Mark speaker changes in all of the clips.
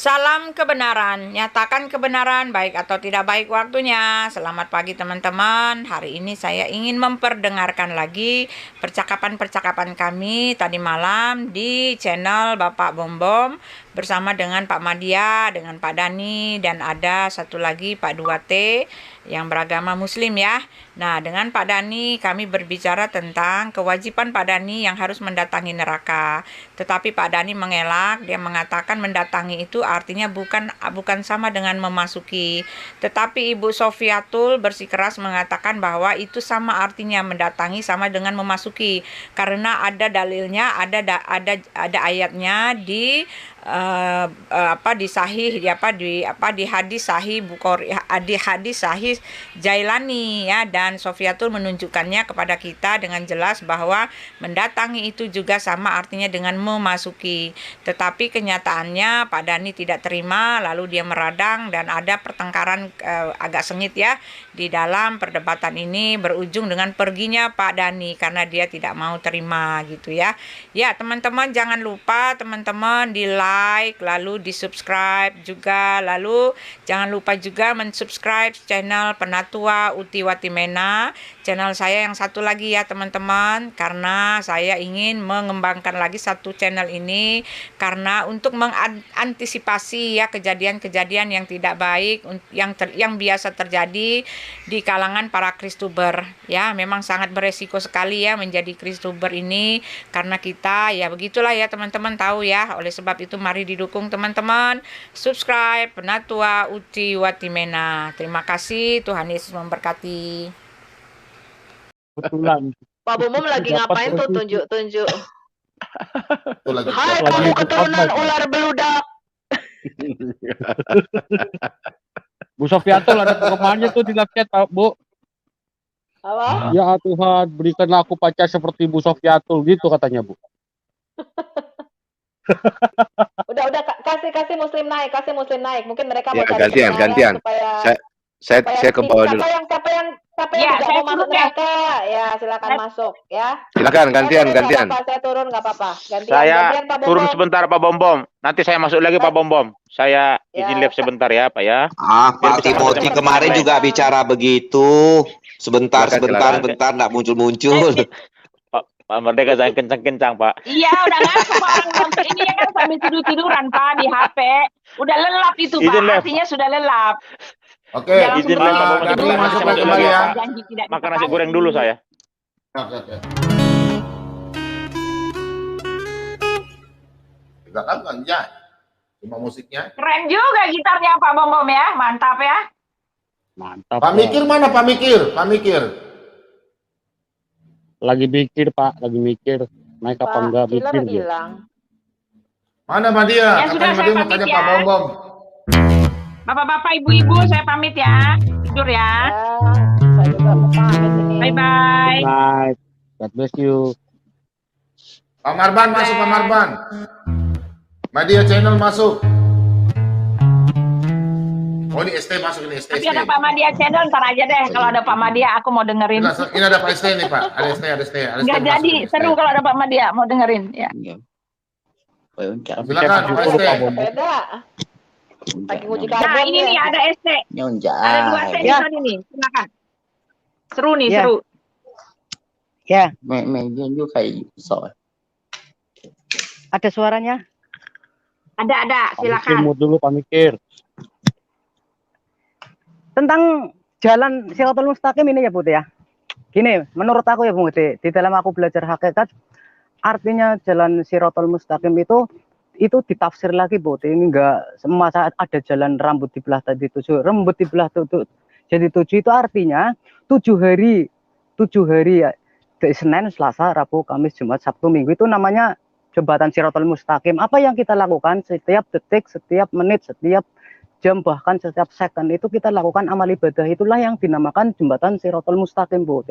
Speaker 1: Salam kebenaran, nyatakan kebenaran baik atau tidak baik waktunya. Selamat pagi teman-teman. Hari ini saya ingin memperdengarkan lagi percakapan-percakapan kami tadi malam di channel Bapak Bombom bersama dengan Pak Madia, dengan Pak Dani, dan ada satu lagi Pak Duate yang beragama Muslim ya. Nah, dengan Pak Dani kami berbicara tentang kewajiban Pak Dani yang harus mendatangi neraka. Tetapi Pak Dani mengelak, dia mengatakan mendatangi itu artinya bukan sama dengan memasuki. Tetapi Ibu Sofiatul bersikeras mengatakan bahwa itu sama artinya mendatangi sama dengan memasuki. Karena ada dalilnya, ada ayatnya di di sahih di hadis sahih Bukhari, di hadis sahih Jailani ya, dan Sofiatul menunjukkannya kepada kita dengan jelas bahwa mendatangi itu juga sama artinya dengan memasuki. Tetapi kenyataannya Pak Dani tidak terima, lalu dia meradang dan ada pertengkaran agak sengit ya di dalam perdebatan ini, berujung dengan perginya Pak Dani karena dia tidak mau terima gitu ya. Ya teman-teman, jangan lupa teman-teman di like, lalu di subscribe juga, lalu jangan lupa juga mensubscribe channel Penatua Uti Watimena, channel saya yang satu lagi ya teman-teman, karena saya ingin mengembangkan lagi satu channel ini karena untuk mengantisipasi ya kejadian-kejadian yang tidak baik yang biasa terjadi di kalangan para Kristuber ya. Memang sangat beresiko sekali ya menjadi Kristuber ini, karena kita ya begitulah ya teman-teman tahu ya. Oleh sebab itu mari didukung teman-teman, subscribe Penatua Uti Watimena. Terima kasih, Tuhan Yesus memberkati.
Speaker 2: Kebetulan
Speaker 3: Pak Bomom lagi
Speaker 2: dapat
Speaker 3: ngapain tuh
Speaker 2: posisi.
Speaker 3: tunjuk-tunjuk?
Speaker 4: Lagi
Speaker 3: Hai
Speaker 2: lagi
Speaker 3: kamu
Speaker 2: ikut
Speaker 3: keturunan
Speaker 2: khotbah.
Speaker 3: ular beludak.
Speaker 2: Bu Sofiatul ada kelemahannya tuh di chat, Pak, Bu.
Speaker 3: Apa?
Speaker 2: Ya Tuhan, berikanlah aku pacar seperti Bu Sofiatul gitu katanya, Bu.
Speaker 3: Udah kasih muslim naik, Mungkin mereka mau
Speaker 4: Ya,
Speaker 3: cari
Speaker 4: gantian.
Speaker 3: kebenaran supaya
Speaker 4: Saya ke bawah dulu.
Speaker 3: siapa yang
Speaker 1: Ya,
Speaker 3: tidak
Speaker 1: saya
Speaker 3: mau masuk
Speaker 1: turun ya.
Speaker 3: neraka, ya silakan masuk ya.
Speaker 4: Silakan gantian.
Speaker 3: Saya turun nggak apa-apa. Gantian
Speaker 5: Saya
Speaker 3: Pak
Speaker 5: turun
Speaker 3: Bombom.
Speaker 5: sebentar Pak Bombom. Nanti saya masuk lagi Pak Bombom. Saya
Speaker 3: Ya,
Speaker 5: izin live sebentar ya Pak ya.
Speaker 6: Pak
Speaker 5: bisa
Speaker 6: Timothy
Speaker 5: macam-macam
Speaker 6: kemarin
Speaker 5: yang
Speaker 6: juga bicara begitu. Sebentar,
Speaker 4: Silakan.
Speaker 6: nggak muncul.
Speaker 5: Pak Merdeka jangan kencang-kencang Pak.
Speaker 1: Iya, udah ngantuk orang nonton ini ya kan sambil tidur-tiduran Pak di HP. Udah lelap itu Pak,
Speaker 5: Izin, Lev.
Speaker 1: artinya sudah lelap.
Speaker 4: Oke,
Speaker 1: Udah langsung
Speaker 5: izin
Speaker 1: beli.
Speaker 5: Pak Bombom
Speaker 4: Dani
Speaker 5: sebentar,
Speaker 4: masuk
Speaker 5: saya
Speaker 4: lagi
Speaker 5: masuk
Speaker 4: ya.
Speaker 1: Janji tidak
Speaker 5: Makan nasi
Speaker 1: ditekan.
Speaker 5: goreng dulu saya.
Speaker 4: Oke. Kita kan nyanyi, cuma musiknya.
Speaker 1: Keren juga gitarnya Pak Bombom ya, mantap ya.
Speaker 2: Mantap.
Speaker 4: Pak Mikir mana Pak Mikir?
Speaker 2: Lagi mikir, Pak, lagi mikir. Naik apa
Speaker 3: Pak
Speaker 2: enggak
Speaker 3: Killer
Speaker 2: mikir dia.
Speaker 3: hilang.
Speaker 4: Mana Madia?
Speaker 1: Ya, sudah,
Speaker 4: Katanya
Speaker 1: saya
Speaker 4: Madia mau
Speaker 1: pamit
Speaker 4: tanya
Speaker 1: ya.
Speaker 4: Pak Bombom.
Speaker 1: Bapak-bapak, ibu-ibu, saya pamit ya. Tidur ya.
Speaker 3: Saya juga mau pamit ini.
Speaker 1: Bye-bye.
Speaker 2: Good night. God bless you.
Speaker 4: Pak Marban masuk, Pak Marban. Madia channel masuk. Oh ini ST masuk, ini ST.
Speaker 1: Tapi ada Pak Madia channel, ntar aja deh. Kalau ada Pak Madia, aku mau dengerin.
Speaker 4: Ini ada Pak ST nih Pak. Ada ST.
Speaker 1: Nggak
Speaker 4: masuk,
Speaker 1: jadi,
Speaker 4: ini ST.
Speaker 1: seru kalau ada Pak Madia, mau dengerin. Ya.
Speaker 2: Tapi
Speaker 4: Silakan,
Speaker 2: saya
Speaker 4: Pak
Speaker 2: bersyukur,
Speaker 4: ST.
Speaker 2: Pak Bombom.
Speaker 3: Sepeda. Lagi nguji
Speaker 1: Nah,
Speaker 3: karbon
Speaker 1: ini nih
Speaker 3: ya.
Speaker 1: ada ST. Ada dua ST di
Speaker 3: Ya.
Speaker 1: sini nih. Silakan. Seru nih,
Speaker 7: Ya.
Speaker 1: seru.
Speaker 7: Ya,
Speaker 8: Medyo kayak soal.
Speaker 7: ada suaranya.
Speaker 1: Ada,
Speaker 2: Pak Mikir
Speaker 1: silakan.
Speaker 2: mood dulu, Pak Mikir.
Speaker 7: Tentang jalan Siratul Mustaqim ini ya, Bu ya. Gini, menurut aku ya, Bu, di dalam aku belajar hakikat, artinya jalan Siratul Mustaqim itu ditafsir lagi, Bu. Ini enggak semasa ada jalan rambut dibelah tadi 7, rambut dibelah jadi 7 itu artinya 7 hari ya. Dari Senin, Selasa, Rabu, Kamis, Jumat, Sabtu, Minggu itu namanya jembatan Siratul Mustaqim. Apa yang kita lakukan setiap detik, setiap menit, setiap jam, bahkan setiap second itu kita lakukan amal ibadah, itulah yang dinamakan jembatan Siratul Mustaqim, Bu.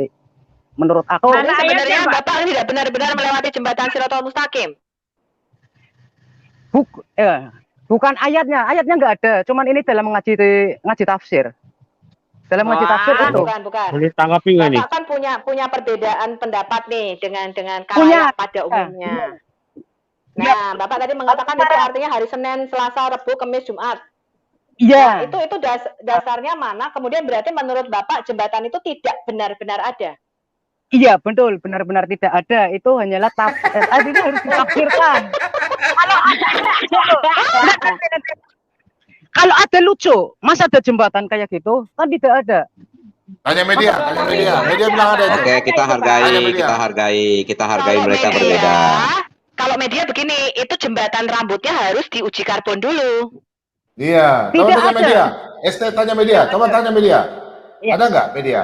Speaker 7: Menurut aku.
Speaker 3: Jadi sebenarnya
Speaker 1: ayatnya, Pak?
Speaker 3: Bapak tidak benar-benar melewati jembatan Siratul Mustaqim.
Speaker 7: Bukan ayatnya nggak ada, cuman ini dalam ngaji tafsir. Dalam ngaji tafsir itu.
Speaker 3: Bukan.
Speaker 2: Boleh tanggapi nggak nih?
Speaker 3: Bapak kan punya perbedaan pendapat nih dengan
Speaker 7: Punya.
Speaker 3: kalayak pada umumnya. Nah, Bapak tadi mengatakan itu artinya hari Senin, Selasa, Rabu, Kamis, Jumat.
Speaker 7: Iya.
Speaker 3: Itu dasarnya mana? Kemudian berarti menurut Bapak jembatan itu tidak benar-benar ada.
Speaker 7: Iya, betul, benar-benar tidak ada. Itu hanyalah itu harus ditafsirkan. Kalau ada lucu, masa ada jembatan kayak gitu? Kan tidak ada.
Speaker 4: Tanya media. Media bilang ada itu.
Speaker 6: Oke, kita hargai mereka berbeda.
Speaker 3: Kalau media begini, itu jembatan rambutnya harus diuji karbon dulu.
Speaker 4: Iya, coba
Speaker 7: Tidak
Speaker 4: tanya
Speaker 7: ada.
Speaker 4: media. ST tanya media, coba tanya media.
Speaker 7: Iya.
Speaker 4: Ada nggak media?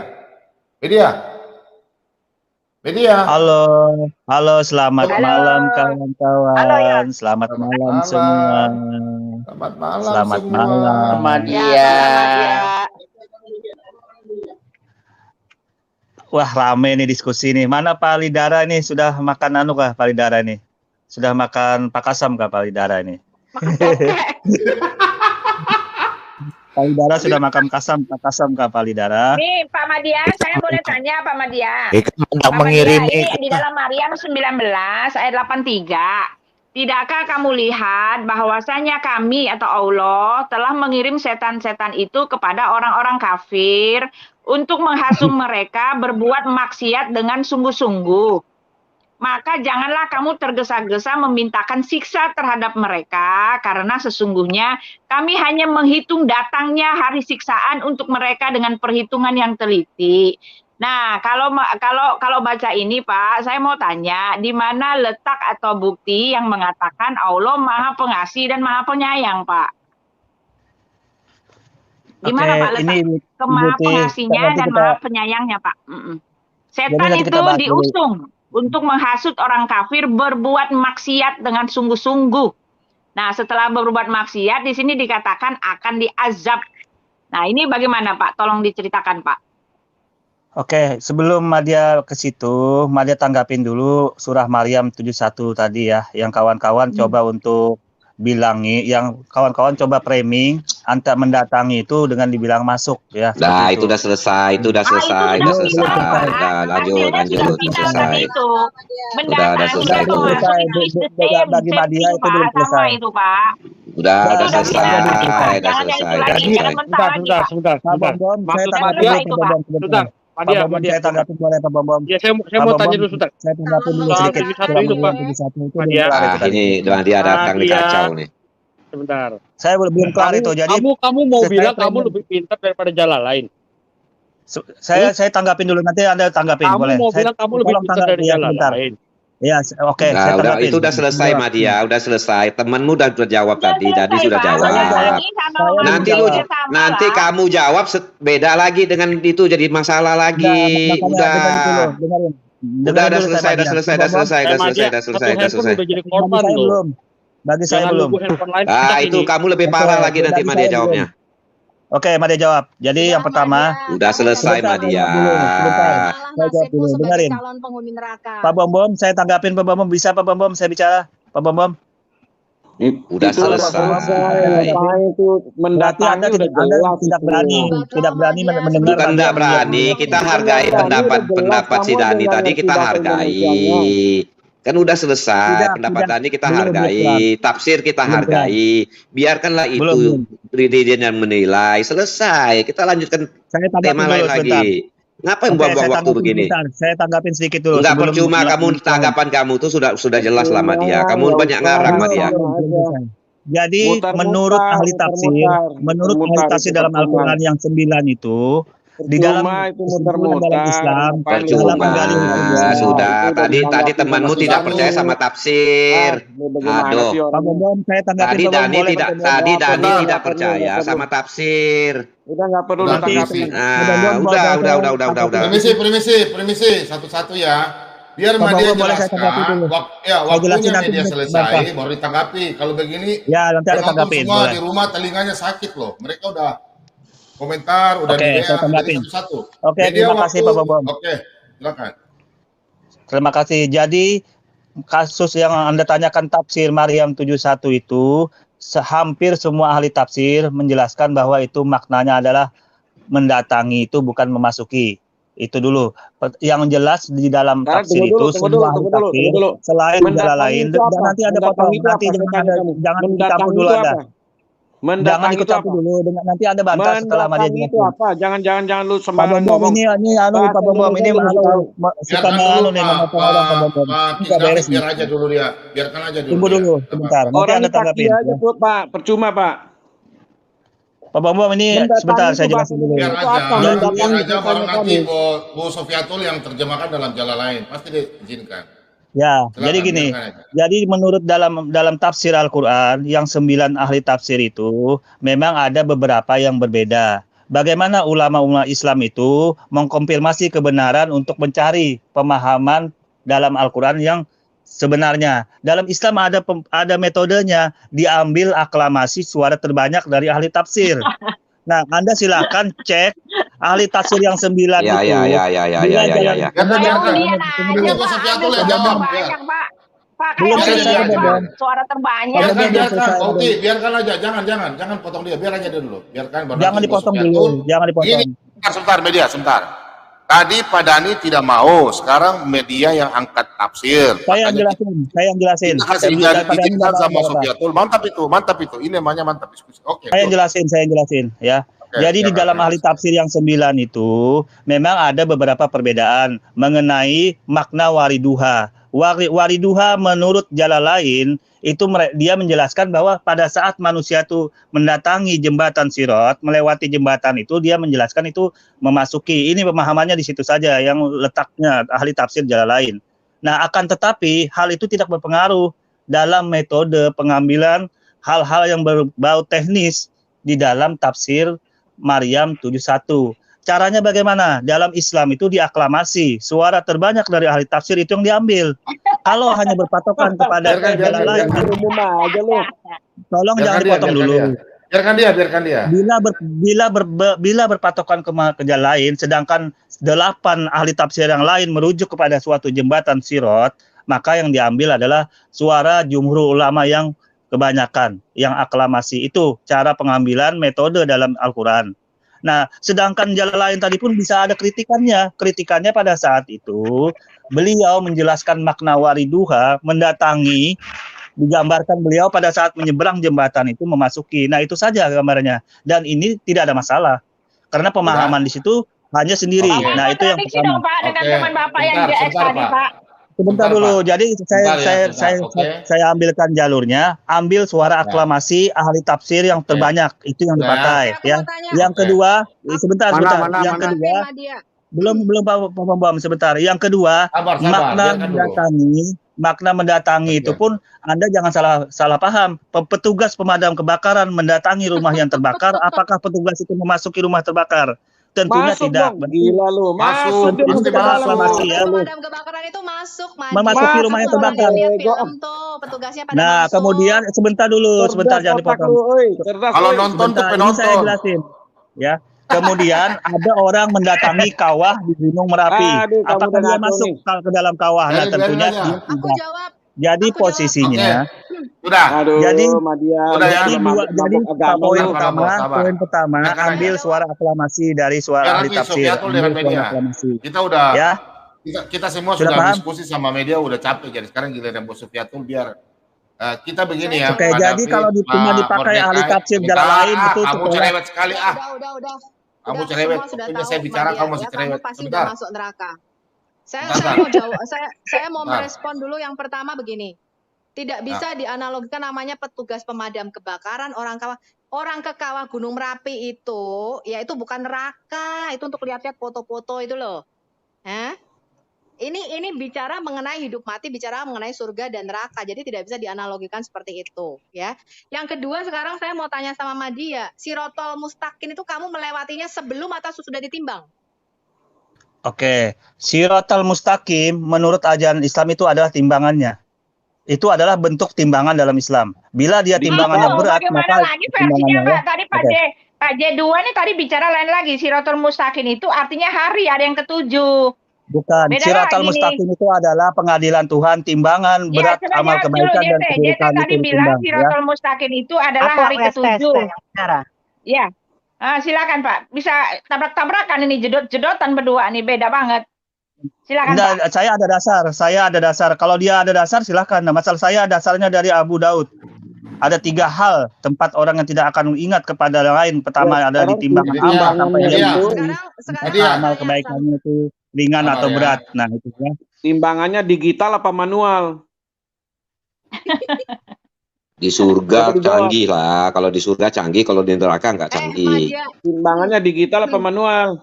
Speaker 4: Media.
Speaker 9: Halo, selamat
Speaker 3: Halo.
Speaker 9: malam kawan-kawan.
Speaker 3: Halo, ya.
Speaker 9: Selamat malam
Speaker 4: Malam.
Speaker 9: semua.
Speaker 4: Selamat malam
Speaker 9: Selamat
Speaker 4: semua.
Speaker 9: malam.
Speaker 8: Sama
Speaker 3: Ya,
Speaker 8: dia.
Speaker 3: selamat ya.
Speaker 9: Wah, rame nih diskusi nih. Mana Pak Lidara nih? Sudah makan kah Pak Lidara nih? Sudah makan pakasam kah Pak Lidara nih? Pak Lidara sudah makan pakasam kah Pak Lidara?
Speaker 1: Nih Pak Madia, saya boleh tanya Pak Madia.
Speaker 8: Hendak
Speaker 1: Pak Madia,
Speaker 8: mengirimi
Speaker 1: ini di dalam Maryam 19 ayat 83. Tidakkah kamu lihat bahwasanya kami atau Allah telah mengirim setan-setan itu kepada orang-orang kafir untuk menghasung mereka berbuat maksiat dengan sungguh-sungguh. Maka janganlah kamu tergesa-gesa memintakan siksa terhadap mereka, karena sesungguhnya kami hanya menghitung datangnya hari siksaan untuk mereka dengan perhitungan yang teliti. Nah, kalau baca ini Pak, saya mau tanya, di mana letak atau bukti yang mengatakan Allah Maha Pengasih dan Maha Penyayang, Pak? Di mana Pak letak Maha Pengasihnya dan Maha Penyayangnya, Pak? Setan
Speaker 9: nanti
Speaker 1: itu
Speaker 9: kita bahas dulu.
Speaker 1: diusung untuk menghasut orang kafir berbuat maksiat dengan sungguh-sungguh. Nah, setelah berbuat maksiat, di sini dikatakan akan diazab. Nah, ini bagaimana Pak? Tolong diceritakan Pak.
Speaker 9: Oke, sebelum Madia ke situ, Madia tanggapin dulu surah Maryam 71 tadi ya, yang kawan-kawan coba untuk bilangi, yang kawan-kawan coba framing antar mendatangi itu dengan dibilang masuk ya.
Speaker 6: Nah,
Speaker 9: seperti
Speaker 6: itu udah selesai,
Speaker 1: Itu
Speaker 6: Udah lanjut, selesai.
Speaker 1: Itu.
Speaker 6: Udah selesai itu.
Speaker 9: Bagi Madia itu belum selesai.
Speaker 1: Itu Pak.
Speaker 6: Udah selesai,
Speaker 1: Jangan yang itu lagi, jangan mentah lagi Pak.
Speaker 2: Sebentar.
Speaker 9: Pak Bom, saya
Speaker 2: Maksud
Speaker 9: tanggapin
Speaker 1: Madia
Speaker 9: dulu,
Speaker 1: itu,
Speaker 9: Pak
Speaker 1: Pak.
Speaker 9: Bom, sebentar.
Speaker 2: Sebentar.
Speaker 9: Pak
Speaker 2: Madia,
Speaker 9: Bom, saya tanggapin boleh Pak Bom.
Speaker 2: Ya, saya
Speaker 9: Pak
Speaker 2: mau
Speaker 9: Bom,
Speaker 2: tanya dulu sebentar.
Speaker 9: Saya tanggapin dulu
Speaker 2: Soal
Speaker 9: sedikit.
Speaker 2: 71 itu, Pak.
Speaker 9: 71 itu
Speaker 2: Madia.
Speaker 9: belum kelar itu
Speaker 6: Ah,
Speaker 9: tadi.
Speaker 6: ini dia datang nih kacau nih.
Speaker 2: Sebentar.
Speaker 9: Saya belum kelar itu. Jadi
Speaker 2: kamu mau
Speaker 9: saya
Speaker 2: bilang
Speaker 9: pengen-
Speaker 2: kamu lebih pintar daripada jalan lain.
Speaker 9: saya tanggapin dulu, nanti Anda tanggapin
Speaker 2: Kamu
Speaker 9: boleh.
Speaker 2: mau
Speaker 9: Saya
Speaker 2: bilang kamu lebih
Speaker 9: tolong
Speaker 2: pintar
Speaker 9: tanggapin
Speaker 2: dari
Speaker 9: ya,
Speaker 2: jalan
Speaker 9: sebentar.
Speaker 2: lain.
Speaker 9: Ya, oke, saya
Speaker 6: Nah,
Speaker 9: tanggapin.
Speaker 6: itu udah selesai Madia, udah selesai. Temenmu udah jawab tadi sudah jawab. Nanti kamu jawab beda lagi dengan itu jadi masalah lagi. Udah selesai.
Speaker 2: Udah jadi korban
Speaker 9: Bagi saya
Speaker 2: loh.
Speaker 9: belum. Bagi saya
Speaker 2: Jangan
Speaker 9: belum.
Speaker 2: nunggu handphone lain.
Speaker 6: Ah,
Speaker 2: kita
Speaker 6: itu
Speaker 2: ini.
Speaker 6: kamu lebih parah lagi nanti
Speaker 9: Bagi
Speaker 6: Madia
Speaker 9: saya
Speaker 6: jawabnya.
Speaker 9: Oke, Madia jawab. Jadi yang pertama,
Speaker 6: Udah selesai
Speaker 9: Sebentar,
Speaker 6: Madia.
Speaker 9: sebentar. Saya jawab dulu, dengerin.
Speaker 10: calon penghuni neraka.
Speaker 9: Pak Bom, saya tanggapin Pak Bom. Bisa Pak Bom, saya bicara. Pak Bom.
Speaker 6: Udah selesai.
Speaker 9: Berarti Anda tidak berani mendengar.
Speaker 6: Bukan enggak berani, kita hargai pendapat si Dani tadi, kita hargai. Kan udah selesai, pendapat Dani kita hargai, tafsir kita hargai. Biarkanlah itu Ridin yang menilai. Selesai, kita lanjutkan
Speaker 9: Saya tanggapin
Speaker 6: tema
Speaker 9: dulu
Speaker 6: lain
Speaker 9: sebentar.
Speaker 6: lagi. Ngapain
Speaker 9: Oke,
Speaker 6: buang-buang
Speaker 9: saya
Speaker 6: waktu
Speaker 9: tanggapin
Speaker 6: begini?
Speaker 9: sebentar. Saya tanggapin sedikit dulu.
Speaker 6: Enggak
Speaker 9: sebelum-
Speaker 6: percuma tanggapan kamu tuh sudah jelas lah Madia. Kamu banyak ngarang Madia.
Speaker 9: Jadi menurut ahli tafsir dalam Al-Qur'an yang 9 itu di dalam Islam
Speaker 6: Percuma. Sudah. Tadi temanmu tidak percaya sama tafsir. Aduh.
Speaker 9: Pak Bom, saya tanggapin Pak Bom, boleh, Pak Bom?
Speaker 6: Tadi Dani tidak percaya sama tafsir.
Speaker 4: Udah Permisi, satu-satu ya. Biar
Speaker 9: Pak
Speaker 4: Madia
Speaker 9: Bom, boleh saya tanggapi
Speaker 4: jelaskan.
Speaker 9: dulu?
Speaker 4: Waktunya
Speaker 9: jelasin nanti
Speaker 4: media
Speaker 9: sebentar.
Speaker 4: selesai, baru ditanggapi. Kalau begini,
Speaker 9: Ya, nanti ada
Speaker 4: penonton
Speaker 9: tanggapin,
Speaker 4: semua
Speaker 9: boleh.
Speaker 4: di rumah telinganya sakit loh. Mereka udah komentar, udah
Speaker 9: Oke,
Speaker 4: di
Speaker 9: saya
Speaker 4: WA,
Speaker 9: tanggapin.
Speaker 4: jadi satu-satu.
Speaker 9: Oke,
Speaker 4: Media
Speaker 9: terima kasih, Pak Bom.
Speaker 4: Oke, silakan.
Speaker 9: Terima kasih. Jadi kasus yang Anda tanyakan tafsir Maryam 71 itu hampir semua ahli tafsir menjelaskan bahwa itu maknanya adalah mendatangi, itu bukan memasuki. Itu dulu. Yang jelas di dalam
Speaker 10: Sekarang
Speaker 9: tafsir
Speaker 10: tunggu dulu,
Speaker 9: itu semua ahli tafsir selain Jalalain dan nanti ada potong, nanti jangan dicampur dulu ada. Jangan ikut campur dulu, nanti ada bantah setelah Madia
Speaker 10: Mendatangi itu
Speaker 9: jelasin.
Speaker 10: apa? Jangan lu
Speaker 9: Pak
Speaker 10: sembarangan
Speaker 9: Bom
Speaker 10: ngomong.
Speaker 9: ini Pak Bom ini suka
Speaker 4: Biarkan dulu
Speaker 9: nih memotong orang Pak Bom.
Speaker 4: Pak
Speaker 9: Ini nggak beres
Speaker 4: biar
Speaker 9: nih.
Speaker 4: aja dulu dia. Biarkan aja dulu.
Speaker 9: Tunggu
Speaker 4: dia.
Speaker 9: dulu sebentar, nanti
Speaker 10: Orang
Speaker 9: Anda tanggapin.
Speaker 10: aja Pak, percuma Pak.
Speaker 9: Pak Bom ini
Speaker 10: Mendatangi
Speaker 9: sebentar
Speaker 10: itu
Speaker 9: saya
Speaker 10: bahasa
Speaker 9: jelasin dulu.
Speaker 4: Biar
Speaker 10: Itu
Speaker 4: aja.
Speaker 10: apa?
Speaker 4: Biar
Speaker 10: Mendatangi
Speaker 4: aja baru
Speaker 10: bukannya
Speaker 4: nanti
Speaker 10: kami.
Speaker 4: Bu Sofiatul yang terjemahkan dalam Jalalain. Pasti diizinkan.
Speaker 9: Ya,
Speaker 4: Silakan,
Speaker 9: jadi gini.
Speaker 4: biarkan aja.
Speaker 9: Jadi menurut dalam tafsir Al-Qur'an yang 9 ahli tafsir itu memang ada beberapa yang berbeda. Bagaimana ulama-ulama Islam itu mengkonfirmasi kebenaran untuk mencari pemahaman dalam Al-Qur'an yang sebenarnya. Dalam Islam ada metodenya, diambil aklamasi suara terbanyak dari ahli tafsir. Nah, Anda silakan cek ahli tafsir yang 9 itu.
Speaker 6: Ya.
Speaker 4: Tunggu Bu Sofiatul yang jawab.
Speaker 1: Banyak, Pak. Pak,
Speaker 9: Belum
Speaker 1: kayak
Speaker 9: selesai,
Speaker 1: Pak.
Speaker 9: Bom.
Speaker 1: Suara terbanyak.
Speaker 4: Biarkan. Oke, biarkan aja. Jangan potong dia. Biar aja dulu. Biarkan. baru
Speaker 9: Jangan
Speaker 4: nanti Bu
Speaker 9: dipotong
Speaker 4: Sofiatul.
Speaker 9: dulu, jangan dipotong.
Speaker 4: Ini, sebentar media, sebentar. Tadi Pak Dhani tidak mau, sekarang media yang angkat tafsir.
Speaker 9: Saya yang jelasin.
Speaker 4: Kita kasih diizinkan sama Sofiatul. Mantap itu. Ini namanya mantap diskusi. Oke.
Speaker 9: Saya yang jelasin ya. Jadi di dalam ahli tafsir yang 9 itu memang ada beberapa perbedaan mengenai makna wariduha. Wariduha menurut Jalalain itu dia menjelaskan bahwa pada saat manusia itu mendatangi jembatan Sirat, melewati jembatan itu, dia menjelaskan itu memasuki. Ini pemahamannya di situ saja yang letaknya ahli tafsir Jalalain. Nah, akan tetapi hal itu tidak berpengaruh dalam metode pengambilan hal-hal yang berbau teknis di dalam tafsir Maryam 71. Caranya bagaimana? Dalam Islam itu diaklamasi. Suara terbanyak dari ahli tafsir itu yang diambil. Kalau hanya berpatokan kepada Jalalain, tolong jangan dipotong dulu.
Speaker 4: Biarkan dia.
Speaker 9: Bila berpatokan ke Jalalain, sedangkan 8 ahli tafsir yang lain merujuk kepada suatu jembatan Sirat, maka yang diambil adalah suara jumhur ulama yang kebanyakan, yang aklamasi. Itu cara pengambilan metode dalam Al-Quran. Nah, sedangkan Jalalain tadi pun bisa ada kritikannya. Kritikannya pada saat itu, beliau menjelaskan makna wariduha, mendatangi, digambarkan beliau pada saat menyeberang jembatan itu memasuki. Nah, itu saja gambarnya. Dan ini tidak ada masalah. Karena pemahaman di situ hanya sendiri. Nah, itu yang pertama.
Speaker 1: Pak, dengan teman Bapak yang JS tadi, Pak.
Speaker 9: Sebentar dulu. Jadi saya ambilkan jalurnya, ambil suara aklamasi ahli tafsir yang terbanyak, itu yang dipakai ya. Yang kedua, sebentar. Yang kedua, belum Pak Bom, sebentar. Yang kedua, makna mendatangi itu pun Anda jangan salah paham. Petugas pemadam kebakaran mendatangi rumah yang terbakar, apakah petugas itu memasuki rumah terbakar? Tentunya
Speaker 10: masuk
Speaker 9: tidak.
Speaker 10: Dong. Gila lu.
Speaker 4: Masuk.
Speaker 9: Aklamasi ya.
Speaker 11: Pemadam kebakaran itu
Speaker 9: Memasuki rumah yang terbakar.
Speaker 11: Petugasnya pada
Speaker 9: nah,
Speaker 11: masuk.
Speaker 9: kemudian sebentar jangan dipotong.
Speaker 4: Kalau nonton tuh penonton.
Speaker 9: Saya jelasin. Ya. Kemudian ada orang mendatangi kawah di Gunung Merapi. Apakah dia masuk ke dalam kawah? Nah, tentunya dia tidak. Jadi posisinya
Speaker 4: sudah.
Speaker 9: Jadi poin pertama ambil suara aklamasi dari suara ahli tafsir.
Speaker 4: Kita udah
Speaker 9: ya.
Speaker 4: Kita semua sudah diskusi sama media, udah capek. Jadi sekarang giliran Bos Sofiatul biar kita begini ya.
Speaker 9: Oke, jadi kalau cuma dipakai ahli tafsir Jalalain itu
Speaker 4: kamu cerewet sekali
Speaker 11: Udah.
Speaker 4: Kamu cerewet. Pokoknya saya bicara kamu masih cerewet.
Speaker 11: Pasti udah masuk neraka. Saya mau merespon dulu. Yang pertama begini, tidak bisa dianalogikan namanya petugas pemadam kebakaran, orang ke kawah Gunung Merapi itu, ya itu bukan neraka, itu untuk lihat-lihat foto-foto itu loh. Ini bicara mengenai hidup mati, bicara mengenai surga dan neraka, jadi tidak bisa dianalogikan seperti itu, ya. Yang kedua, sekarang saya mau tanya sama Madia, Sirotol Mustaqim itu kamu melewatinya sebelum atau sudah ditimbang?
Speaker 9: Oke, Siratal Mustaqim menurut ajaran Islam itu adalah timbangannya. Itu adalah bentuk timbangan dalam Islam. Bila dia timbangannya berat, maka
Speaker 1: lagi versinya, Pak. Tadi Pak J2 nih tadi bicara lain lagi. Siratal Mustaqim itu artinya hari, ada yang ketujuh.
Speaker 9: Bukan, Siratal Mustaqim itu adalah pengadilan Tuhan, timbangan berat amal kebaikan dan keburukan
Speaker 1: tadi
Speaker 9: itu
Speaker 1: bilang
Speaker 9: ditimbang.
Speaker 1: Siratal Mustaqim itu adalah hari ketujuh. Ya. Silakan Pak, bisa tabrak-tabrakan ini jedot-jedotan berdua nih, beda banget. Silakan Pak.
Speaker 9: Enggak, saya ada dasar. Kalau dia ada dasar silahkan. Nah, masalah saya dasarnya dari Abu Daud. Ada 3 hal tempat orang yang tidak akan ingat kepada lain. Pertama ada di timbangan amal sampai dia amal kebaikannya itu ringan atau berat. Nah, itu ya.
Speaker 10: Timbangannya digital apa manual?
Speaker 6: Di surga canggih lah. Kalau di surga canggih, kalau di neraka nggak canggih.
Speaker 10: Timbangannya digital apa manual?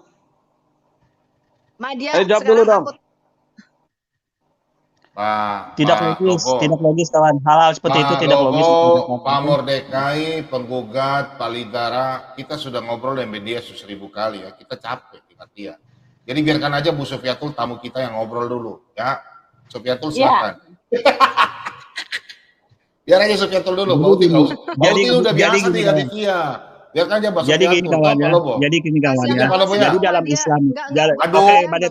Speaker 11: Madia,
Speaker 10: Ayo jawab dulu dong.
Speaker 9: Tidak logis kawan. Hal-hal seperti itu tidak logis.
Speaker 4: Pak Mordekai, penggugat, Pak Lidara, kita sudah ngobrol dengan dia 1000 kali ya. Kita capek dengan dia. Jadi biarkan aja Bu Sofiatul tamu kita yang ngobrol dulu ya. Sofiatul silakan. Biar aja Sofiatul dulu. Bauti udah biasa tinggal di dia. Biarkan aja Pak Sofiatul.
Speaker 9: Jadi gini kawan ya. Jadi dalam Islam.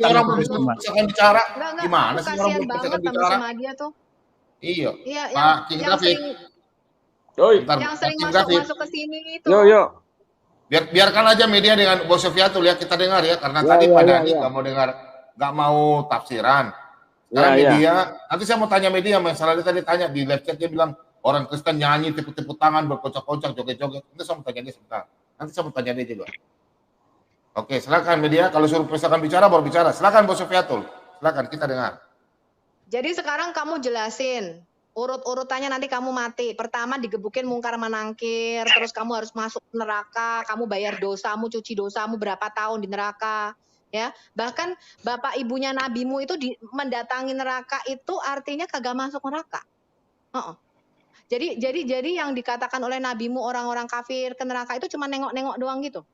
Speaker 4: Orang belum bisa bicara. Gimana sih orang belum bisa bicara? Iya. Pak King David.
Speaker 11: Yang sering masuk ke sini itu.
Speaker 10: Yo.
Speaker 4: Biarkan aja media dengan Bos Sofiatul ya, kita dengar ya, karena tadi Pak Dhani nggak mau tafsiran. Sekarang media, nanti saya mau tanya media, masalah dia tadi tanya di live chat, dia bilang orang Kristen nyanyi, tepuk-tepuk tangan, berkocak-kocak, joget-joget. Nanti saya mau tanya dia sebentar. Nanti saya mau tanya dia juga. Oke, silakan media, kalau suruh persilakan bicara, baru bicara. Silakan Bos Sofiatul, silakan kita dengar.
Speaker 11: Jadi sekarang kamu jelasin. Urut-urutannya nanti kamu mati. Pertama digebukin mungkar manangkir, terus kamu harus masuk neraka, kamu bayar dosamu, cuci dosamu berapa tahun di neraka, ya. Bahkan bapak ibunya nabimu itu mendatangi neraka itu artinya kagak masuk neraka. Jadi yang dikatakan oleh nabimu orang-orang kafir ke neraka itu cuma nengok-nengok doang gitu.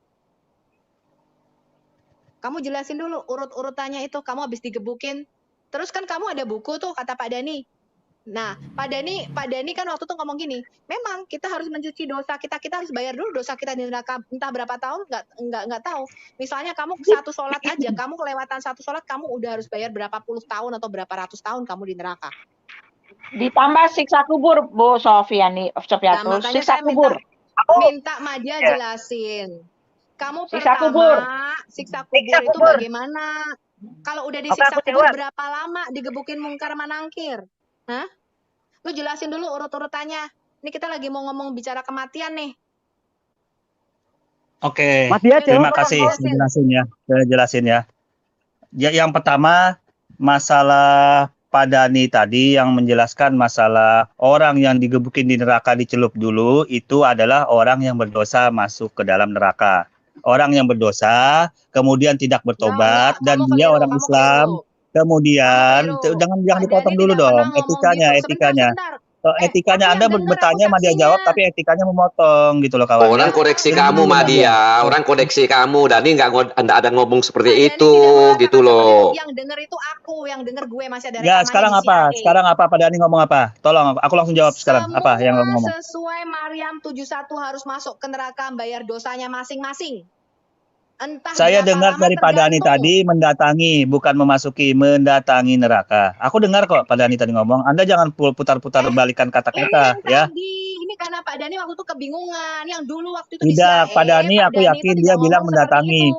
Speaker 11: Kamu jelasin dulu urut-urutannya itu, kamu habis digebukin. Terus kan kamu ada buku tuh kata Pak Dhani. Nah, Pak Dhani kan waktu itu ngomong gini, memang kita harus mencuci dosa kita harus bayar dulu dosa kita di neraka entah berapa tahun nggak tahu. Misalnya kamu satu sholat aja, kamu kelewatan satu sholat, kamu udah harus bayar berapa puluh tahun atau berapa ratus tahun kamu di neraka.
Speaker 1: Ditambah siksa kubur, Bu Sofiatul.
Speaker 11: Nah,
Speaker 1: Siksa kubur.
Speaker 11: Minta Madia jelasin. Kamu pertama siksa kubur itu bagaimana? Kalau udah disiksa kubur berapa lama digebukin mungkar manangkir? Hah? Lu jelasin dulu urut-urutannya. Ini kita lagi mau ngomong bicara kematian nih.
Speaker 9: Oke. Terima kasih. Saya jelasin ya. Yang pertama masalah Pak Dhani tadi yang menjelaskan masalah orang yang digebukin di neraka dicelup dulu itu adalah orang yang berdosa masuk ke dalam neraka. Orang yang berdosa kemudian tidak bertobat dan dia orang Islam. Kemudian jangan dipotong dulu dong etikanya. Etikanya Anda bertanya Madia jawab tapi etikanya memotong gitu loh kawan.
Speaker 6: Orang koreksi kamu Madia, orang koreksi kamu. Dhani nggak ada ngomong seperti itu gitu loh.
Speaker 11: Yang denger itu aku, yang denger gue masih ada.
Speaker 9: Ya sekarang apa? Sekarang apa Pak Dhani ngomong apa? Tolong aku langsung jawab sekarang. Apa yang ngomong?
Speaker 11: Sesuai Maryam 71 harus masuk ke neraka bayar dosanya masing-masing.
Speaker 9: Saya dengar dari Pak Dhani tadi mendatangi, bukan memasuki, mendatangi neraka. Aku dengar kok Pak Dhani tadi ngomong. Anda jangan putar-putar balikan kata-kata ya.
Speaker 11: Ini karena Pak Dhani waktu itu kebingungan. Yang dulu waktu itu
Speaker 9: tidak, Pak Dhani aku yakin dia bilang mendatangi.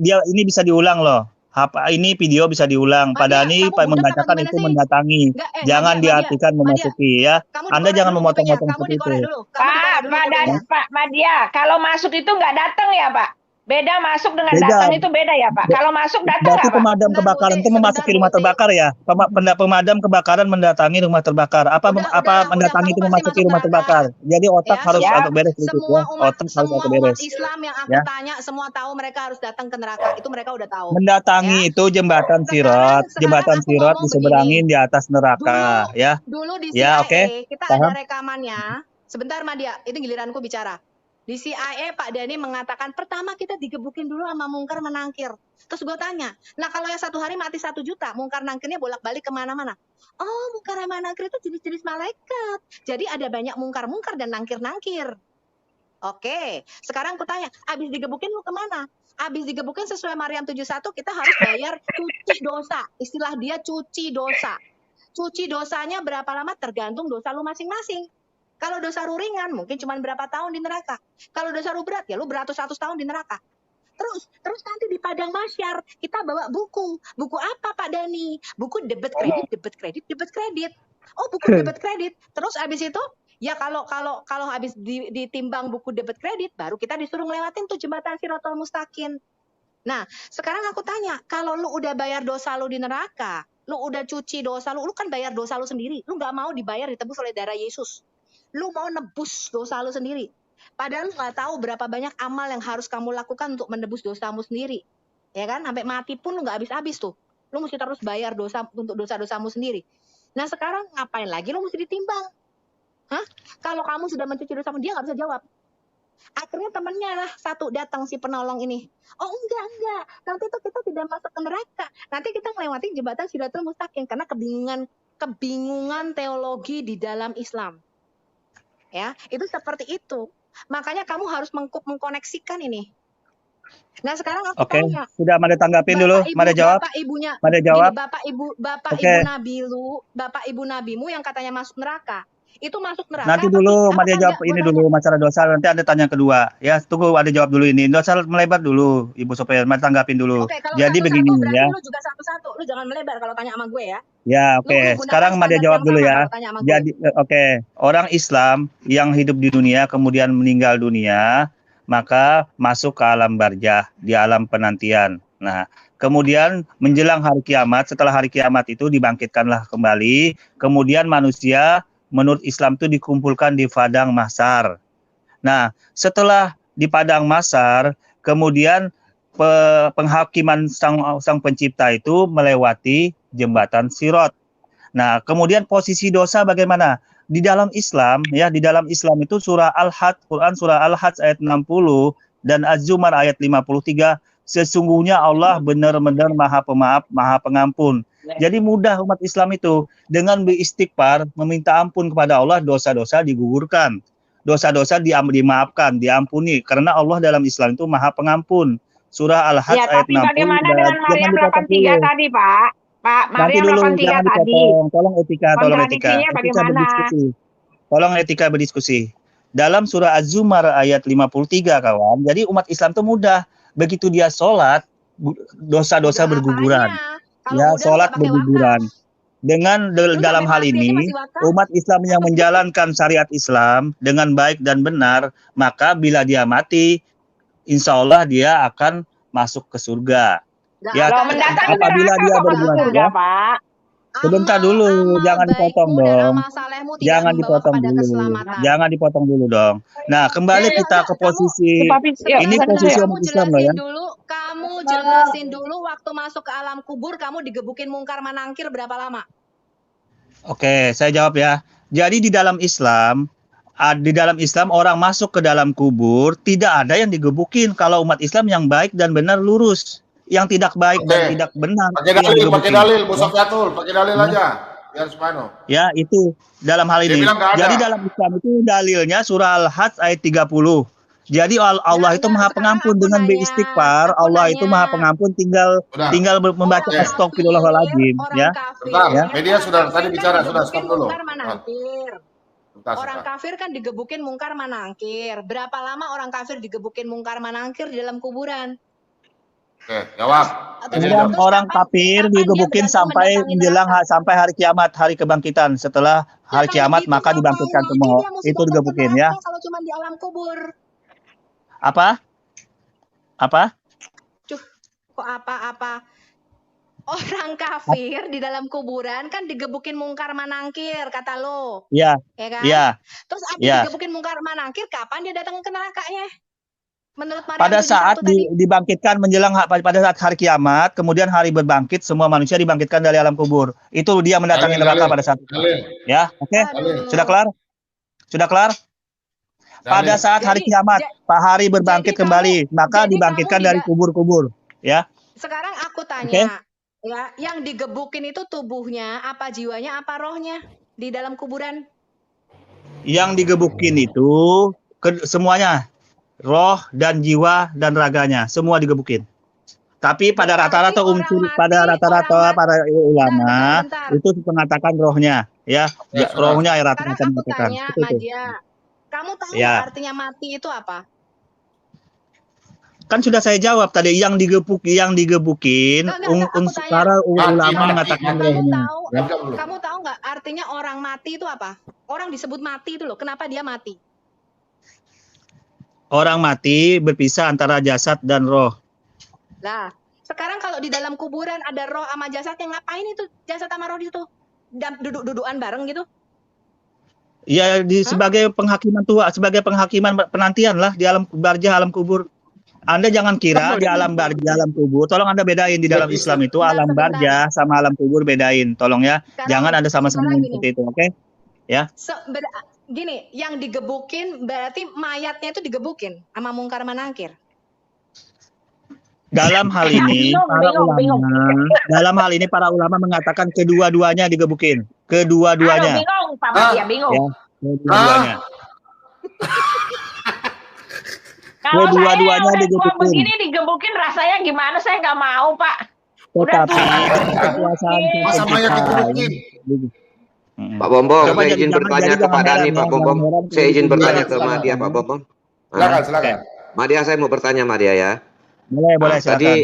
Speaker 9: Dia ini bisa diulang loh. Ini video bisa diulang. Pak Dhani membacakan itu mendatangi. Jangan diartikan memasuki ya. Anda jangan memotong-motong seperti itu.
Speaker 1: Pak Madia, kalau masuk itu nggak datang ya Pak? Beda masuk dengan datang itu beda ya Pak. Kalau masuk datang
Speaker 9: berarti pemadam kebakaran itu memasuki rumah terbakar ya. Pemadam kebakaran mendatangi rumah terbakar. Apa mendatangi itu memasuki rumah terbakar. Jadi otak harus agak beres sedikit ya. Otak harus agak beres.
Speaker 11: Islam yang aku tanya semua tahu mereka harus datang ke neraka. Itu mereka udah tahu.
Speaker 9: Mendatangi itu jembatan Sirat. Jembatan Sirat diseberangin di atas neraka ya.
Speaker 11: Dulu di CIA kita ada rekamannya. Sebentar Madia, itu giliranku bicara. Di CIA Pak Dhani mengatakan pertama kita digebukin dulu sama mungkar menangkir. Terus gue tanya, nah kalau yang 1 hari mati 1 juta, mungkar nangkirnya bolak-balik kemana-mana. Oh mungkar nangkir itu jenis-jenis malaikat. Jadi ada banyak mungkar-mungkar dan nangkir-nangkir. Oke, sekarang aku tanya, abis digebukin lu kemana? Abis digebukin sesuai Maryam 71 kita harus bayar cuci dosa. Istilah dia cuci dosa. Cuci dosanya berapa lama tergantung dosa lu masing-masing. Kalau dosa lu ringan, mungkin cuma berapa tahun di neraka. Kalau dosa lu berat, ya lu beratus-ratus tahun di neraka. Terus nanti di padang mahsyar kita bawa buku. Buku apa Pak Dani? Buku debit kredit, debit kredit, debit kredit. Oh, buku debit kredit. Terus abis itu ya kalau habis ditimbang buku debit kredit, baru kita disuruh ngelewatin tuh jembatan Shirathul Mustaqim. Nah, sekarang aku tanya, kalau lu udah bayar dosa lu di neraka, lu udah cuci dosa lu kan bayar dosa lu sendiri. Lu nggak mau dibayar ditebus oleh darah Yesus. Lu mau nebus dosa lu sendiri. Padahal lu nggak tahu berapa banyak amal yang harus kamu lakukan untuk menebus dosamu sendiri. Ya kan? Sampai mati pun lu nggak habis-habis tuh. Lu mesti terus bayar dosa untuk dosa-dosamu sendiri. Nah, sekarang ngapain lagi lu mesti ditimbang? Hah? Kalau kamu sudah mencuci dosamu, dia nggak bisa jawab. Akhirnya temannya lah satu datang si penolong ini. Oh enggak. Nanti tuh kita tidak masuk ke neraka. Nanti kita melewati jembatan Shirathul Mustaqim karena kebingungan teologi di dalam Islam. Ya, itu seperti itu. Makanya kamu harus mengkoneksikan ini. Nah, sekarang aku tanya.
Speaker 9: Sudah Mada tanggapin dulu, Mada jawab.
Speaker 11: Bapak ibunya,
Speaker 9: Mada jawab.
Speaker 11: Gini, Bapak ibu nabimu yang katanya masuk neraka. Itu masuk neraka.
Speaker 9: Nanti dulu Mada jawab ini dulu masalah dosa, nanti Anda tanya kedua. Ya, tunggu Anda jawab dulu ini. Dosa melebar dulu, Ibu Sophia, Mada tanggapin dulu.
Speaker 11: Oke, kalau
Speaker 9: jadi begini ya.
Speaker 11: Lu juga satu-satu, lu jangan melebar kalau tanya sama gue ya.
Speaker 9: Ya, oke. Sekarang Mada jawab dulu ya. Jadi orang Islam yang hidup di dunia kemudian meninggal dunia, maka masuk ke alam barzah, di alam penantian. Nah, kemudian menjelang hari kiamat, setelah hari kiamat itu dibangkitkanlah kembali, kemudian manusia menurut Islam itu dikumpulkan di padang mahsyar. Nah, setelah di padang mahsyar, kemudian penghakiman sang pencipta itu melewati jembatan Sirat. Nah, kemudian posisi dosa bagaimana? Di dalam Islam, ya, di dalam Islam itu surah Al-Hajj, Quran surah Al-Hajj ayat 60 dan Az-Zumar ayat 53, sesungguhnya Allah benar-benar Maha Pemaaf, Maha Pengampun. Jadi mudah umat Islam itu dengan beristighfar meminta ampun kepada Allah, dosa-dosa digugurkan. Dosa-dosa dimaafkan, diampuni karena Allah dalam Islam itu Maha Pengampun. Surah Al-Hajj ayat 60.
Speaker 1: Bagaimana dengan Maryam 83 tadi, Pak?
Speaker 9: Maryam 83 tadi. Tolong etika.
Speaker 1: Bagaimana?
Speaker 9: Tolong etika berdiskusi. Dalam surah Az-Zumar ayat 53, kawan. Jadi umat Islam itu mudah. Begitu dia sholat, dosa-dosa berguguran. Ya, sholat berguguran. Dengan dalam hal ini, umat Islam yang menjalankan syariat Islam dengan baik dan benar, maka bila dia mati, insya Allah dia akan masuk ke surga. Ya, apabila dia berbuat ya, sebentar dulu, jangan dipotong dong. Jangan dipotong dulu dong. Nah, kembali kita ke posisi ini, posisi umat Islam loh ya.
Speaker 11: Kamu jelasin dulu waktu masuk ke alam kubur kamu digebukin mungkar manangkir berapa lama?
Speaker 9: Oke, saya jawab ya. Jadi di dalam Islam orang masuk ke dalam kubur tidak ada yang digebukin kalau umat Islam yang baik dan benar lurus. Yang tidak baik dan tidak benar.
Speaker 4: Pakai dalil, Bu Sofyatul, pakai dalil aja. Biar Subhano.
Speaker 9: Ya, itu dalam hal ini. Jadi dalam Islam itu dalilnya surah Al-Hajj ayat 30. Jadi Allah itu Maha Pengampun dengan beristighfar, Allah itu Maha Pengampun tinggal membaca astagfirullahaladzim ya.
Speaker 4: Ya. Media sudah tadi bicara, sudah stop dulu.
Speaker 11: Orang kafir kan digebukin mungkar manangkir. Berapa lama orang kafir digebukin mungkar manangkir di dalam kuburan?
Speaker 4: Oke, jawab.
Speaker 9: Kemudian orang kafir digebukin sampai menjelang sampai hari kiamat, hari kebangkitan. Setelah hari kiamat maka dibangkitkan semua. Itu digebukin ya.
Speaker 11: Kalau cuma di alam kubur.
Speaker 9: Apa?
Speaker 11: Kok apa? Orang kafir di dalam kuburan kan digebukin mungkar manangkir kata lo.
Speaker 9: Iya.
Speaker 11: Ya kan?
Speaker 9: Iya.
Speaker 11: Terus abis digebukin mungkar manangkir kapan dia datang ke nerakanya? Menurut Maryam
Speaker 9: pada saat dibangkitkan menjelang pada saat hari kiamat, kemudian hari berbangkit, semua manusia dibangkitkan dari alam kubur. Itu dia mendatangi neraka pada saat itu. Ya, oke. Sudah kelar? Sudah kelar? Pada saat hari kiamat, Pak Hari berbangkit kembali, maka dibangkitkan dari kubur-kubur, ya.
Speaker 11: Sekarang aku tanya, ya, yang digebukin itu tubuhnya, apa jiwanya, apa rohnya di dalam kuburan?
Speaker 9: Yang digebukin itu semuanya, roh dan jiwa dan raganya, semua digebukin. Tapi pada rata-rata para ulama itu mengatakan rohnya, ya, rohnya ya
Speaker 11: Sekarang
Speaker 9: rata-rata
Speaker 11: aku
Speaker 9: mengatakan.
Speaker 11: tanya,
Speaker 9: Itu tuh.
Speaker 11: Madia, kamu tahu
Speaker 9: Ya.
Speaker 11: nggak artinya mati itu apa?
Speaker 9: Kan sudah saya jawab tadi, yang digebukin
Speaker 11: Enggak, aku tanya.
Speaker 9: para ulama
Speaker 4: Mati,
Speaker 9: mengatakan
Speaker 11: Kamu
Speaker 9: rohnya.
Speaker 11: tahu,
Speaker 9: Ya.
Speaker 11: kamu tahu nggak artinya orang mati itu apa? Orang disebut mati itu loh. Kenapa dia mati?
Speaker 9: Orang mati berpisah antara jasad dan roh.
Speaker 11: Nah, sekarang kalau di dalam kuburan ada roh sama jasadnya, ngapain itu jasad sama roh itu? Duduk-dudukan bareng gitu?
Speaker 9: Ya sebagai penghakiman tua, sebagai penghakiman penantian lah di alam barzah, alam kubur. Anda jangan kira di alam barzah, alam kubur. Tolong Anda bedain di dalam Islam itu alam barzah sama alam kubur bedain. Tolong ya. Jangan Anda sama-sama seperti itu, oke? Ya.
Speaker 11: Gini, yang digebukin berarti mayatnya itu digebukin sama mungkar manakir.
Speaker 9: Dalam hal ini dalam hal ini para ulama mengatakan kedua-duanya digebukin. Kedua-duanya.
Speaker 1: Bingung, Pak Madia, bingung.
Speaker 9: Ya, kedua-duanya.
Speaker 1: Kalau
Speaker 9: Kedua-duanya
Speaker 1: saya udah tua
Speaker 9: digebukin.
Speaker 1: begini digebukin rasanya gimana? Saya nggak mau, Pak.
Speaker 9: Tetapi kekuasaan
Speaker 4: Masa mayat digebukin?
Speaker 6: Pak Bombong,
Speaker 9: Coba
Speaker 6: saya izin
Speaker 9: jangan-
Speaker 6: bertanya
Speaker 9: jadi
Speaker 6: kepada
Speaker 9: jangan
Speaker 6: Ani,
Speaker 9: heran
Speaker 6: Pak
Speaker 9: ya,
Speaker 6: Bombong.
Speaker 9: jangan heran.
Speaker 6: Saya izin bertanya ke
Speaker 4: Silakan.
Speaker 6: Madia, Pak Bombong.
Speaker 4: Silakan.
Speaker 6: Madia, saya mau bertanya Madia ya.
Speaker 9: Boleh silakan.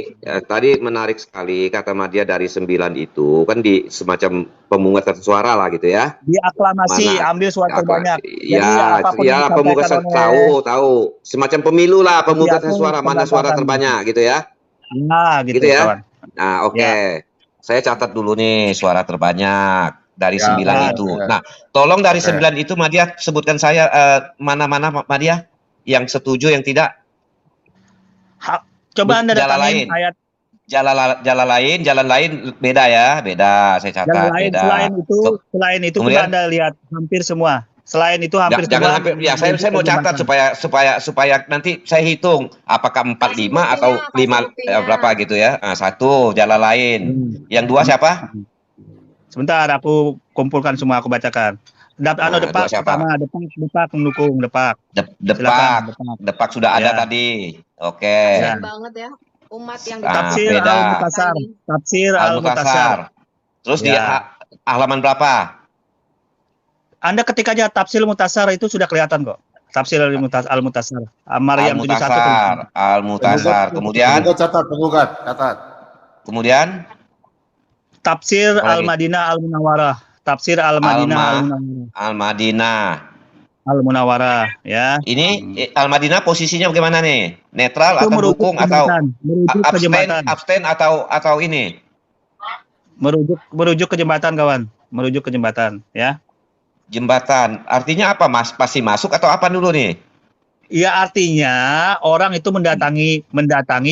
Speaker 6: Tadi menarik sekali kata Madia dari 9 itu kan di semacam pemungutan suara lah gitu ya.
Speaker 9: Di aklamasi,
Speaker 6: Mana-
Speaker 9: ambil suara terbanyak. Jadi
Speaker 6: Ya,
Speaker 9: apapun
Speaker 6: ya
Speaker 9: yang
Speaker 6: pemungutan
Speaker 9: disampaikan oleh-
Speaker 6: tahu. Semacam pemilu lah pemungutan
Speaker 9: Apapun
Speaker 6: suara, mana suara
Speaker 9: pendapatan.
Speaker 6: terbanyak gitu ya.
Speaker 9: Nah, gitu,
Speaker 6: Gitu ya.
Speaker 9: kawan.
Speaker 6: Nah, oke. Saya catat dulu nih suara terbanyak dari
Speaker 4: Ya,
Speaker 6: 9 itu. Nah, tolong dari 9 itu Madia sebutkan saya mana-mana Madia yang setuju yang tidak.
Speaker 9: Coba Anda
Speaker 6: Jalan
Speaker 9: datangin
Speaker 6: lain.
Speaker 9: ayat
Speaker 6: Jalan lain beda ya, beda. Saya catat
Speaker 9: jalan lain.
Speaker 6: beda.
Speaker 9: Selain itu
Speaker 6: Kemudian?
Speaker 9: coba Anda lihat hampir semua. Selain itu hampir
Speaker 6: Jangan
Speaker 9: semua.
Speaker 6: hampir, ya saya mau catat supaya nanti saya hitung apakah 4, 5 atau 5 berapa gitu ya. Nah, 1 jalan lain. Yang 2 siapa?
Speaker 9: Sebentar, aku kumpulkan semua, aku bacakan. Depak
Speaker 6: dua siapa?
Speaker 9: pertama, Depak mendukung, Depak.
Speaker 6: Depak sudah ada
Speaker 9: Ya.
Speaker 6: tadi. Oke.
Speaker 11: Kasian banget ya umat yang
Speaker 9: Tafsir
Speaker 6: beda.
Speaker 9: Al-Mutasar. Tafsir Al-Mutasar.
Speaker 6: Al-Mutasar. Terus di
Speaker 9: Ya.
Speaker 6: halaman berapa?
Speaker 9: Anda ketik aja tafsir Al-Mutasar itu sudah kelihatan kok. Tafsir Al-Mutasar. Maryam 71.
Speaker 6: Al-Mutasar. Kemudian
Speaker 4: Catat.
Speaker 6: Kemudian
Speaker 9: Tafsir
Speaker 6: Apa lagi?
Speaker 9: Al-Madinah Al-Munawwarah. Tafsir Al-Madinah
Speaker 6: Al-Madinah.
Speaker 9: Al-Munawwarah, ya.
Speaker 6: Ini Al-Madinah posisinya bagaimana nih? Netral
Speaker 9: Itu
Speaker 6: atau
Speaker 9: merujuk
Speaker 6: dukung
Speaker 9: ke
Speaker 6: atau
Speaker 9: jembatan, merujuk ke jembatan.
Speaker 6: abstain atau ini?
Speaker 9: Merujuk ke jembatan, kawan. Merujuk ke jembatan, ya.
Speaker 6: Jembatan. Artinya apa, Mas? Pasti masuk atau apa dulu nih?
Speaker 9: Ya, artinya orang itu mendatangi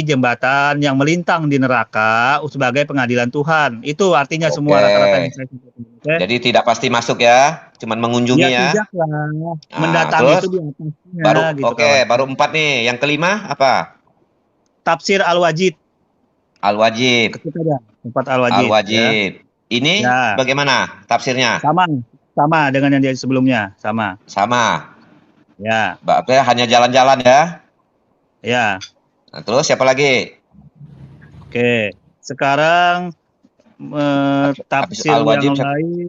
Speaker 9: jembatan yang melintang di neraka sebagai pengadilan Tuhan. Itu artinya semua
Speaker 6: Oke.
Speaker 9: rata-rata yang saya sebutkan. Oke?
Speaker 6: Jadi tidak pasti masuk ya, cuman mengunjungi ya.
Speaker 9: Tidak lah.
Speaker 6: Nah,
Speaker 9: Mendatangi
Speaker 6: terus
Speaker 9: itu di atasnya.
Speaker 6: baru
Speaker 9: gitu,
Speaker 6: oke,
Speaker 9: kawan.
Speaker 6: baru 4 nih. Yang kelima apa?
Speaker 9: Tafsir Al-Wajid.
Speaker 6: Al-Wajib.
Speaker 9: Ketik aja. Tempat Al-Wajid.
Speaker 6: Al-Wajib. Ini
Speaker 9: Ya.
Speaker 6: bagaimana tafsirnya?
Speaker 9: Sama dengan yang di sebelumnya, sama.
Speaker 6: Sama.
Speaker 9: Ya,
Speaker 6: Berarti hanya jalan-jalan ya.
Speaker 9: ya.
Speaker 6: Nah, terus siapa lagi?
Speaker 9: Oke. Sekarang tafsir
Speaker 6: Al-Wajib,
Speaker 9: yang lain.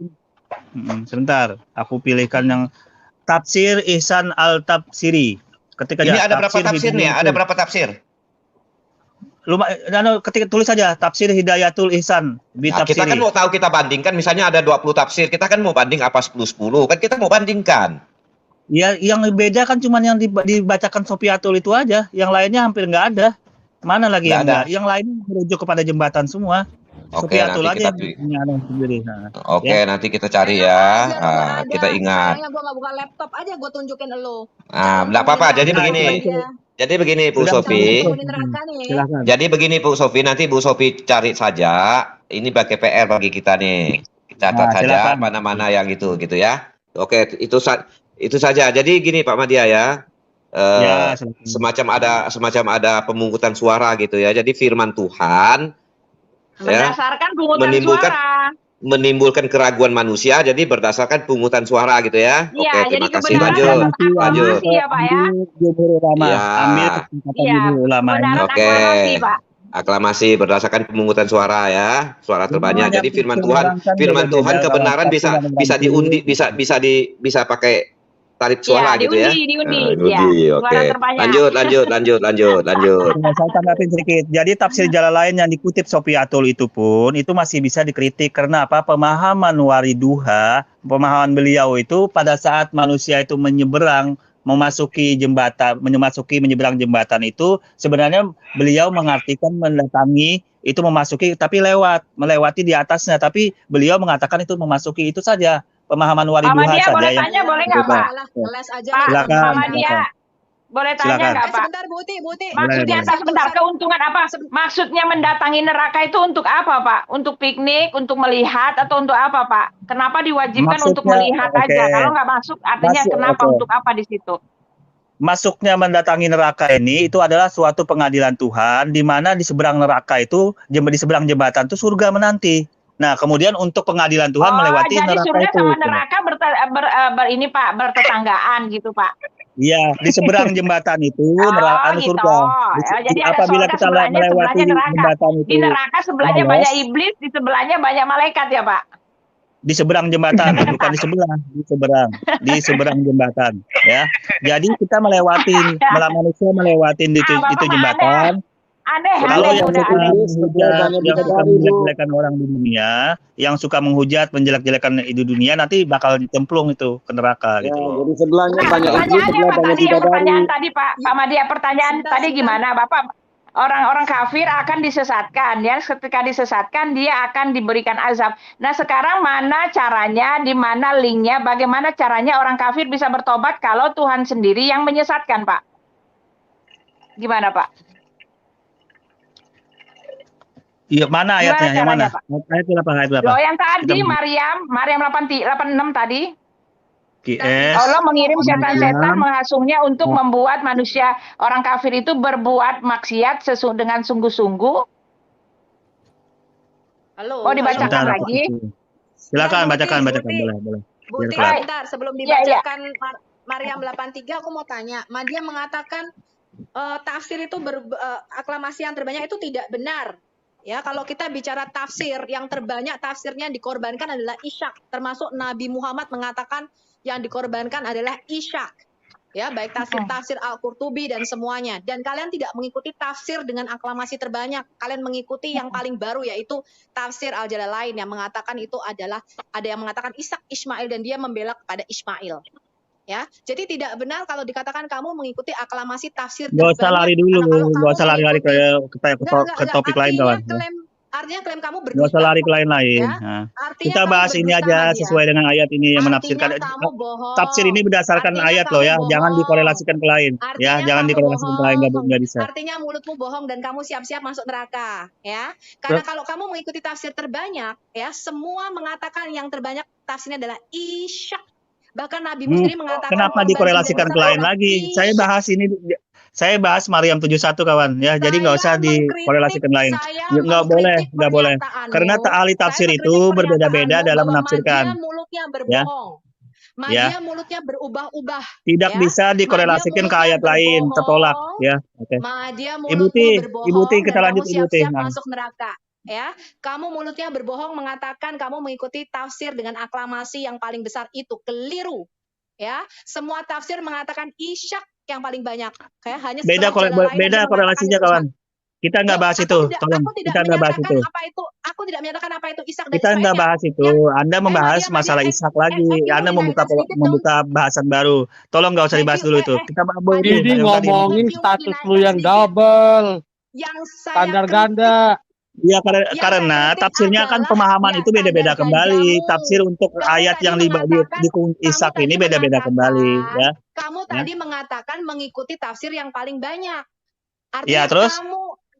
Speaker 9: Sebentar, aku pilihkan yang Tafsir Ihsan Al-Tafsiri. Ketik aja.
Speaker 6: Ini ada berapa tafsir nih? Ada berapa tafsir?
Speaker 9: Ketik tulis saja Tafsir Hidayatul Ihsan
Speaker 6: Nah, kita kan mau tahu, kita bandingkan, misalnya ada 20 tafsir, kita kan mau banding apa 10-10, kan kita mau bandingkan.
Speaker 9: Ya, yang beda kan cuma yang dibacakan Sofiatul itu aja, yang lainnya hampir nggak ada. Mana lagi yang nggak? Yang lainnya merujuk kepada jembatan semua.
Speaker 6: Oke,
Speaker 9: Sofiatul
Speaker 6: nanti
Speaker 9: aja
Speaker 6: kita
Speaker 9: yang ada sendiri. Nah,
Speaker 6: Oke,
Speaker 9: ya.
Speaker 6: nanti kita cari ya. Nah, kita ingat.
Speaker 11: Makanya gue nggak buka laptop aja, gue tunjukin lo.
Speaker 6: Nah, nggak apa-apa. Jadi begini, Bu Sofi.
Speaker 9: Silakan.
Speaker 6: Jadi begini, Bu Sofi. Nanti Bu Sofi cari saja. Ini bagi PR bagi kita nih. Catat saja
Speaker 9: silakan.
Speaker 6: mana-mana yang itu, gitu ya. Oke, itu saja. Jadi gini, Pak Madia ya.
Speaker 9: Ya,
Speaker 6: semacam ada pemungutan suara gitu ya. Jadi firman Tuhan ya,
Speaker 1: Berdasarkan pungutan suara.
Speaker 6: menimbulkan keraguan manusia, jadi berdasarkan pungutan suara gitu ya.
Speaker 1: Iya,
Speaker 6: Oke,
Speaker 1: jadi
Speaker 6: terima kasih.
Speaker 1: kebenaran
Speaker 6: Lanjut.
Speaker 1: dapat aklamasi ya, Pak ya.
Speaker 9: Jumhur ulama.
Speaker 6: Iya.
Speaker 9: Ambil kesempatan
Speaker 1: Iya,
Speaker 9: jumhur ulama.
Speaker 1: kebenaran
Speaker 6: Oke.
Speaker 1: aklamasi, Pak.
Speaker 6: Aklamasi berdasarkan pemungutan suara ya, suara terbanyak. Jadi firman Tuhan kebenaran bisa diundi, bisa pakai tarik suara gitu ya.
Speaker 1: Diundi.
Speaker 6: Oke.
Speaker 1: Suara terbanyak.
Speaker 6: Lanjut.
Speaker 9: Saya tanggapin sedikit. Jadi tafsir jalan lain yang dikutip Sofiatul itu pun itu masih bisa dikritik karena apa? Pemahaman wariduha, pemahaman beliau itu pada saat manusia itu menyeberang menyeberang jembatan itu sebenarnya beliau mengartikan mendatangi itu memasuki tapi melewati di atasnya, tapi beliau mengatakan itu memasuki, itu saja pemahaman wariduha saja.
Speaker 1: Boleh tanya boleh nggak Pak?
Speaker 9: Silakan.
Speaker 1: Boleh tanya nggak Pak?
Speaker 11: Sebentar Buti.
Speaker 1: Maksudnya sebentar, keuntungan apa? Maksudnya mendatangi neraka itu untuk apa Pak? Untuk piknik, untuk melihat, atau untuk apa Pak? Kenapa diwajibkan untuk melihat aja? Kalau nggak masuk, artinya kenapa? Untuk apa di situ?
Speaker 9: Masuknya mendatangi neraka ini itu adalah suatu pengadilan Tuhan, di mana di seberang neraka itu, di seberang jembatan itu surga menanti. Nah, kemudian untuk pengadilan Tuhan melewati neraka itu.
Speaker 1: Jadi surga sama neraka bertetanggaan gitu Pak?
Speaker 9: Iya, di seberang jembatan itu neraka surga.
Speaker 1: Jadi
Speaker 9: apabila kita melewati jembatan itu,
Speaker 1: di neraka sebelahnya banyak iblis, di sebelahnya banyak malaikat ya Pak?
Speaker 9: Di seberang jembatan, bukan di seberang jembatan, ya. Jadi kita manusia melewati itu jembatan. Kalau yang suka menjelek-jelekan orang di dunia, yang suka menghujat, menjelek-jelekan di dunia, nanti bakal dicemplung itu ke neraka gitu loh.
Speaker 10: Jadi sebelahnya banyak
Speaker 1: pertanyaan tadi Pak Madia, pertanyaan tadi gimana Bapak? Orang-orang kafir akan disesatkan, ya. Ketika disesatkan dia akan diberikan azab. Nah, sekarang mana caranya, di mana linknya, bagaimana caranya orang kafir bisa bertobat kalau Tuhan sendiri yang menyesatkan, Pak? Gimana, Pak?
Speaker 9: Iya, mana ayatnya? Yang mana? Ayat berapa?
Speaker 1: Loh, yang tadi Maryam 86 tadi. Allah mengirim setan-setan menghasungnya untuk membuat manusia orang kafir itu berbuat maksiat dengan sungguh-sungguh. Mau dibacakan lagi?
Speaker 9: Silakan bacakan boleh.
Speaker 11: Buti, bentar sebelum dibacakan Maryam 83 aku mau tanya. Madia mengatakan tafsir itu aklamasi yang terbanyak itu tidak benar. Ya, kalau kita bicara tafsir, yang terbanyak tafsirnya dikorbankan adalah Ishak, termasuk Nabi Muhammad mengatakan yang dikorbankan adalah Ishak. Ya, baik tafsir Al-Qurtubi dan semuanya. Dan kalian tidak mengikuti tafsir dengan aklamasi terbanyak. Kalian mengikuti yang paling baru, yaitu tafsir Al-Jalalain yang mengatakan itu adalah, ada yang mengatakan Ishak Ismail dan dia membela kepada Ismail. Ya, jadi tidak benar kalau dikatakan kamu mengikuti aklamasi tafsir terbanyak.
Speaker 9: Gak usah lari dulu, gak usah lari ke topik lain kawan.
Speaker 11: Artinya klaim kamu berbeda.
Speaker 9: Gak usah lari ke lain-lain. Ya? Nah, kita bahas ini aja sesuai dengan ayat ini yang menafsirkan. Tafsir ini berdasarkan ayat loh ya, jangan dikorelasikan ke lain. Ya, jangan dikorelasikan ke lain, nggak bisa.
Speaker 11: Artinya mulutmu bohong dan kamu siap-siap masuk neraka. Ya, karena kalau kamu mengikuti tafsir terbanyak, ya semua mengatakan yang terbanyak tafsirnya adalah Ishak. Bahkan Nabi sendiri mengatakan
Speaker 9: kenapa dikorelasikan ke lain lagi? Saya bahas Maryam 71 kawan ya. Jadi nggak usah dikorelasikan lain. Nggak boleh. Karena ahli tafsir itu berbeda-beda dalam menafsirkan.
Speaker 11: Madia mulutnya berubah-ubah.
Speaker 9: Tidak bisa dikorelasikan ke ayat lain, tertolak ya. Oke. Ibu Ti, kita lanjut Ibu Ti.
Speaker 11: Masuk neraka. Ya, kamu mulutnya berbohong mengatakan kamu mengikuti tafsir dengan aklamasi yang paling besar, itu keliru. Ya, semua tafsir mengatakan Ishak yang paling banyak. Kayak hanya
Speaker 9: beda korelasinya kawan. Kita nggak bahas itu, tolong. Kita nggak bahas itu.
Speaker 11: Aku tidak menyatakan apa itu Ishak.
Speaker 9: Kita nggak bahas itu. Anda membahas masalah Ishak lagi. Anda membuka bahasan baru. Tolong nggak usah dibahas dulu itu. Kita
Speaker 2: ini ngomongin status lu yang double, standar ganda.
Speaker 9: Ya karena tafsirnya kan pemahaman itu beda-beda kembali. Tafsir untuk ayat yang di Ishak ini beda-beda kembali ya.
Speaker 11: Kamu tadi mengatakan mengikuti tafsir yang paling banyak.
Speaker 9: Artinya terus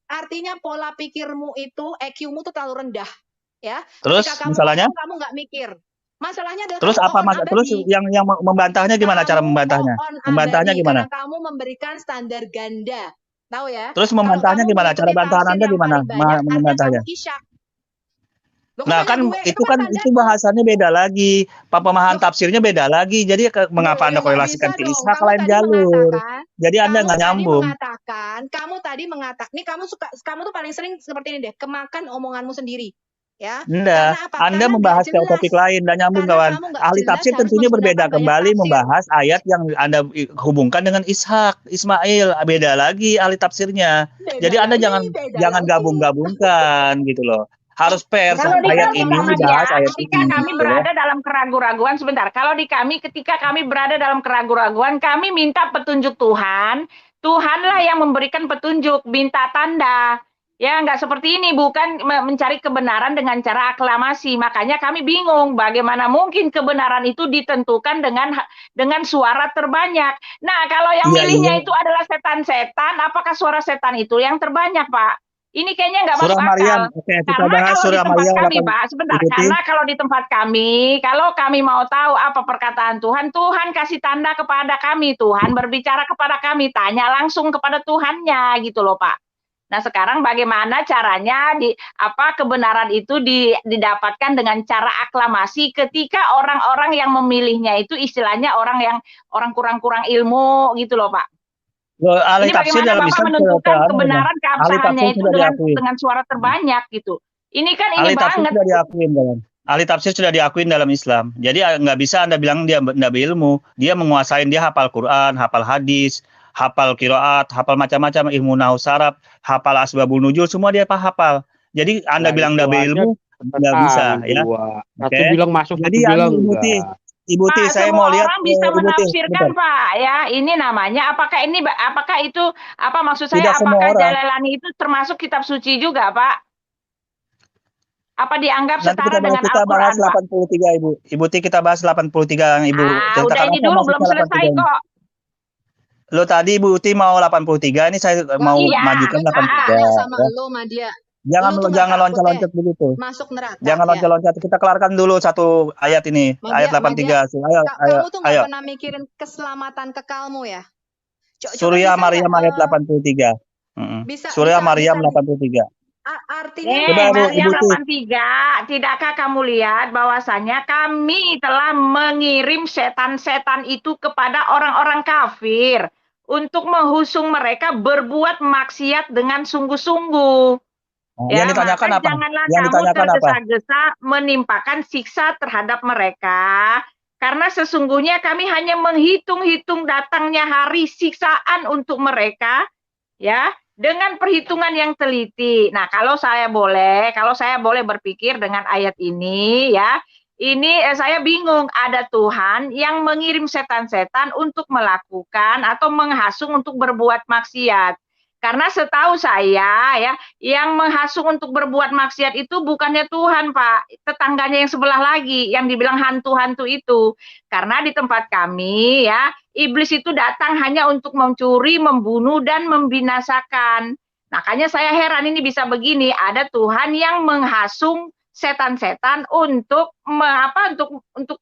Speaker 11: artinya pola pikirmu itu, EQ-mu itu terlalu rendah ya.
Speaker 9: Terus masalahnya
Speaker 11: kamu nggak mikir. Masalahnya adalah
Speaker 9: terus apa terus yang membantahnya gimana, cara membantahnya? Membantahnya gimana?
Speaker 11: Kamu memberikan standar ganda. Tahu ya?
Speaker 9: Terus membantahnya gimana? Cara bantahan Anda gimana? Membantahnya? Nah kan itu bahasannya beda lagi, pemahaman tafsirnya beda lagi. Jadi mengapa Anda korelasikan ke Ishak lain jalur? Jadi Anda nggak nyambung.
Speaker 11: mengatakan, kamu tadi mengatakan, nih kamu tuh paling sering seperti ini deh, kemakan omonganmu sendiri. Ya,
Speaker 9: Enggak,
Speaker 11: karena apa?
Speaker 9: Anda
Speaker 11: Karena
Speaker 9: membahas
Speaker 11: nggak jelas.
Speaker 9: topik lain dan nyambung
Speaker 11: Karena
Speaker 9: kawan.
Speaker 11: kamu nggak
Speaker 9: Ahli
Speaker 11: jelas
Speaker 9: tafsir
Speaker 11: harus
Speaker 9: tentunya berbeda
Speaker 11: menggunakan banyak
Speaker 9: kembali
Speaker 11: tafsir.
Speaker 9: membahas ayat yang Anda hubungkan dengan Ishak, Ismail, beda lagi ahli tafsirnya.
Speaker 11: Beda
Speaker 9: Jadi Anda
Speaker 11: lagi, beda
Speaker 9: jangan
Speaker 11: lagi.
Speaker 9: gabung-gabungkan gitu loh. Harus fair
Speaker 1: Kalau di
Speaker 9: ayat
Speaker 1: kami
Speaker 9: ini
Speaker 1: Muhammad
Speaker 9: dibahas
Speaker 1: ya,
Speaker 9: ayat
Speaker 1: ketika
Speaker 9: ini
Speaker 1: kami
Speaker 9: gitu loh.
Speaker 1: berada dalam keraguan-raguan sebentar. Kalau di kami, ketika kami berada dalam keraguan-raguan, kami minta petunjuk Tuhan. Tuhanlah yang memberikan petunjuk, minta tanda. Ya, nggak seperti ini, bukan mencari kebenaran dengan cara aklamasi. Makanya kami bingung, bagaimana mungkin kebenaran itu ditentukan dengan suara terbanyak. Nah, kalau yang milihnya itu adalah setan-setan, apakah suara setan itu yang terbanyak, Pak? Ini kayaknya nggak masuk
Speaker 9: Surah Maryam.
Speaker 1: akal.
Speaker 9: Oke, kita
Speaker 1: Karena
Speaker 9: bahas
Speaker 1: kalau di
Speaker 9: surah
Speaker 1: tempat
Speaker 9: Maryam
Speaker 1: kami, Pak, sebentar. Karena kalau di tempat kami, kalau kami mau tahu apa perkataan Tuhan, Tuhan kasih tanda kepada kami. Tuhan berbicara kepada kami, tanya langsung kepada Tuhannya, gitu loh, Pak. Nah, sekarang bagaimana caranya kebenaran itu didapatkan dengan cara aklamasi ketika orang-orang yang memilihnya itu istilahnya orang kurang-kurang ilmu, gitu loh, Pak.
Speaker 9: Ahli
Speaker 1: Ini
Speaker 9: tafsir
Speaker 1: bagaimana
Speaker 9: dalam
Speaker 1: Bapak
Speaker 9: Islam
Speaker 1: menentukan
Speaker 9: sudah
Speaker 1: kebenaran
Speaker 9: ahli
Speaker 1: keabsahannya
Speaker 9: tafsir
Speaker 1: itu
Speaker 9: sudah diakui.
Speaker 1: dengan suara terbanyak gitu. Ini kan
Speaker 9: Ahli
Speaker 1: ini
Speaker 9: tafsir
Speaker 1: banget.
Speaker 9: sudah diakuin dalam. Ahli tafsir sudah diakuin dalam Islam. Jadi nggak bisa Anda bilang dia nggak berilmu. Dia menguasain, dia hafal Quran, hafal hadis, hafal qiraat, hafal macam-macam ilmu nahwu saraf, hafal asbabun nuzul, semua dia hafal. Jadi Anda bilang nggak berilmu, nggak bisa ya.
Speaker 2: Satu bilang masuk, satu
Speaker 9: Jadi
Speaker 2: bilang
Speaker 9: enggak. Ibu Ti,
Speaker 1: Pak,
Speaker 9: saya
Speaker 1: semua
Speaker 9: mau lihat
Speaker 1: orang bisa
Speaker 9: Ibu Ti,
Speaker 1: menafsirkan,
Speaker 9: bentar.
Speaker 1: Pak. Ya, ini namanya apakah itu maksud saya
Speaker 9: Tidak semua
Speaker 1: apakah
Speaker 9: orang.
Speaker 1: Jalalani itu termasuk kitab suci juga, Pak? Apa dianggap
Speaker 9: Nanti
Speaker 1: setara dengan
Speaker 9: kita bahas
Speaker 1: Al-Qur'an, Pak?
Speaker 9: 83 Ibu. Ibu Ti, kita bahas 83 yang Ibu ceritakan.
Speaker 1: Udah ini
Speaker 9: Apa
Speaker 1: dulu belum
Speaker 9: maksudnya
Speaker 1: selesai
Speaker 9: 83 ini?
Speaker 1: kok.
Speaker 9: Lo tadi Ibu Ti mau 83, ini saya mau
Speaker 11: Iya,
Speaker 9: majukan
Speaker 11: gue
Speaker 9: 83.
Speaker 11: tanya sama
Speaker 9: Ya.
Speaker 11: lo, Madia.
Speaker 9: Jangan
Speaker 11: Lu tuh nggak takut
Speaker 9: loncat-loncat begitu.
Speaker 11: masuk neraka
Speaker 9: Jangan
Speaker 11: ya?
Speaker 9: loncat-loncat. Kita kelarkan dulu satu ayat ini, ayat 83. Ayo,
Speaker 11: Kamu tuh nggak
Speaker 9: ayo.
Speaker 11: pernah mikirin keselamatan kekalmu ya?
Speaker 9: Surya Maryam ayat 83. Surya Maryam 83.
Speaker 11: Artinya
Speaker 1: Maryam 83, tidakkah kamu lihat bahwasanya kami telah mengirim setan-setan itu kepada orang-orang kafir untuk menghusung mereka berbuat maksiat dengan sungguh-sungguh. Ya,
Speaker 9: yang ditanyakan
Speaker 1: maka
Speaker 9: apa?
Speaker 1: janganlah
Speaker 9: Yang
Speaker 1: kamu
Speaker 9: ditanyakan apa?
Speaker 1: tergesa-gesa menimpakan siksa terhadap mereka, karena sesungguhnya kami hanya menghitung-hitung datangnya hari siksaan untuk mereka, ya, dengan perhitungan yang teliti. Nah, kalau saya boleh berpikir dengan ayat ini, ya, ini saya bingung, ada Tuhan yang mengirim setan-setan untuk melakukan atau menghasung untuk berbuat maksiat. Karena setahu saya, ya, yang menghasung untuk berbuat maksiat itu bukannya Tuhan, Pak. Tetangganya yang sebelah lagi, yang dibilang hantu-hantu itu. Karena di tempat kami, ya, iblis itu datang hanya untuk mencuri, membunuh, dan membinasakan. Makanya saya heran ini bisa begini, ada Tuhan yang menghasung setan-setan untuk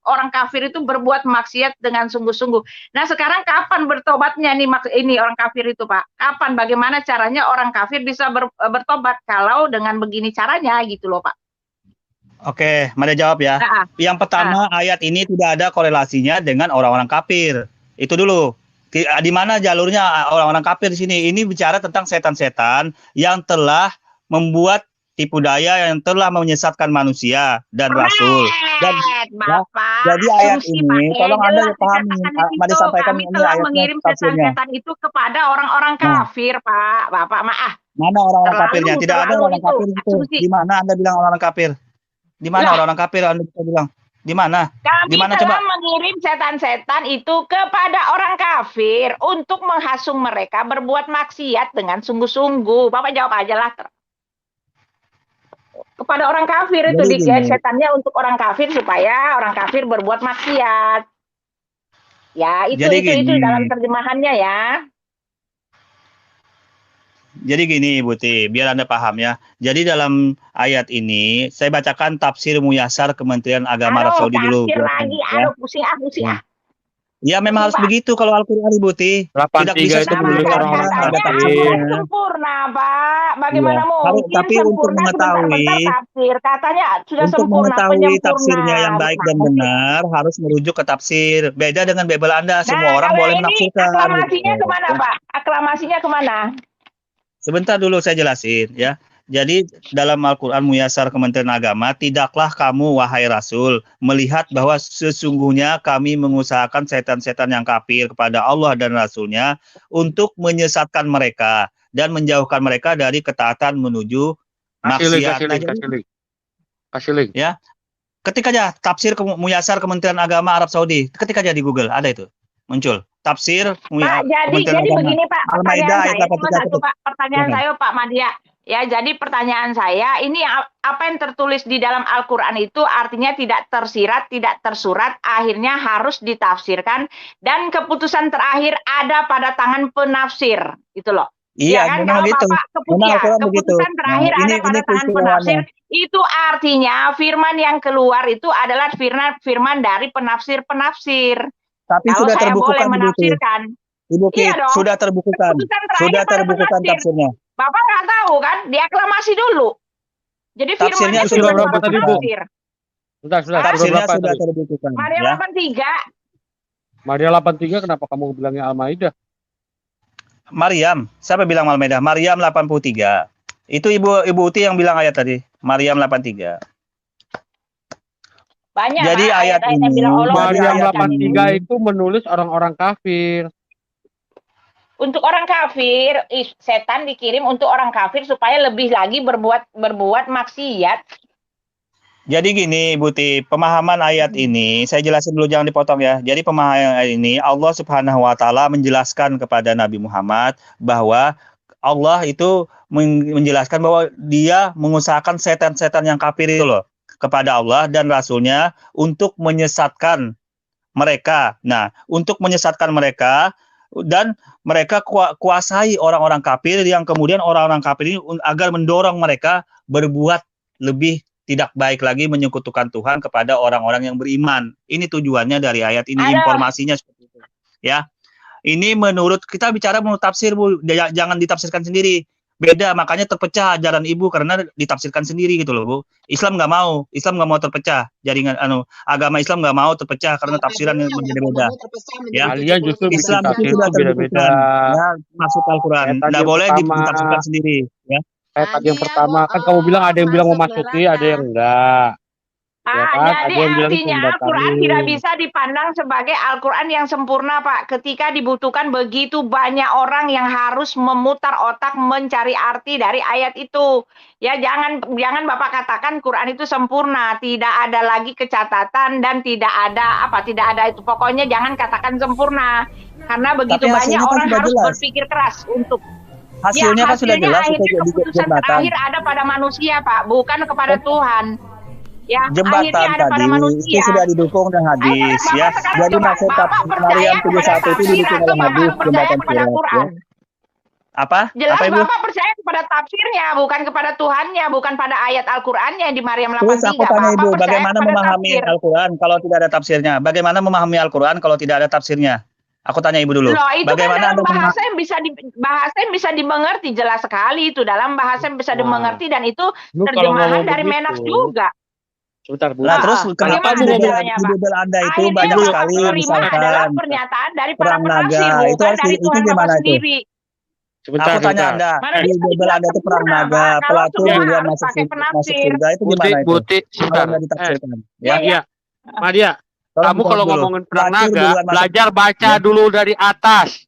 Speaker 1: orang kafir itu berbuat maksiat dengan sungguh-sungguh. Nah, sekarang kapan bertobatnya ini orang kafir itu, Pak? Kapan, bagaimana caranya orang kafir bisa bertobat kalau dengan begini caranya gitu loh, Pak?
Speaker 9: Oke, mari jawab ya. Yang pertama, ayat ini tidak ada korelasinya dengan orang-orang kafir. Itu dulu. Di mana jalurnya orang-orang kafir di sini? Ini bicara tentang setan-setan yang telah membuat tipu daya, yang telah menyesatkan manusia dan Rasul. Dan
Speaker 1: Bapak,
Speaker 9: jadi ayat ini, tolong Anda pahami, mari sampaikan
Speaker 1: kami
Speaker 9: ini
Speaker 1: telah
Speaker 9: ayatnya,
Speaker 1: mengirim
Speaker 9: tafsirnya.
Speaker 1: setan-setan itu kepada orang-orang kafir, Pak. Bapak, maaf.
Speaker 9: Mana orang-orang kafirnya? Tidak ada orang kafir itu. Di mana Anda bilang orang kafir? Di mana orang kafir Anda bisa bilang? Di mana?
Speaker 1: Kami
Speaker 9: Dimana,
Speaker 1: telah
Speaker 9: coba?
Speaker 1: mengirim setan-setan itu kepada orang kafir untuk menghasung mereka berbuat maksiat dengan sungguh-sungguh. Bapak jawab aja lah. Kepada orang kafir itu setannya untuk orang kafir supaya orang kafir berbuat maksiat. Ya, itu dalam terjemahannya ya.
Speaker 9: Jadi gini Ibu Ti, biar Anda paham ya. Jadi dalam ayat ini saya bacakan tafsir Muyasar Kementerian Agama Arab Saudi dulu.
Speaker 1: Tafsir lagi, pusing.
Speaker 9: Ya memang harus begitu kalau Al-Qur'an Ibu Ti. Tidak bisa
Speaker 2: itu menulis orang-orang
Speaker 9: ada
Speaker 2: kafir.
Speaker 1: Sempurna, Pak. Bagaimana mungkin
Speaker 9: tapi untuk mengetahui
Speaker 1: tafsir katanya sudah
Speaker 9: untuk
Speaker 1: sempurna,
Speaker 9: mengetahui tafsirnya yang baik dan benar harus merujuk ke tafsir. Beda dengan Bible Anda, semua orang boleh menafsirkan.
Speaker 1: Aklamasinya kemana, Pak? Aklamasinya kemana?
Speaker 9: Sebentar dulu saya jelasin ya. Jadi dalam Al-Quran Muyassar Kementerian Agama, tidaklah kamu wahai Rasul melihat bahwa sesungguhnya kami mengusahakan setan-setan yang kafir kepada Allah dan Rasulnya untuk menyesatkan mereka dan menjauhkan mereka dari ketaatan menuju maksiat.
Speaker 2: Kasih link.
Speaker 9: Ya, ketik aja tafsir Muyassar Kementerian Agama Arab Saudi, ketik aja di Google, ada itu muncul tafsir
Speaker 1: Pak, jadi begini Pak, pertanyaan saya cuma satu Pak, pertanyaan saya Pak Madya. Ya, jadi pertanyaan saya, ini apa yang tertulis di dalam Al-Quran itu artinya tidak tersirat, tidak tersurat, akhirnya harus ditafsirkan, dan keputusan terakhir ada pada tangan penafsir, gitu loh.
Speaker 9: Iya,
Speaker 1: kan?
Speaker 9: memang
Speaker 1: Kalau
Speaker 9: begitu.
Speaker 1: Bapak kebut ya, keputusan terakhir ada pada tangan penafsir, itu artinya firman yang keluar itu adalah firman dari penafsir-penafsir.
Speaker 9: Tapi
Speaker 1: kalau
Speaker 9: sudah
Speaker 1: saya boleh
Speaker 9: terbukukan
Speaker 1: menafsirkan.
Speaker 9: Ibu Kit,
Speaker 1: Iya dong.
Speaker 9: sudah terbukukan. Sudah terbukukan tafsirnya.
Speaker 1: Bapak nggak tahu kan? Diaklamasi dulu. Jadi
Speaker 9: Tafsirnya
Speaker 1: firmannya
Speaker 9: sudah
Speaker 1: berapa
Speaker 2: tadi, Bu?
Speaker 1: tafsir.
Speaker 2: Sudah.
Speaker 9: Tafsirnya
Speaker 2: berapa
Speaker 9: sudah
Speaker 2: tadi?
Speaker 9: terbukukan.
Speaker 1: Maria
Speaker 9: Ya.
Speaker 1: 83.
Speaker 2: Maria 83 kenapa kamu bilangnya Al-Maidah?
Speaker 9: Maryam, siapa bilang Al-Maidah? Maryam 83. Itu Ibu Uti yang bilang ayat tadi. Maryam 83.
Speaker 1: Banyak
Speaker 9: Jadi
Speaker 1: Pak,
Speaker 9: ayat
Speaker 1: ayat-ayat yang
Speaker 9: ini,
Speaker 1: bilang Allah
Speaker 2: Maryam
Speaker 9: ayat
Speaker 2: 83 itu menulis orang-orang kafir.
Speaker 1: untuk orang kafir, setan dikirim untuk orang kafir supaya lebih lagi berbuat maksiat.
Speaker 9: Jadi gini, Ibu Uti, pemahaman ayat ini, saya jelasin dulu, jangan dipotong ya. Jadi pemahaman ayat ini, Allah Subhanahu wa Ta'ala menjelaskan kepada Nabi Muhammad bahwa Allah itu menjelaskan bahwa Dia mengusahakan setan-setan yang kafir itu loh kepada Allah dan Rasulnya untuk menyesatkan mereka. Nah, untuk menyesatkan mereka dan mereka kuasai orang-orang kafir yang kemudian orang-orang kafir ini agar mendorong mereka berbuat lebih tidak baik lagi menyekutukan Tuhan kepada orang-orang yang beriman. Ini tujuannya dari ayat ini, informasinya seperti itu. Ya. Ini menurut kita bicara menurut tafsir, Bu, jangan ditafsirkan sendiri. Beda, makanya terpecah ajaran Ibu karena ditafsirkan sendiri gitu loh, Bu. Islam nggak mau terpecah. Jaringan agama Islam nggak mau terpecah karena tafsiran yang berbeda-beda. Ya,
Speaker 2: Kalian justru
Speaker 9: Islam
Speaker 2: bikin
Speaker 9: itu sudah
Speaker 2: beda-beda.
Speaker 9: ya, masuk Al-Quran. Nggak boleh ditafsirkan sendiri. Ya.
Speaker 2: Tadi yang pertama kan kamu bilang ada yang bilang memasuki, ada yang enggak. Ya kan?
Speaker 1: Jadi artinya Al-Quran tidak bisa dipandang sebagai Al-Quran yang sempurna, Pak. Ketika dibutuhkan begitu banyak orang yang harus memutar otak mencari arti dari ayat itu. Ya, jangan Bapak katakan Quran itu sempurna, tidak ada lagi kecatatan dan tidak ada itu. Pokoknya jangan katakan sempurna. Karena begitu banyak orang harus berpikir keras untuk
Speaker 9: hasilnya kan sudah jelas.
Speaker 1: Akhirnya keputusan terakhir ada pada manusia, Pak, bukan kepada Tuhan. Ya,
Speaker 9: jembatan tadi itu sudah didukung dengan hadis ya. Jadi maksud Maryam 71 itu didukung oleh hadis jembatan Sirat. Apa?
Speaker 1: Jelas
Speaker 9: apa, Ibu?
Speaker 1: Bapak percaya kepada tafsirnya, bukan kepada Tuhannya, bukan pada ayat Al-Qur'annya di Maryam 83.
Speaker 9: Terus aku tanya Ibu, bagaimana memahami Al-Quran kalau tidak ada tafsirnya? Bagaimana memahami Al-Quran kalau tidak ada tafsirnya? Aku tanya Ibu dulu.
Speaker 1: Loh, itu
Speaker 9: bagaimana
Speaker 1: kan dalam bahasa yang bisa dimengerti, jelas sekali itu dalam bahasa yang bisa dimengerti dan itu terjemahan dari Menax juga.
Speaker 2: Sebentar, Bu.
Speaker 9: Nah, terus kenapa di Bible Anda itu banyak sekali misalkan
Speaker 1: pernyataan dari para
Speaker 9: perang naga, itu gimana itu?
Speaker 2: Sebentar,
Speaker 9: aku tanya Anda, di Bible Anda itu perang naga, pelaku duluan masuk surga, itu gimana itu?
Speaker 2: Sebentar. Ya. Madia, kamu kalau ngomongin perang naga, belajar baca dulu dari atas.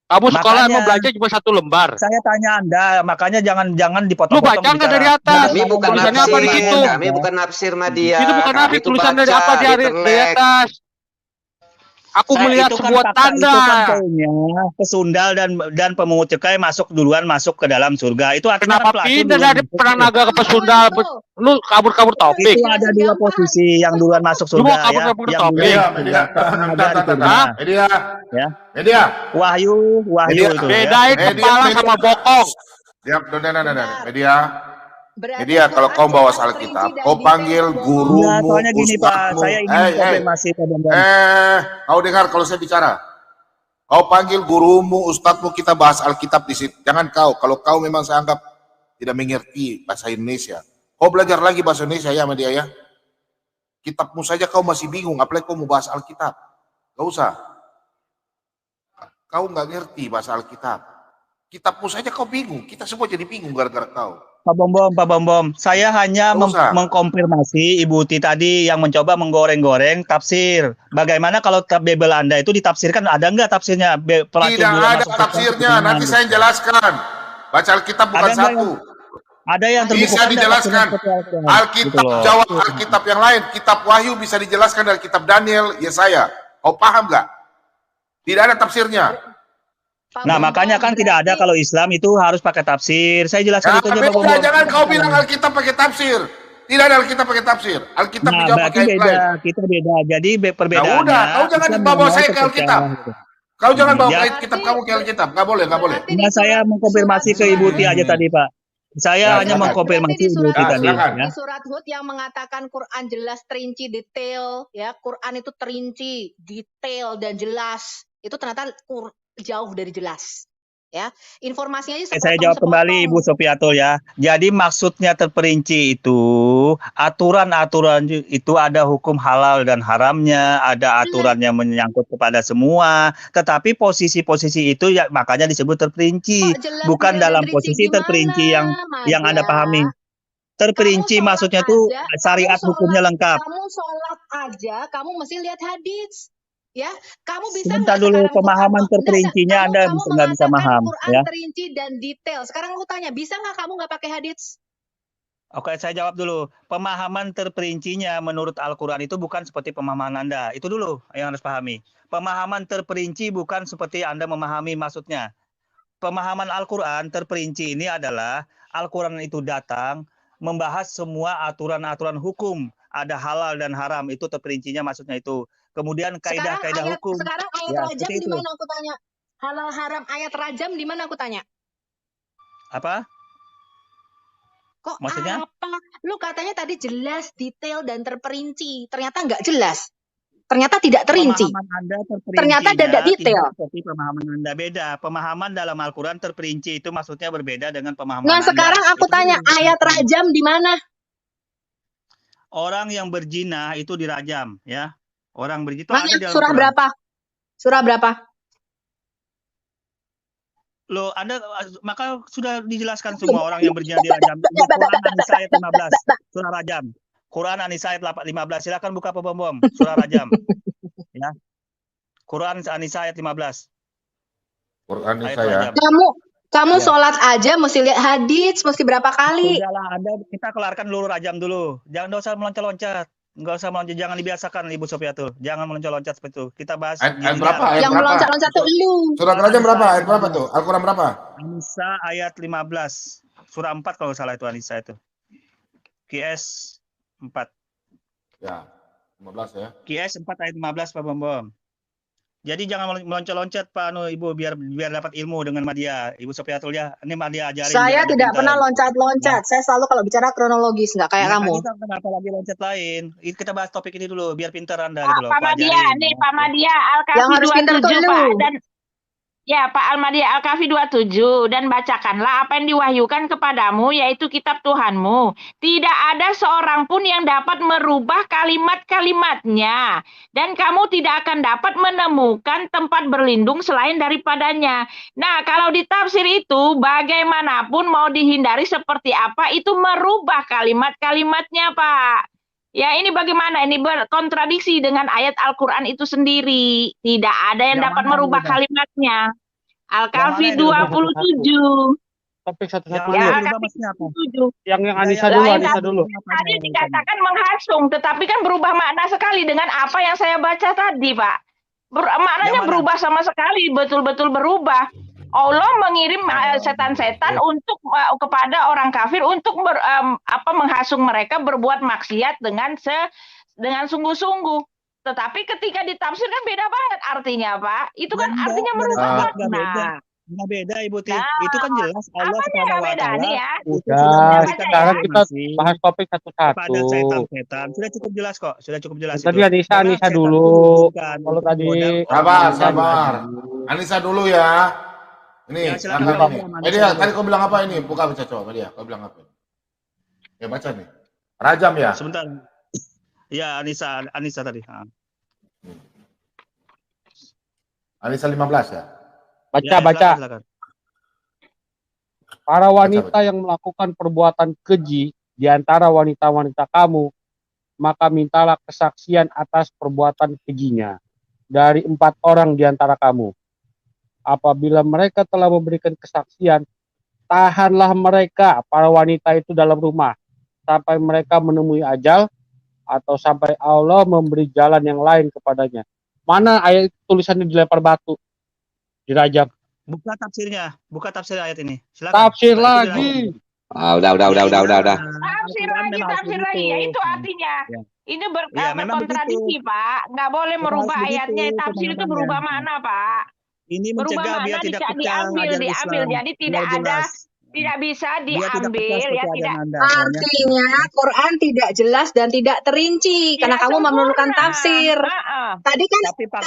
Speaker 2: Kamu sekolah emang belajar cuma 1 lembar.
Speaker 9: Saya tanya Anda, makanya jangan dipotong-potong.
Speaker 2: Lu baca nggak dari atas?
Speaker 6: Kami bukan
Speaker 2: tulisannya
Speaker 6: nafsir,
Speaker 2: apa di situ?
Speaker 6: Kami bukan nafsir Madia.
Speaker 2: Itu bukan nafsir, tulisan dari apa dari atas? Aku melihat sebuah tanda.
Speaker 9: Itu kan pesundal dan pemungut cukai masuk ke dalam surga. Itu artinya
Speaker 2: kenapa pindah dari perang naga ke pesundal? Lu kabur topik.
Speaker 9: Itu ada 2 posisi, yang duluan masuk surga.
Speaker 4: Lu mau kabur topik. Media.
Speaker 9: Wahyu itu.
Speaker 4: Bedain
Speaker 9: kepala
Speaker 4: sama bokong. Media, kalau kau bawa Alkitab, kau panggil gurumu,
Speaker 9: soalnya gini Pak, saya ingin konfirmasi
Speaker 4: kau dengar kalau saya bicara. Kau panggil gurumu, ustadzmu, kita bahas Alkitab di situ. Jangan kalau kau memang saya anggap tidak mengerti bahasa Indonesia, kau belajar lagi bahasa Indonesia ya Media ya. Kitabmu saja kau masih bingung, apalagi kau mau bahas Alkitab. Gak usah. Kau nggak ngerti bahasa Alkitab. Kitabmu saja kau bingung. Kita semua jadi bingung gara-gara kau.
Speaker 9: Pak Bom, saya hanya mengkonfirmasi Ibu Uti tadi yang mencoba menggoreng-goreng tafsir. Bagaimana kalau Bible Anda itu ditafsirkan, ada nggak tafsirnya?
Speaker 4: Tidak ada tafsirnya, nanti saya jelaskan. Baca Alkitab bukan
Speaker 9: ada
Speaker 4: satu.
Speaker 9: Ada yang terbuka.
Speaker 4: Bisa dijelaskan. Alkitab jawab Alkitab yang lain. Kitab Wahyu bisa dijelaskan dari kitab Daniel, Yesaya. Kau paham nggak? Tidak ada tafsirnya.
Speaker 9: Nah, makanya kan tidak ada kalau Islam itu harus pakai tafsir. Saya jelaskan itu aja, Pak Bom.
Speaker 4: Jangan kau bilang Alkitab pakai tafsir. Tidak ada Alkitab pakai tafsir. Alkitab dijawab pakai
Speaker 9: beda. Kita beda. Jadi perbedaannya.
Speaker 4: Nah, udah, kau jangan bawa saya ke Alkitab. Kau jangan bawa kitab kamu ke Alkitab. Nggak boleh, nggak boleh.
Speaker 9: Nah, saya mengkonfirmasi ke Ibu Uti aja tadi, Pak. Saya hanya mengkonfirmasi Ibu Uti tadi.
Speaker 11: Di surat Hud yang mengatakan Quran jelas, terinci, detail, ya. Quran itu terinci, detail dan jelas. Itu ternyata jauh dari jelas, ya. Informasinya aja
Speaker 9: saya jawab kembali Ibu Sofiatul ya. Jadi maksudnya terperinci itu aturan-aturan itu ada hukum halal dan haramnya, ada aturan yang menyangkut kepada semua. Tetapi posisi-posisi itu ya makanya disebut terperinci, bukan dalam posisi terperinci yang Anda pahami. Terperinci maksudnya itu syariat hukumnya lengkap.
Speaker 11: Kamu sholat aja, kamu mesti lihat hadis. Ya, kamu bisa
Speaker 9: sebentar dulu pemahaman terperincinya Anda nggak bisa paham
Speaker 11: Quran
Speaker 9: ya.
Speaker 11: Terinci dan detail. Sekarang aku tanya, bisa nggak kamu nggak pakai hadits?
Speaker 9: Oke, saya jawab dulu. Pemahaman terperincinya menurut Al-Quran itu bukan seperti pemahaman Anda. Itu dulu yang harus pahami. Pemahaman terperinci bukan seperti Anda memahami maksudnya. Pemahaman Al-Quran terperinci ini adalah Al-Quran itu datang membahas semua aturan-aturan hukum. Ada halal dan haram, itu terperincinya maksudnya itu. Kemudian kaidah-kaidah hukum.
Speaker 11: Sekarang ayat rajam di mana aku tanya? Halal haram ayat rajam di mana aku tanya?
Speaker 9: Apa?
Speaker 11: Kok
Speaker 9: maksudnya?
Speaker 11: Apa? Lu katanya tadi jelas, detail dan terperinci. Ternyata nggak jelas. Ternyata tidak terinci. Ternyata tidak detail.
Speaker 9: Seperti pemahaman Anda beda. Pemahaman dalam Al-Quran terperinci itu maksudnya berbeda dengan pemahaman
Speaker 11: Nah,
Speaker 9: Anda.
Speaker 11: sekarang aku tanya ayat rajam di mana?
Speaker 9: Orang yang berzina itu dirajam, ya. Orang berzina
Speaker 11: ada
Speaker 9: di dalam
Speaker 11: surah
Speaker 9: Quran.
Speaker 11: berapa? Surah berapa?
Speaker 9: Loh, Anda maka sudah dijelaskan semua orang yang berzina dirajam. Quran An-Nisa ayat 15, surah rajam. Quran An-Nisa ayat 15. Silakan buka Pak Bom, surah rajam. Ya. Quran An-Nisa ayat 15.
Speaker 4: Quran An-Nisa ya.
Speaker 11: Kamu sholat aja mesti lihat hadits, mesti berapa kali?
Speaker 9: Sudahlah, kita kelarkan dulu rajam dulu. Jangan usah meloncat-loncat. Enggak usah meloncat, jangan dibiasakan Ibu Sofiatul. Jangan meloncat-loncat seperti itu. Kita bahas
Speaker 4: ayat berapa?
Speaker 11: Yang meloncat-loncat tuh lu.
Speaker 4: Surat rajam berapa? Ayat berapa tuh? Al-Quran berapa?
Speaker 9: An-Nisa ayat 15. Surah 4 kalau salah itu An-Nisa itu. QS 4.
Speaker 4: Ya, 15 ya.
Speaker 9: QS 4 ayat 15 Pak Bom. Jadi jangan meloncat-loncat Pak Ibu biar dapat ilmu dengan Madia. Ibu Sofiatul ya. Ini Madia ajarin.
Speaker 11: Saya tidak pernah loncat-loncat. Saya selalu kalau bicara kronologis, nggak kayak kamu.
Speaker 9: Kita kenapa lagi loncat lain? Kita bahas topik ini dulu biar pintar Anda gitu loh.
Speaker 1: Pak Madia, nih Pak Madia Al-Kafi
Speaker 11: yang harus pintar tuh lu.
Speaker 1: Pak, dan ya Pak Al-Madia Al-Kafi 27 dan bacakanlah apa yang diwahyukan kepadamu yaitu kitab Tuhanmu. Tidak ada seorang pun yang dapat merubah kalimat-kalimatnya dan kamu tidak akan dapat menemukan tempat berlindung selain daripadanya. Nah, kalau ditafsir itu bagaimanapun mau dihindari seperti apa itu merubah kalimat-kalimatnya, Pak. Ya, ini bagaimana? Ini berkontradiksi dengan ayat Al-Quran itu sendiri. Tidak ada yang dapat merubah kalimatnya. Al-Kafi 27.
Speaker 2: Topik satu-satu
Speaker 1: Ya,
Speaker 2: dulu.
Speaker 1: Al-Kafi 27.
Speaker 2: Yang Anissa dulu, Anissa dulu.
Speaker 1: Tadi dikatakan menghasung, tetapi kan berubah makna sekali dengan apa yang saya baca tadi, Pak. Maknanya berubah sama sekali, betul-betul berubah. Allah mengirim setan-setan untuk kepada orang kafir untuk menghasung mereka berbuat maksiat dengan sungguh-sungguh. Tetapi ketika ditafsir kan beda banget artinya, Pak. Itu kan artinya merubah makna.
Speaker 9: Nggak beda Ibu Ti. Itu kan jelas Allah Subhanahu wa Ta'ala.
Speaker 1: Ya?
Speaker 2: Udah, sekarang kita bahas topik satu-satu.
Speaker 9: Pada setan-setan. Sudah cukup jelas kok. Sudah cukup jelas.
Speaker 2: Tadi Anissa dulu. Kalau tadi
Speaker 4: sabar. Anissa dulu ya. Ini,
Speaker 9: ya,
Speaker 4: Media, tadi kau bilang apa ini? Buka baca coba, Media. Kau bilang apa? Ya baca nih. Rajam ya?
Speaker 9: Sebentar. Ya, Anissa tadi.
Speaker 4: Anissa 15 ya?
Speaker 2: Baca.
Speaker 9: Silakan.
Speaker 2: Para wanita yang melakukan perbuatan keji di antara wanita-wanita kamu, maka mintalah kesaksian atas perbuatan kejinya dari 4 orang di antara kamu. Apabila mereka telah memberikan kesaksian, tahanlah mereka, para wanita itu dalam rumah, sampai mereka menemui ajal, atau sampai Allah memberi jalan yang lain kepadanya. Mana ayat tulisannya dilempar batu, dirajam?
Speaker 9: Buka tafsirnya, buka tafsir ayat ini. Silakan.
Speaker 2: Tafsir lagi.
Speaker 6: Udah.
Speaker 1: Tafsir lagi. Ya itu artinya. Ini berkontradiksi, Pak. Nggak boleh merubah ayatnya. Tafsir itu berubah makna, Pak.
Speaker 9: Ini
Speaker 1: Berubah
Speaker 9: mencegah biar
Speaker 1: makna
Speaker 9: tidak pecah
Speaker 1: diambil. Jadi tidak bisa diambil ya, tidak.
Speaker 11: Artinya Quran tidak jelas dan tidak terinci karena kamu memerlukan tafsir. Tadi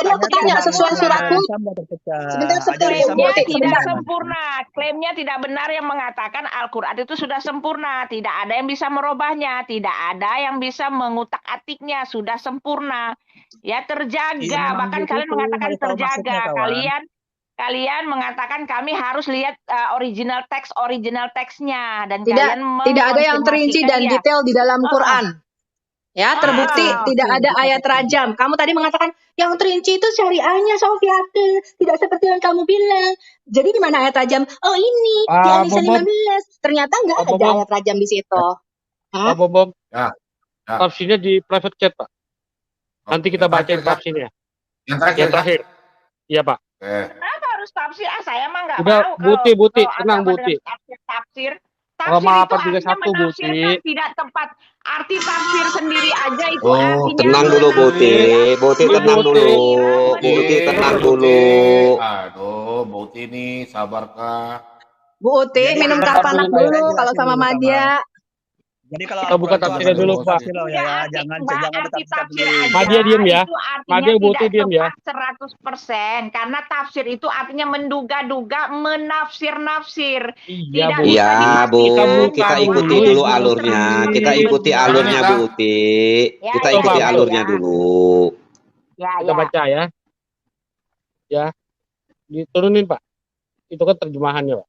Speaker 11: aku tanya sesuai surat Hud.
Speaker 1: Klaimnya tidak benar yang mengatakan Al-Quran itu sudah sempurna, tidak ada yang bisa merubahnya, tidak ada yang bisa mengutak-atiknya, sudah sempurna. Ya terjaga, bahkan kalian mengatakan terjaga. Kalian mengatakan kami harus lihat original teksnya dan
Speaker 11: tidak ada yang terinci dan detail di dalam Quran. Ya, terbukti tidak ada ayat rajam. Kamu tadi mengatakan yang terinci itu syariahnya Sofiatul, tidak seperti yang kamu bilang. Jadi di mana ayat rajam? Oh ini di Al-Nisa 15. Ternyata enggak ada ayat rajam di situ.
Speaker 2: Pak Bom. Tafsirnya di private chat, Pak. Nanti kita bacain tafsirnya. Yang terakhir. Iya, Pak.
Speaker 1: Kenapa harus tafsir? Saya mah nggak
Speaker 2: Udah,
Speaker 1: mau.
Speaker 2: Buti, tenang Buti.
Speaker 1: Tafsir
Speaker 2: Roma
Speaker 1: itu
Speaker 2: 831 Buti.
Speaker 1: Tidak tepat. Arti tafsir sendiri aja itu artinya.
Speaker 6: Tenang dulu Buti tenang dulu. Buti tenang dulu.
Speaker 4: Aduh, Buti ini sabarkah?
Speaker 11: Bu Uti minum teh panas dulu kalau sama Madia.
Speaker 9: Jadi kalau
Speaker 2: kita buka tafsirnya dulu, Pak.
Speaker 9: Jangan ditafsir.
Speaker 2: Madia diam ya. Madia Buti diam ya.
Speaker 1: 100% karena tafsir itu artinya menduga-duga, menafsir-nafsir.
Speaker 6: Iya, Bu. Kita ikuti dulu alurnya. Kita ikuti alurnya, Bu Uti. Kita ikuti alurnya dulu.
Speaker 2: Kita baca ya. Ya. Diturunin, Pak. Itu kan terjemahannya, Pak.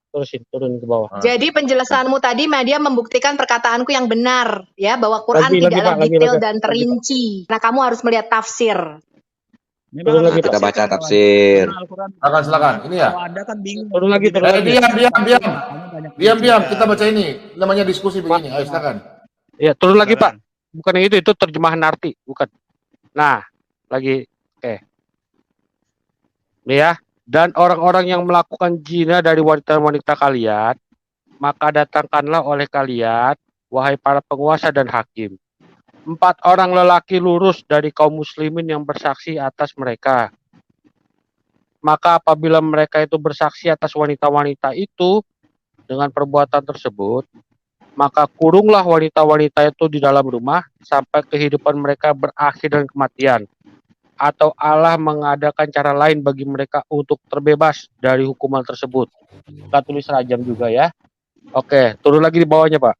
Speaker 2: Turunin ke bawah.
Speaker 11: Jadi penjelasanmu tadi Madia membuktikan perkataanku yang benar ya, bahwa Quran tidaklah detail dan terinci. Nah, kamu harus melihat tafsir.
Speaker 6: Kita baca tafsir.
Speaker 4: Silakan. Ini ya.
Speaker 9: Anda kan bingung.
Speaker 2: Turun lagi.
Speaker 4: Diam. Kita baca ini. Namanya diskusi begini. Ayo silakan.
Speaker 2: Ya, turun lagi, Pak. Bukan yang itu terjemahan arti, bukan. Nah, lagi. Oke. Ini ya. Dan orang-orang yang melakukan zina dari wanita-wanita kalian, maka datangkanlah oleh kalian, wahai para penguasa dan hakim, 4 orang lelaki lurus dari kaum muslimin yang bersaksi atas mereka. Maka apabila mereka itu bersaksi atas wanita-wanita itu dengan perbuatan tersebut, maka kurunglah wanita-wanita itu di dalam rumah sampai kehidupan mereka berakhir dengan kematian. Atau Allah mengadakan cara lain bagi mereka untuk terbebas dari hukuman tersebut. Kita tulis rajam juga ya. Oke, turun lagi di bawahnya, Pak.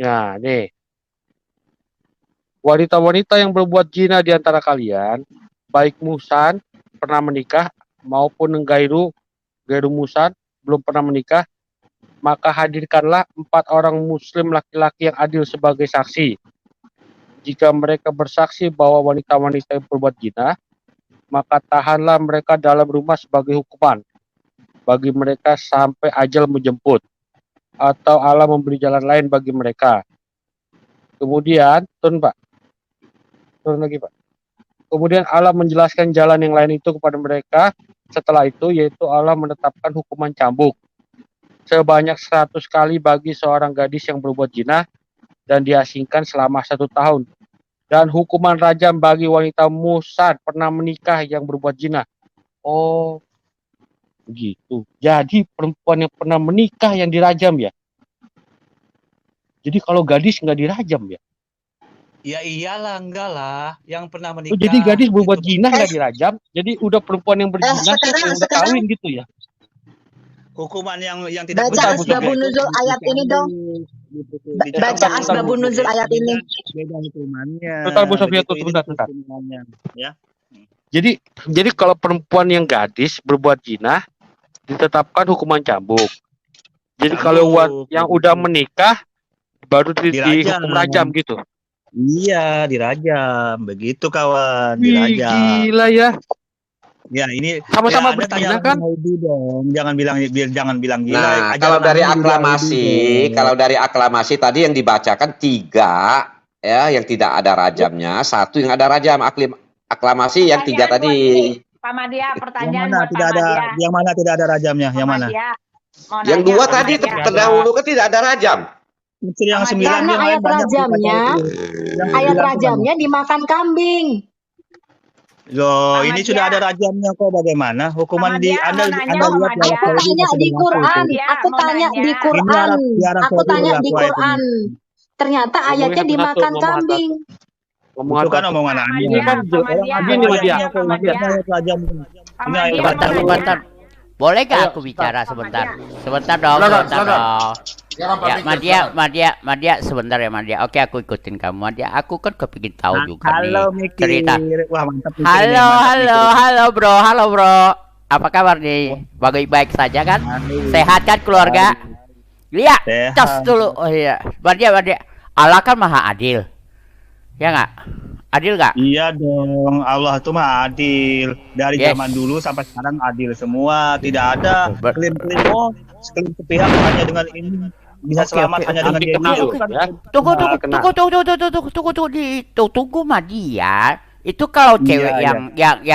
Speaker 2: Nah, nih. Wanita-wanita yang berbuat zina di antara kalian, baik musan, pernah menikah, maupun gairu musan, belum pernah menikah, maka hadirkanlah 4 orang muslim laki-laki yang adil sebagai saksi. Jika mereka bersaksi bahwa wanita-wanita yang berbuat zina, maka tahanlah mereka dalam rumah sebagai hukuman bagi mereka sampai ajal menjemput, atau Allah memberi jalan lain bagi mereka. Kemudian, turun lagi, Pak. Kemudian Allah menjelaskan jalan yang lain itu kepada mereka. Setelah itu, yaitu Allah menetapkan hukuman cambuk sebanyak 100 kali bagi seorang gadis yang berbuat zina dan diasingkan selama 1 tahun. Dan hukuman rajam bagi wanita musad pernah menikah yang berbuat zina. Oh, begitu. Jadi perempuan yang pernah menikah yang dirajam ya. Jadi kalau gadis nggak dirajam ya?
Speaker 9: Ya iyalah, enggak lah. Yang pernah menikah.
Speaker 2: Oh, jadi gadis berbuat zina nggak dirajam. Jadi udah perempuan yang berzina yang udah kawin gitu ya?
Speaker 9: Hukuman yang tidak
Speaker 11: baca asbabun nuzul ayat ini dong. Baca asbabun nuzul ayat ini.
Speaker 9: Beda hukumannya.
Speaker 2: Bentar Bu Sofia, bentar. Ya. Jadi kalau perempuan yang gadis berbuat zina ditetapkan hukuman cambuk. Jadi
Speaker 9: Cambuk.
Speaker 2: kalau yang udah menikah baru
Speaker 9: Dirajam.
Speaker 2: dihukum rajam gitu.
Speaker 9: Iya, dirajam. Begitu kawan,
Speaker 2: Wih,
Speaker 9: dirajam.
Speaker 2: gila ya.
Speaker 9: Ya, ini
Speaker 2: Sama-sama
Speaker 9: Anda
Speaker 2: berzina
Speaker 9: tanya
Speaker 2: kan?
Speaker 9: Naudi dong. Jangan bilang gila.
Speaker 6: Nah,
Speaker 9: Ajaran
Speaker 6: kalau dari
Speaker 9: Naudi
Speaker 6: aklamasi,
Speaker 9: dong.
Speaker 6: kalau dari aklamasi tadi yang dibacakan 3 ya, yang tidak ada rajamnya, 1 yang ada rajam. Aklamasi yang 3
Speaker 1: Pertanyaan
Speaker 6: tadi.
Speaker 1: buat ini, Pak Madia,
Speaker 9: Yang
Speaker 1: pertanyaan
Speaker 9: mana
Speaker 1: buat
Speaker 9: tidak
Speaker 1: Pak
Speaker 9: ada?
Speaker 1: Madia.
Speaker 9: Yang mana tidak ada rajamnya?
Speaker 1: Pak
Speaker 9: Yang mana?
Speaker 1: Madia, mau
Speaker 6: Yang
Speaker 1: nanya,
Speaker 6: 2
Speaker 1: Pak
Speaker 6: tadi
Speaker 1: Madia.
Speaker 6: terdahulu kan tidak ada rajam.
Speaker 9: Tafsir yang
Speaker 1: Sama
Speaker 9: 9
Speaker 1: dia.
Speaker 11: Karena
Speaker 9: yang lain
Speaker 11: ayat
Speaker 9: banyak
Speaker 11: rajamnya,
Speaker 9: yang
Speaker 11: ayat
Speaker 9: 9 tuh
Speaker 11: rajamnya dimakan kambing.
Speaker 9: Loh,
Speaker 1: Pak
Speaker 9: ini
Speaker 1: Madia.
Speaker 9: sudah ada rajamnya kok bagaimana? Hukuman
Speaker 1: Pak
Speaker 9: di
Speaker 1: Madia,
Speaker 9: Anda
Speaker 1: mau nanya,
Speaker 9: Anda
Speaker 1: Pak
Speaker 9: lihat
Speaker 1: Madia.
Speaker 9: di
Speaker 11: Aku
Speaker 9: Arab Saudi
Speaker 11: tanya
Speaker 9: masih
Speaker 11: di
Speaker 9: berlaku
Speaker 11: Quran,
Speaker 9: itu.
Speaker 11: aku
Speaker 1: Mau
Speaker 11: tanya
Speaker 1: nanya.
Speaker 11: di
Speaker 9: Ini
Speaker 11: Quran,
Speaker 9: di Arab
Speaker 11: aku
Speaker 9: Saudi
Speaker 11: tanya di
Speaker 9: berlaku ayat ini.
Speaker 11: Quran. Ternyata ayatnya
Speaker 2: Ngomongin satu-satu,
Speaker 11: dimakan
Speaker 2: ngomong
Speaker 11: kambing.
Speaker 2: Ngomong
Speaker 9: Itu kan
Speaker 2: satu.
Speaker 9: omongan
Speaker 1: Pak
Speaker 9: Anda.
Speaker 2: Ini kan
Speaker 1: Madia, Pak Madia,
Speaker 9: Orang
Speaker 2: gini,
Speaker 1: mau
Speaker 2: Madia.
Speaker 1: nanya, Pak Madia.
Speaker 9: ayat rajam.
Speaker 1: Pak
Speaker 9: Ini ayat
Speaker 1: Madia,
Speaker 9: rajam.
Speaker 12: Sebentar,
Speaker 1: mau
Speaker 12: sebentar.
Speaker 1: nanya.
Speaker 12: Boleh gak
Speaker 2: Ayo,
Speaker 12: aku bicara
Speaker 1: Pak
Speaker 12: sebentar?
Speaker 1: Madia.
Speaker 12: Sebentar dong,
Speaker 4: Silakan,
Speaker 12: sebentar
Speaker 4: silakan.
Speaker 12: dong.
Speaker 4: Silakan Pak
Speaker 12: Ya,
Speaker 4: Pikir,
Speaker 12: Madia, sebentar ya Madia. Oke, aku ikutin kamu. Madia, aku kan kepingin tahu juga
Speaker 9: Halo
Speaker 12: nih
Speaker 9: Miki.
Speaker 12: cerita.
Speaker 9: Wah, mantap Miki ini,
Speaker 12: Halo,
Speaker 9: mantap Miki.
Speaker 12: halo bro. Apa kabar nih? Baik-baik saja kan? Sehat kan keluarga? Iya,
Speaker 9: Sehat.
Speaker 12: cas dulu. Oh iya, Madia. Allah kan maha adil. Ya nggak? Adil nggak?
Speaker 9: Iya dong, Allah itu mah adil. Dari
Speaker 12: Yes.
Speaker 9: zaman dulu sampai sekarang adil semua. Tidak ada klaim-klaim sekeliling sepihak hanya dengan ini bisa
Speaker 12: Oke,
Speaker 9: selamat
Speaker 12: oke,
Speaker 9: hanya
Speaker 12: oke.
Speaker 9: dengan dia.
Speaker 2: Kena
Speaker 9: Itu
Speaker 2: lu,
Speaker 9: kan
Speaker 2: ya.
Speaker 12: Tunggu Madia. Itu kalau
Speaker 9: Iya,
Speaker 12: cewek
Speaker 9: iya.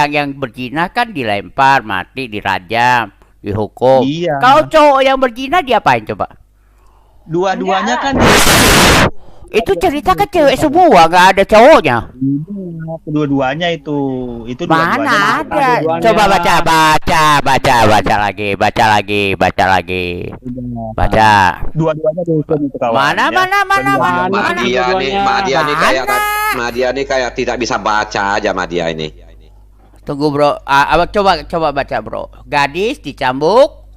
Speaker 12: yang berzina kan dilempar, mati, dirajam, dihukum.
Speaker 9: Iya.
Speaker 12: Kalau cowok yang berzina diapain coba?
Speaker 9: Dua-duanya kan
Speaker 12: Itu cerita kan cewek semua, nggak ada cowoknya.
Speaker 9: kedua-duanya itu
Speaker 12: Mana
Speaker 9: dua-duanya.
Speaker 12: ada? Coba baca lagi. Baca.
Speaker 9: Dua-duanya dihukum itu kawan.
Speaker 12: Mana?
Speaker 6: Madia nih kayak tidak bisa baca aja Madia ini.
Speaker 12: Tunggu bro, coba baca bro. Gadis dicambuk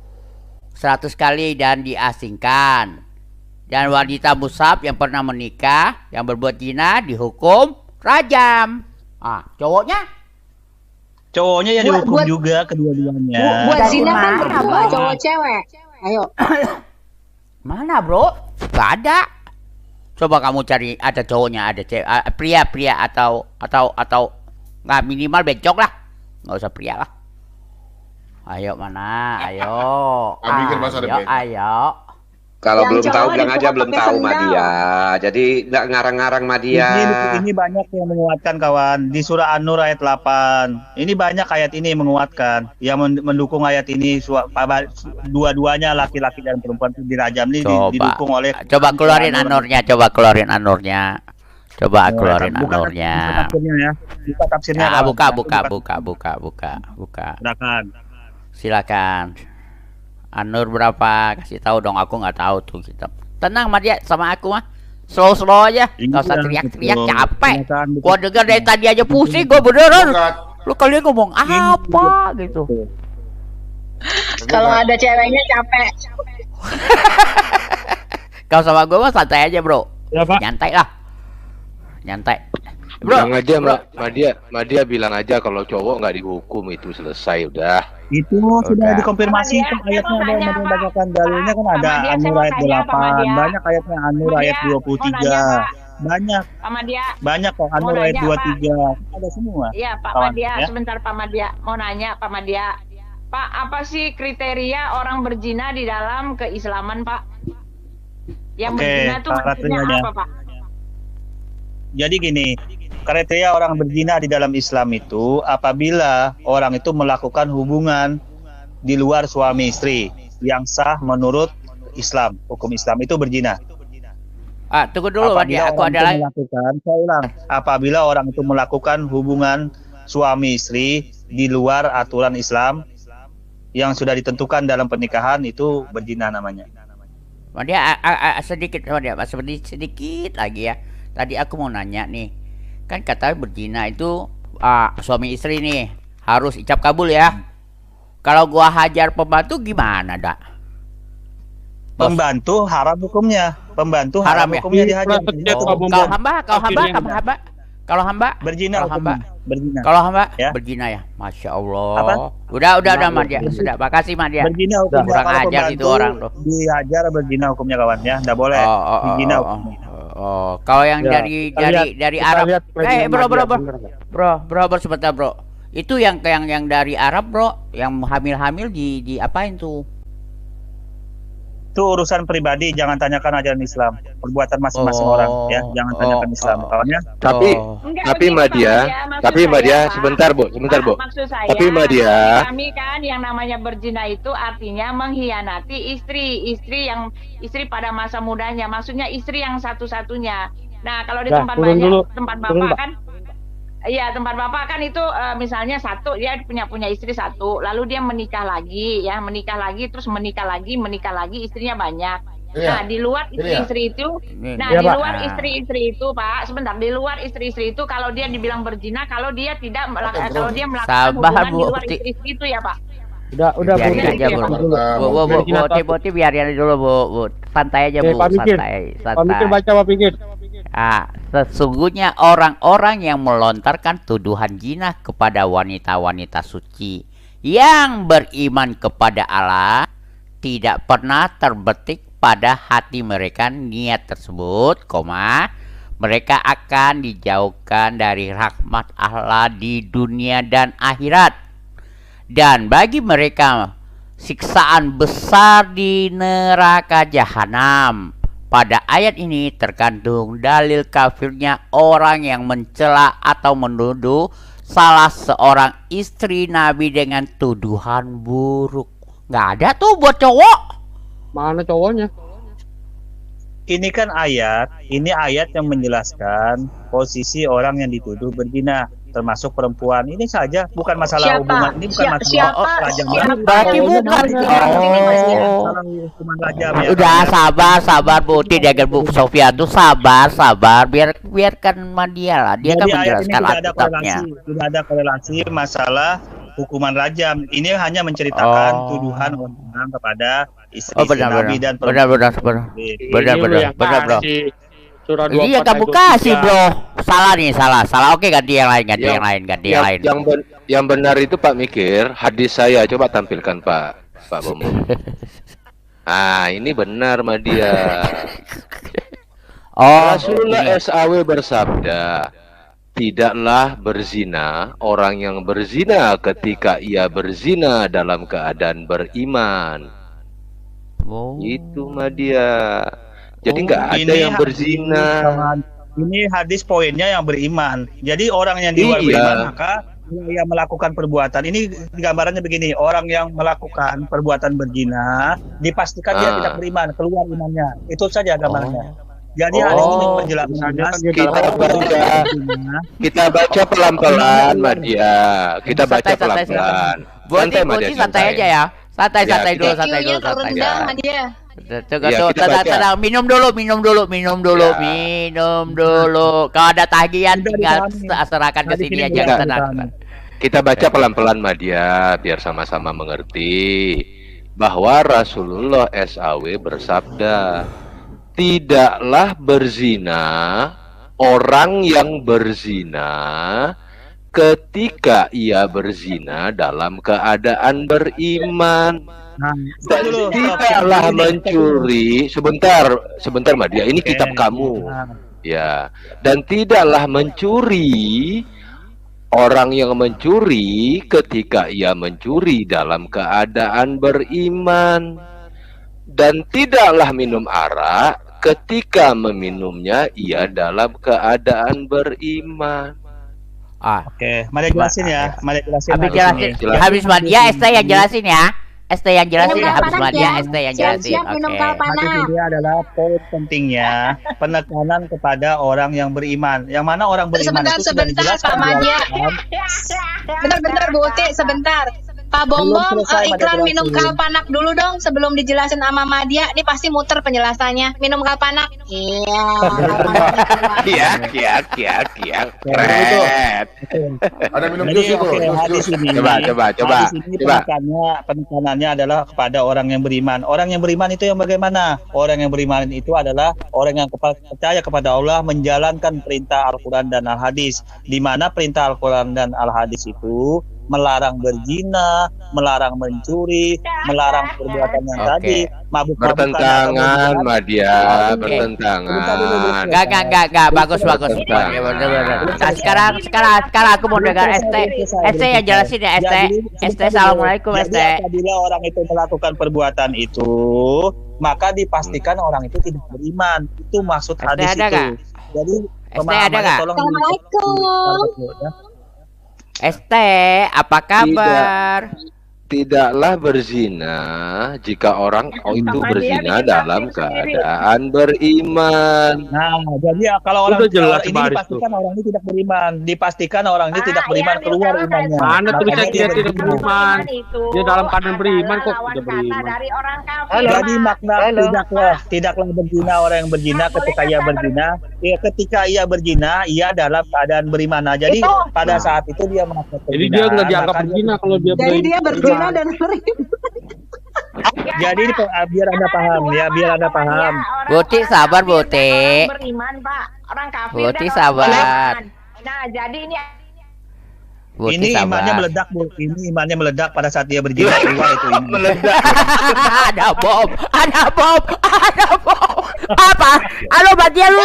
Speaker 12: 100 kali dan diasingkan. Dan wanita musab yang pernah menikah, yang berbuat zina dihukum rajam. Cowoknya?
Speaker 9: Cowoknya ya dihukum
Speaker 11: Buat-
Speaker 9: juga kedua-duanya.
Speaker 11: Buat zina kan
Speaker 12: Mana,
Speaker 11: berdua
Speaker 12: bro?
Speaker 11: cowok cewek. Ayo.
Speaker 12: Mana bro? Gak ada. Coba kamu cari ada cowoknya, ada cewek, pria atau nggak minimal bencong lah, nggak usah pria lah. Ayo mana? Ayo.
Speaker 4: Pikir bahasa Depan.
Speaker 12: Ayo.
Speaker 6: Kalau
Speaker 11: Yang
Speaker 6: belum tahu
Speaker 11: cowok
Speaker 6: bilang aja
Speaker 11: dipukul
Speaker 6: belum
Speaker 11: pakai
Speaker 6: tahu
Speaker 11: sendal.
Speaker 6: Madia. Jadi nggak ngarang-ngarang Madia.
Speaker 9: Ini banyak yang menguatkan kawan di surah An-Nur ayat 8. Ini banyak ayat ini yang menguatkan, yang mendukung ayat ini. Dua-duanya laki-laki dan perempuan itu dirajam ini didukung oleh.
Speaker 12: Coba keluarin anurnya. Coba keluarin anurnya.
Speaker 9: Buka tafsirnya ya. Buka tafsirnya.
Speaker 12: Buka. Silakan. Anur berapa? Kasih tahu dong, aku nggak tahu tuh kitab. Tenang Madia, sama aku mah slow aja, nggak usah teriak-teriak, capek. Gua dengar dari tadi aja pusing, gua beneran. Lu kalian ngomong apa gitu?
Speaker 11: Kalau ada ceweknya capek.
Speaker 12: Kau sama gua mah santai aja bro,
Speaker 2: Ya, Pak.
Speaker 12: nyantai lah, nyantai. Bro,
Speaker 13: Bilang aja
Speaker 12: bro.
Speaker 13: Madia bilang aja kalau cowok nggak dihukum itu selesai udah.
Speaker 9: Itu sudah
Speaker 13: Udah.
Speaker 9: dikonfirmasi
Speaker 1: Pak Madia,
Speaker 9: kok ayatnya
Speaker 1: saya mau
Speaker 9: ada yang
Speaker 1: tanya,
Speaker 9: membacakan dalilnya kan ada
Speaker 1: Pak Madia, saya
Speaker 9: An-Nur
Speaker 1: mau
Speaker 9: ayat
Speaker 1: tanya, Pak
Speaker 9: 8.
Speaker 1: Madia.
Speaker 9: Banyak ayatnya An-Nur
Speaker 1: Madia,
Speaker 9: ayat
Speaker 1: mau nanya,
Speaker 9: 23.
Speaker 1: Pak.
Speaker 9: Banyak
Speaker 1: Pak Madia,
Speaker 9: kok An-Nur
Speaker 1: mau
Speaker 9: ayat
Speaker 1: nanya,
Speaker 9: 23. Ada semua.
Speaker 1: iya Pak
Speaker 9: Kawan,
Speaker 1: Madia,
Speaker 9: ya.
Speaker 1: sebentar Pak Madia, mau nanya Pak Madia. Pak, apa sih kriteria orang berzina di dalam keislaman Pak? Yang
Speaker 9: Oke,
Speaker 1: berzina tuh maksudnya
Speaker 9: kriterianya.
Speaker 1: apa Pak?
Speaker 9: Jadi gini, kriteria orang berzina di dalam Islam itu apabila orang itu melakukan hubungan di luar suami istri yang sah menurut Islam, hukum Islam itu berzina.
Speaker 12: Tunggu dulu Madia, aku ada lagi.
Speaker 9: Apabila orang itu melakukan hubungan suami istri di luar aturan Islam yang sudah ditentukan dalam pernikahan itu berzina namanya.
Speaker 12: Madia, sedikit lagi ya. Tadi aku mau nanya nih, kan katanya berzina itu suami istri nih harus icap kabul ya. Kalau gua hajar pembantu gimana dak?
Speaker 9: Pembantu haram hukumnya. Pembantu haram
Speaker 12: Haram ya?
Speaker 9: hukumnya dihajar.
Speaker 12: Kalau hamba berzina
Speaker 9: Berzina berzina.
Speaker 12: Kalau hamba
Speaker 9: Ya.
Speaker 12: berzina ya, masya Allah.
Speaker 9: Apa?
Speaker 12: Udah Madia, sudah. Makasih Madia.
Speaker 9: Berzina hukumnya
Speaker 12: Kurang
Speaker 9: kalau
Speaker 12: ajar itu
Speaker 9: pembantu
Speaker 12: orang tuh.
Speaker 9: diajar berzina hukumnya kawan ya, nggak boleh. Berzina hukumnya.
Speaker 12: Kalau yang
Speaker 2: Ya,
Speaker 12: dari
Speaker 2: kita
Speaker 12: Arab,
Speaker 2: lihat media
Speaker 12: bro,
Speaker 2: Madia, bener nggak?
Speaker 12: bro, sebentar bro. Itu yang dari Arab bro, yang hamil-hamil di apain tuh?
Speaker 9: Itu urusan pribadi, jangan tanyakan ajaran Islam. Perbuatan masing-masing orang ya, jangan tanyakan Islam kawan ya.
Speaker 13: Tapi
Speaker 14: Enggak,
Speaker 13: tapi
Speaker 14: begini, Pak
Speaker 13: Madia,
Speaker 14: maksud
Speaker 13: tapi
Speaker 14: saya,
Speaker 13: Madia
Speaker 14: Pak.
Speaker 13: sebentar Bu, sebentar Bu.
Speaker 14: Maksud saya,
Speaker 13: Tapi Madia,
Speaker 14: kami kan yang namanya berzina itu artinya mengkhianati istri pada masa mudanya. Maksudnya istri yang satu-satunya. Nah, kalau di
Speaker 2: Dah,
Speaker 14: tempat
Speaker 2: turun
Speaker 14: banyak,
Speaker 2: dulu.
Speaker 14: tempat
Speaker 2: Turun,
Speaker 14: bapak
Speaker 2: Pak.
Speaker 14: kan, iya tempat bapak kan itu misalnya satu dia punya istri satu, lalu dia menikah lagi, terus menikah lagi, istrinya banyak.
Speaker 4: Iya.
Speaker 14: Nah, di luar
Speaker 4: Iya.
Speaker 14: istri-istri itu, nah
Speaker 2: Iya,
Speaker 14: di
Speaker 2: Pak.
Speaker 14: luar istri-istri itu, Pak, sebentar, di luar istri-istri itu kalau dia dibilang berzina, kalau dia tidak kalau dia melakukan
Speaker 12: Sabar,
Speaker 14: hubungan
Speaker 12: Bu.
Speaker 14: di luar istri-istri itu ya, Pak.
Speaker 2: Udah
Speaker 12: Biarin
Speaker 2: Bu.
Speaker 12: aja bro. Bu, biarin dulu Bu. Santai aja Bu,
Speaker 2: Pak Mikir. Pak Mikir
Speaker 12: santai.
Speaker 2: baca Pak Mikir.
Speaker 12: Sesungguhnya orang-orang yang melontarkan tuduhan zina kepada wanita-wanita suci yang beriman kepada Allah tidak pernah terbetik pada hati mereka niat tersebut, mereka akan dijauhkan dari rahmat Allah di dunia dan akhirat. Dan bagi mereka siksaan besar di neraka jahanam. Pada ayat ini terkandung dalil kafirnya orang yang mencela atau menuduh salah seorang istri Nabi dengan tuduhan buruk. Nggak ada tuh buat cowok.
Speaker 2: Mana cowoknya?
Speaker 9: Ini kan ini ayat yang menjelaskan posisi orang yang dituduh berzina, termasuk perempuan. Ini saja, bukan masalah hubungan. Ini bukan masalah rajam.
Speaker 12: Berarti bukan.
Speaker 9: Masalah hukuman rajam ya.
Speaker 12: Udah sabar Bu, tidak Bu Sofia tuh sabar, biarkan Madia lah. Dia kan
Speaker 9: Jadi ayat ini
Speaker 12: menjelaskan Alkitabnya.
Speaker 9: tidak ada korelasi masalah hukuman rajam. Ini hanya menceritakan tuduhan orang kepada istri Nabi dan
Speaker 12: benar bro.
Speaker 2: Surah
Speaker 12: Iya
Speaker 2: 24
Speaker 12: kamu
Speaker 2: ayat
Speaker 12: kasih
Speaker 2: 23.
Speaker 12: bro. Salah. Oke ganti yang lain, ganti yang lain.
Speaker 13: yang benar itu Pak Mikir, hadis saya coba tampilkan Pak Bomo. Ini benar Madia. Rasulullah SAW bersabda, tidaklah berzina orang yang berzina ketika ia berzina dalam keadaan beriman. Itu Madia. Jadi nggak ada yang berzina.
Speaker 9: Ini hadis poinnya yang beriman. Jadi orang yang di luar beriman maka yang melakukan perbuatan ini gambarannya begini, orang yang melakukan perbuatan berzina dipastikan dia tidak beriman, keluar imannya. Itu saja gambarannya. Jadi hadis ini menjelaskan
Speaker 13: kita baca pelan-pelan Madia. Kita baca pelan-pelan.
Speaker 12: Santai aja ya. Santai dulu. Tenang, minum dulu. Kalau ada tagihan tinggal serahkan ke sini aja, tenang.
Speaker 13: Kita baca pelan-pelan Madia biar sama-sama mengerti bahwa Rasulullah SAW bersabda, tidaklah berzina orang yang berzina ketika ia berzina dalam keadaan beriman. Dan tidaklah mencuri. Sebentar Madia, ini kitab kamu. Ya. Dan tidaklah mencuri orang yang mencuri ketika ia mencuri dalam keadaan beriman. Dan tidaklah minum arak ketika meminumnya ia dalam keadaan beriman.
Speaker 9: Oke, mari jelasin ya.
Speaker 12: Habis Madia ST yang jelasin ya. ST yang jelasin habis Madia ST yang jelasin.
Speaker 9: Hadis ini adalah poin pentingnya penekanan kepada orang yang beriman. Yang mana orang beriman itu sudah dijelaskan.
Speaker 11: Pak Madia. Bentar Bu Uti, sebentar. Pak
Speaker 9: Belum
Speaker 11: Bombom,
Speaker 9: selesai Madia
Speaker 11: iklan minum
Speaker 9: jelasin.
Speaker 11: kalpanak dulu dong sebelum dijelasin sama Madia. Ini pasti muter penjelasannya. Minum kalpanak. Iya.
Speaker 5: Kiak. Keren.
Speaker 4: Ada minum
Speaker 9: Jadi
Speaker 4: jus itu.
Speaker 9: oke,
Speaker 4: Jus.
Speaker 9: hadis ini,
Speaker 5: Coba.
Speaker 9: hadis ini penekanannya adalah kepada orang yang beriman. Orang yang beriman itu yang bagaimana? Orang yang beriman itu adalah orang yang percaya kepada Allah, menjalankan perintah Al-Quran dan Al-Hadis. Di mana perintah Al-Quran dan Al-Hadis itu melarang berzina, melarang mencuri, melarang perbuatan yang
Speaker 13: Oke.
Speaker 9: tadi, mabuk-mabukan,
Speaker 13: Bertentangan,
Speaker 9: atau
Speaker 13: Madia,
Speaker 12: Oke.
Speaker 13: bertentangan.
Speaker 12: Enggak, bagus.
Speaker 13: Bertentangan.
Speaker 12: Ya, bener. Nah, sekarang aku mau dengar ST yang jelasin ya, ST. Assalamualaikum,
Speaker 9: Jadi
Speaker 12: ST.
Speaker 9: apabila orang itu melakukan perbuatan itu, maka dipastikan orang itu tidak beriman. Itu maksud
Speaker 12: ST
Speaker 9: hadis
Speaker 12: ada
Speaker 9: itu.
Speaker 12: nggak?
Speaker 9: Jadi
Speaker 12: ST ada
Speaker 9: pemahamannya
Speaker 12: nggak?
Speaker 9: tolong
Speaker 11: Assalamualaikum.
Speaker 12: ST, apa kabar?
Speaker 13: Tidaklah berzina jika orang itu berzina dalam keadaan beriman.
Speaker 9: Nah, jadi kalau orang
Speaker 2: Udah jelas
Speaker 9: ini
Speaker 2: Pak Aris
Speaker 9: dipastikan orang ini tidak beriman, dipastikan orang ini tidak beriman,
Speaker 14: iya,
Speaker 9: keluar
Speaker 14: misalnya
Speaker 9: imannya.
Speaker 2: Mana
Speaker 9: Makanya
Speaker 2: tulisan dia tidak
Speaker 9: berzina.
Speaker 2: beriman?
Speaker 14: itu
Speaker 2: Dia dalam keadaan beriman kok
Speaker 14: adalah
Speaker 2: tidak
Speaker 14: lawan kata
Speaker 2: beriman.
Speaker 14: dari orang kafir.
Speaker 9: Jadi makna tidaklah berzina orang yang berzina ketika ia berzina. Ya, ketika ia berzina, ia dalam keadaan beriman. Nah, jadi pada saat itu dia melakukan
Speaker 2: Jadi dia nggak dianggap
Speaker 9: maka dia
Speaker 2: berzina kalau dia
Speaker 11: Jadi dia berzina
Speaker 2: beriman.
Speaker 11: dan beriman.
Speaker 9: Jadi biar Anda paham ya, biar Anda paham.
Speaker 12: Buti sabar, Buti.
Speaker 14: Orang beriman, Pak. Orang kafir
Speaker 12: Buti
Speaker 14: dan orang
Speaker 12: sabar.
Speaker 14: beriman. Nah, jadi ini
Speaker 12: Buti
Speaker 9: Ini imannya
Speaker 12: sabar.
Speaker 9: meledak, Bu. Ini imannya meledak pada saat dia berzina keluar itu iman.
Speaker 13: Meledak.
Speaker 12: Ada bom. Apa? Halo, Badia, lu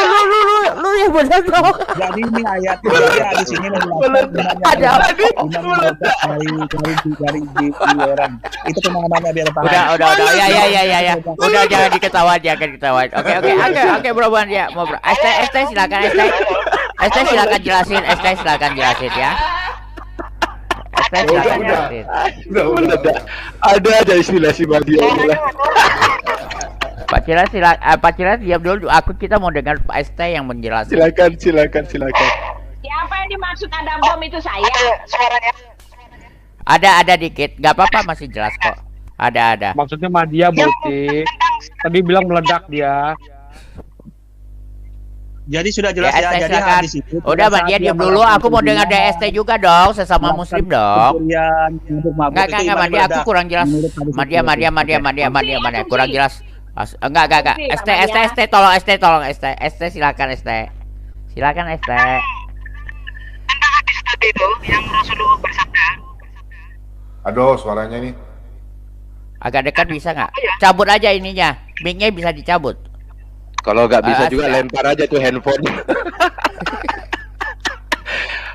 Speaker 12: yang bener dong.
Speaker 9: Jadi ini ayat di sini menjelaskan
Speaker 12: Ada apa nih?
Speaker 9: iman meledak dari orang. Itu pemahamannya biar paham.
Speaker 12: Udah. Ya. Udah jangan diketawain. Oke, Bro Ban ya. Mau Bro. ST silakan ST. ST silakan jelasin ya. ST silakan jelasin.
Speaker 13: Meledak. Ada aja istilah si Madia.
Speaker 12: Pak Cila diam dulu. Kita mau dengar Pak ST yang menjelaskan.
Speaker 13: Silakan.
Speaker 14: siapa yang dimaksud ada bom itu saya.
Speaker 12: Ada dikit. Gak apa-apa, masih jelas kok. Ada.
Speaker 2: Maksudnya Madia Botik. Tadi bilang meledak dia.
Speaker 9: Jadi sudah jelas
Speaker 12: Ya,
Speaker 9: ya.
Speaker 12: ST
Speaker 9: Jadi
Speaker 12: silakan.
Speaker 9: hadis itu.
Speaker 12: Udah, Mbak dia diam dulu. Aku mau dengar dari ST juga dong, sesama muslim dong. Enggak, Madia, aku kurang jelas. Madia, kurang jelas. Enggak. ST, tolong ST. ST silakan ST.
Speaker 7: Itu yang Rasulullah bersabda.
Speaker 4: Aduh, suaranya nih.
Speaker 12: Agak dekat bisa nggak? Cabut aja ininya. Mic-nya bisa dicabut.
Speaker 13: Kalau nggak bisa juga lempar aja tuh handphone.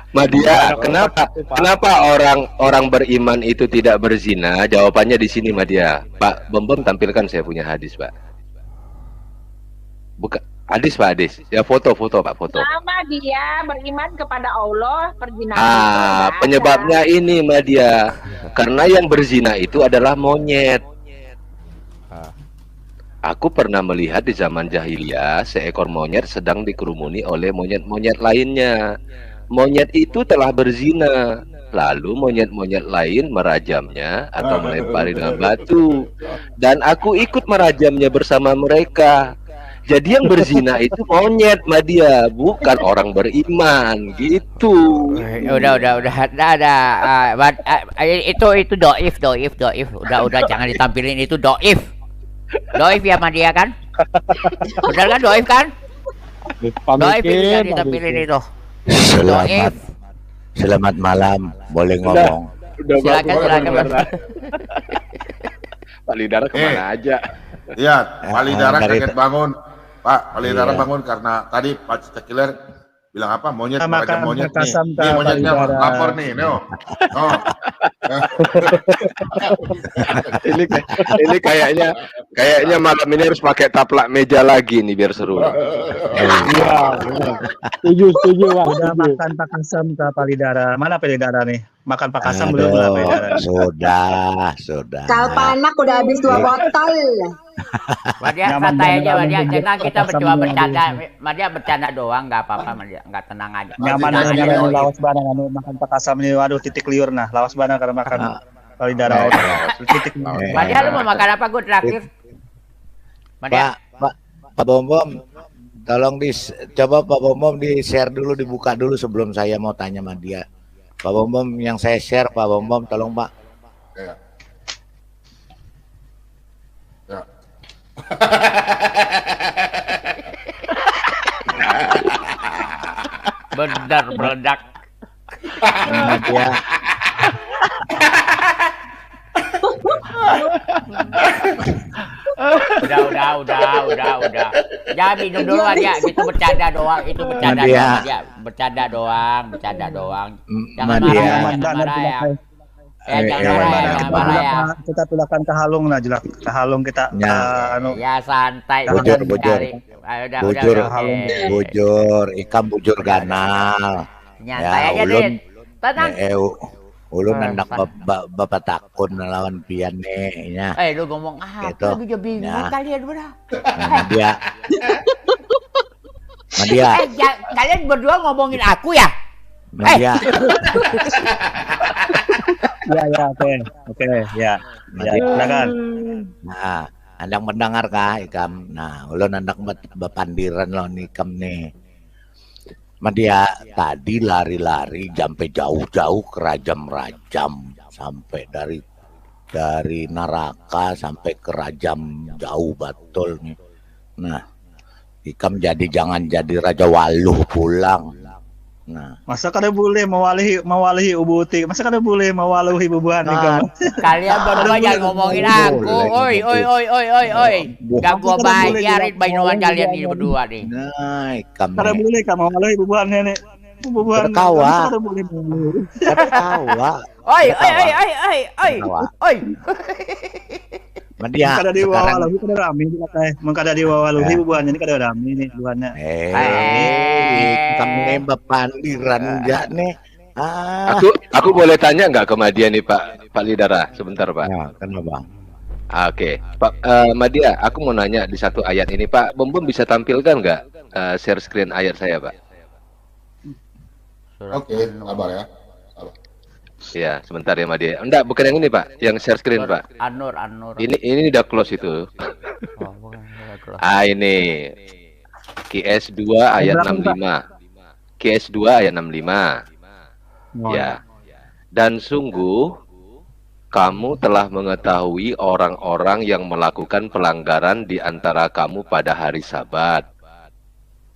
Speaker 13: Madia, kenapa orang beriman itu tidak berzina? Jawabannya di sini, Madia. Pak Bom tampilkan, saya punya hadis, Pak. Bukan hadis, Pak, hadis. Ya foto, Pak, foto.
Speaker 14: Selama dia beriman kepada Allah, perzinahan.
Speaker 13: Penyebabnya ini, Madia. Karena yang berzina itu adalah monyet. Aku pernah melihat di zaman jahiliyah seekor monyet sedang dikerumuni oleh monyet-monyet lainnya. Monyet itu telah berzina, lalu monyet-monyet lain merajamnya atau melempari dengan batu, dan aku ikut merajamnya bersama mereka. Jadi yang berzina itu monyet, Madia, bukan orang beriman, gitu.
Speaker 12: Udah. Itu doif. Udah jangan ditampilin itu doif. Doif ya Madia kan? Benar kan doif kan? Doif bisa ditampilin itu.
Speaker 15: Selamat malam, boleh ngomong.
Speaker 12: Silakan.
Speaker 13: Pak Lidara kemana aja?
Speaker 4: Iya, Pak Lidara
Speaker 15: dari-
Speaker 4: kaget bangun. Pak Lidara
Speaker 15: Iya.
Speaker 4: bangun karena tadi Pak Cekiller bilang apa? Monyet,
Speaker 9: Makan
Speaker 4: merajam monyet nih.
Speaker 9: kasam
Speaker 4: Nih monyetnya
Speaker 9: Pak Lidara.
Speaker 4: lapor nih, Neo. Oh.
Speaker 13: ini kayaknya malam ini harus pakai taplak meja lagi nih biar seru.
Speaker 2: Iya. Setuju, Pak.
Speaker 9: Udah makan Pak Kasam ke Pak Lidara. Mana Pak Lidara nih? Makan Pak Kasam belum lah Pak Lidara?
Speaker 15: Sudah.
Speaker 11: Kalpanak udah habis 2 botol.
Speaker 12: Madia santai aja, Madia. Tenang, kita cuma bercanda. Madia bercanda doang, nggak apa-apa, Madia. Nggak, tenang aja.
Speaker 9: Nyaman
Speaker 12: Tenang aja.
Speaker 9: lawas barang makan Pak Kasam ini. Waduh, titik liur nah. Lawas barang karena makan Walidara. Titik.
Speaker 12: Madia lu mau makan apa gue terakhir? Madia.
Speaker 15: Pak Bom, tolong coba Pak Bom di share dulu, dibuka dulu sebelum saya mau tanya sama dia. Pak Bom yang saya share, Pak Bom tolong Pak.
Speaker 4: Ya. Ya.
Speaker 12: Benar meledak.
Speaker 15: Ya.
Speaker 12: Udah. Jangan minum dulu aja, gitu bercanda doang, itu bercanda doang aja, bercanda doang. Jangan marah ya. Jangan marah ya.
Speaker 9: Kita tulahkan ke Halung nah, jelak. Ke Halung kita
Speaker 12: ya santai.
Speaker 15: Bujur.
Speaker 12: Udah.
Speaker 15: Bujur, ikan bujur ganal.
Speaker 12: Nyantai aja, Dit. Tenang.
Speaker 15: Ulun hendak bapak takun lawan pian nih nya.
Speaker 12: Lu ngomong
Speaker 15: gitu.
Speaker 12: Lu juga bingung kalian berdua.
Speaker 15: Madia.
Speaker 12: Kalian berdua ngomongin aku ya?
Speaker 15: Madia.
Speaker 9: Ya, oke, ya. Silakan.
Speaker 15: Nah, hendak mendengar kah ikam? Nah, ulun hendak bepandiran lo ikam nih. Madia tadi lari-lari sampai jauh-jauh ke rajam-rajam, sampai dari neraka sampai ke rajam jauh betul nih. Nah, ikam jangan jadi Raja Waluh pulang. Nah,
Speaker 9: masa kada boleh mewalihi ubuti? Masa kada boleh mewaluhi bubuhan ikam?
Speaker 12: Kalian berdua jangan ngomongin aku. Oi. Gak gua bayarin bainuan kalian ini berdua nih.
Speaker 15: Nah, ikam.
Speaker 9: Kada boleh kamu mewaluhi bubuhan nenek. Bubuhan
Speaker 15: tertawa.
Speaker 9: Kada boleh.
Speaker 15: Tertawa.
Speaker 12: Oi.
Speaker 15: Madia
Speaker 9: kada diwawaluhi kada rame di katanya. Mengkada diwawaluhi bubuhan ini kada rame nih bubuhannya.
Speaker 15: Kami bepandiran enggak nih.
Speaker 13: Aku boleh tanya nggak ke Madia nih Pak Lidara sebentar Pak?
Speaker 15: Ya, kenapa?
Speaker 13: Oke, Pak Madia, aku mau nanya di satu ayat ini Pak. Bom bisa tampilkan nggak share screen ayat saya Pak?
Speaker 4: Oke, sabar ya.
Speaker 13: Ya, sebentar ya Madia. Enggak, bukan yang ini Pak, yang share screen Pak.
Speaker 12: Anur.
Speaker 13: Ini udah close itu. Ini QS 2 ayat 65. QS 2 ayat 65. Ya. Dan sungguh kamu telah mengetahui orang-orang yang melakukan pelanggaran di antara kamu pada hari Sabat.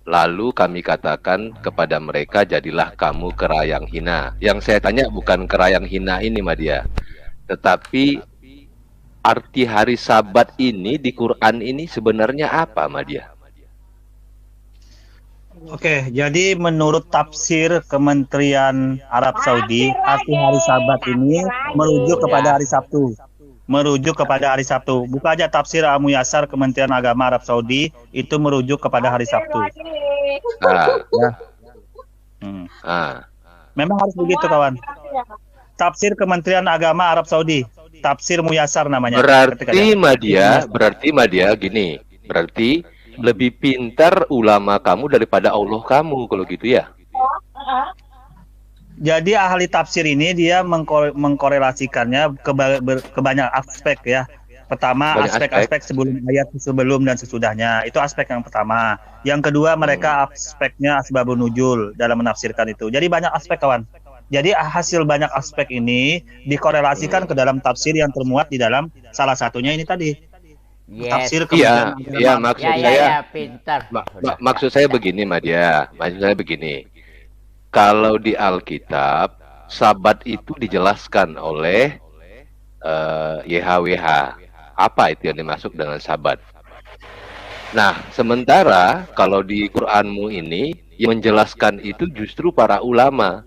Speaker 13: Lalu kami katakan kepada mereka, jadilah kamu kerayang hina. Yang saya tanya bukan kerayang hina ini Madia, tetapi arti hari Sabat ini di Quran ini sebenarnya apa Madia?
Speaker 9: Oke, jadi menurut tafsir Kementerian Arab Saudi, arti hari Sabat ini merujuk kepada hari Sabtu. Buka aja tafsir Amu Yasar Kementerian Agama Arab Saudi, itu merujuk kepada hari Sabtu. Memang harus begitu kawan. Tafsir Kementerian Agama Arab Saudi, tafsir Muyasar namanya.
Speaker 13: Berarti Madia gini, berarti lebih pintar ulama kamu daripada Allah kamu kalau gitu ya?
Speaker 9: Jadi ahli tafsir ini dia mengkorelasikannya ke banyak aspek ya. Pertama aspek-aspek sebelum dan sesudahnya, itu aspek yang pertama. Yang kedua mereka aspeknya asbabun nuzul dalam menafsirkan itu. Jadi banyak aspek kawan. Jadi hasil banyak aspek ini dikorelasikan ke dalam tafsir yang termuat di dalam salah satunya ini tadi. Tafsir
Speaker 13: Iya, maksud saya
Speaker 12: pintar.
Speaker 13: Maksud saya begini Madia, kalau di Alkitab Sabat itu dijelaskan oleh YHWH. Apa itu yang dimaksud dengan Sabat? Nah, sementara kalau di Quranmu ini yang menjelaskan itu justru para ulama.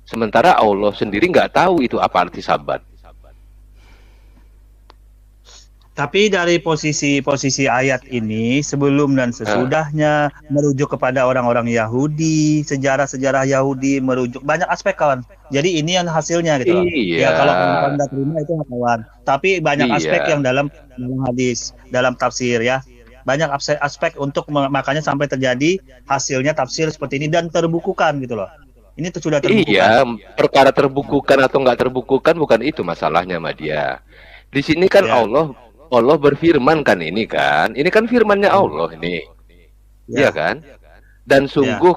Speaker 13: Sementara Allah sendiri nggak tahu itu apa arti Sabat.
Speaker 9: Tapi dari posisi ayat ini sebelum dan sesudahnya merujuk kepada orang-orang Yahudi, sejarah-sejarah Yahudi, merujuk banyak aspek kawan. Jadi ini yang hasilnya gitu. Ya kalau Anda terima itu kawan. Tapi banyak aspek yang dalam hadis, dalam tafsir ya. Banyak aspek untuk makanya sampai terjadi hasilnya tafsir seperti ini dan terbukukan gitu loh. Ini tuh sudah terbukukan.
Speaker 13: Iya, perkara terbukukan atau nggak terbukukan bukan itu masalahnya sama dia. Di sini kan
Speaker 9: Ya.
Speaker 13: Allah berfirman kan ini kan. Ini kan firmannya Allah ini. Iya kan? Dan sungguh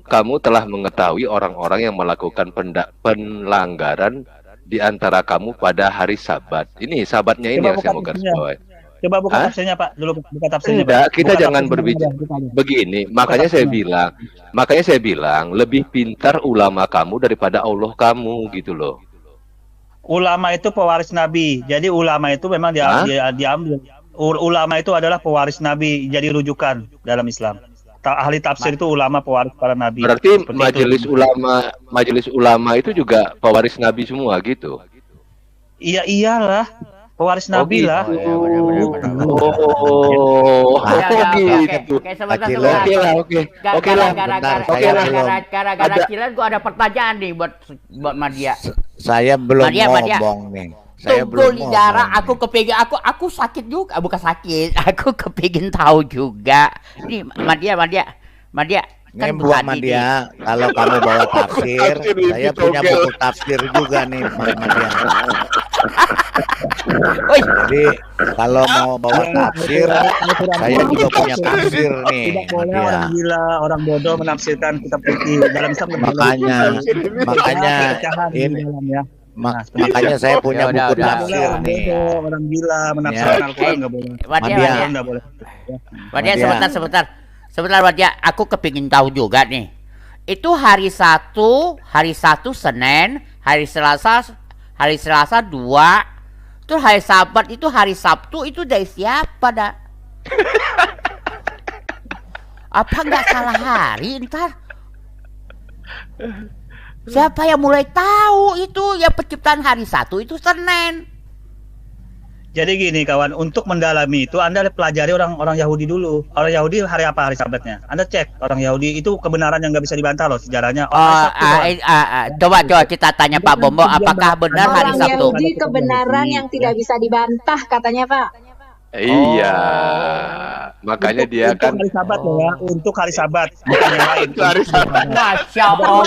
Speaker 13: kamu telah mengetahui orang-orang yang melakukan pelanggaran di antara kamu pada hari Sabat. Ini Sabatnya ini yang saya mau garis bawahi.
Speaker 9: Coba buka tafsirnya Pak, dulu buka tafsirnya.
Speaker 13: Tidak,
Speaker 9: Pak.
Speaker 13: kita
Speaker 9: Buka
Speaker 13: jangan
Speaker 9: tafsirnya,
Speaker 13: berbicara
Speaker 9: buka.
Speaker 13: begini. Makanya saya bilang lebih pintar ulama kamu daripada Allah kamu gitu loh.
Speaker 9: Ulama itu pewaris Nabi. Jadi ulama itu memang diambil. Ulama itu adalah pewaris Nabi, jadi rujukan dalam Islam. Ahli tafsir itu ulama pewaris para nabi.
Speaker 13: Berarti
Speaker 9: Seperti
Speaker 13: majelis ulama itu juga pewaris Nabi semua gitu.
Speaker 9: Iya iyalah, pewaris Nabi
Speaker 13: gitu.
Speaker 9: lah.
Speaker 13: Gitu.
Speaker 12: Oke, sebentar.
Speaker 13: Oke lah.
Speaker 12: Gara-gara Cilan gua ada pertanyaan nih buat Madia.
Speaker 15: Saya belum
Speaker 12: Madia.
Speaker 15: ngomong nih. Saya
Speaker 12: Tunggu
Speaker 15: belum
Speaker 12: Lidara,
Speaker 15: ngomong.
Speaker 12: aku sakit juga, bukan sakit. Aku kepingin tahu juga. Nih Madia.
Speaker 15: Ini buat Madia, kalau kamu bawa tafsir, saya punya buku tafsir juga nih, Madia. Jadi kalau mau bawa tafsir, saya juga punya tafsir nih,
Speaker 9: Tidak boleh
Speaker 15: Madia.
Speaker 9: orang gila, orang bodoh menafsirkan kitab suci dalam Islam.
Speaker 15: Makanya ini. Makanya saya punya buku tafsir nih.
Speaker 9: Orang gila menafsirkan Al-Quran nggak boleh. Nggak boleh.
Speaker 12: Madia, sebentar Madia, aku kepingin tahu juga nih. Itu hari Sabtu Senin, hari Selasa 2. Itu hari Sabat, itu hari Sabtu, itu dari siapa dah? Apa nggak salah hari ntar? Siapa yang mulai tahu itu ya penciptaan hari Sabtu itu Senin?
Speaker 9: Jadi gini kawan, untuk mendalami itu Anda pelajari orang Yahudi dulu. Orang Yahudi hari apa hari Sabatnya? Anda cek orang Yahudi itu kebenaran yang nggak bisa dibantah loh sejarahnya.
Speaker 12: Coba kita tanya Pak Bombo, apakah benar hari
Speaker 11: Orang
Speaker 12: Sabtu?
Speaker 11: Yahudi kebenaran yang tidak bisa dibantah katanya Pak.
Speaker 13: Iya. Makanya dia kan
Speaker 9: hari Sabat loh ya, untuk hari Sabat bukan yang lain.
Speaker 13: hari Sabat.
Speaker 12: Masya Allah.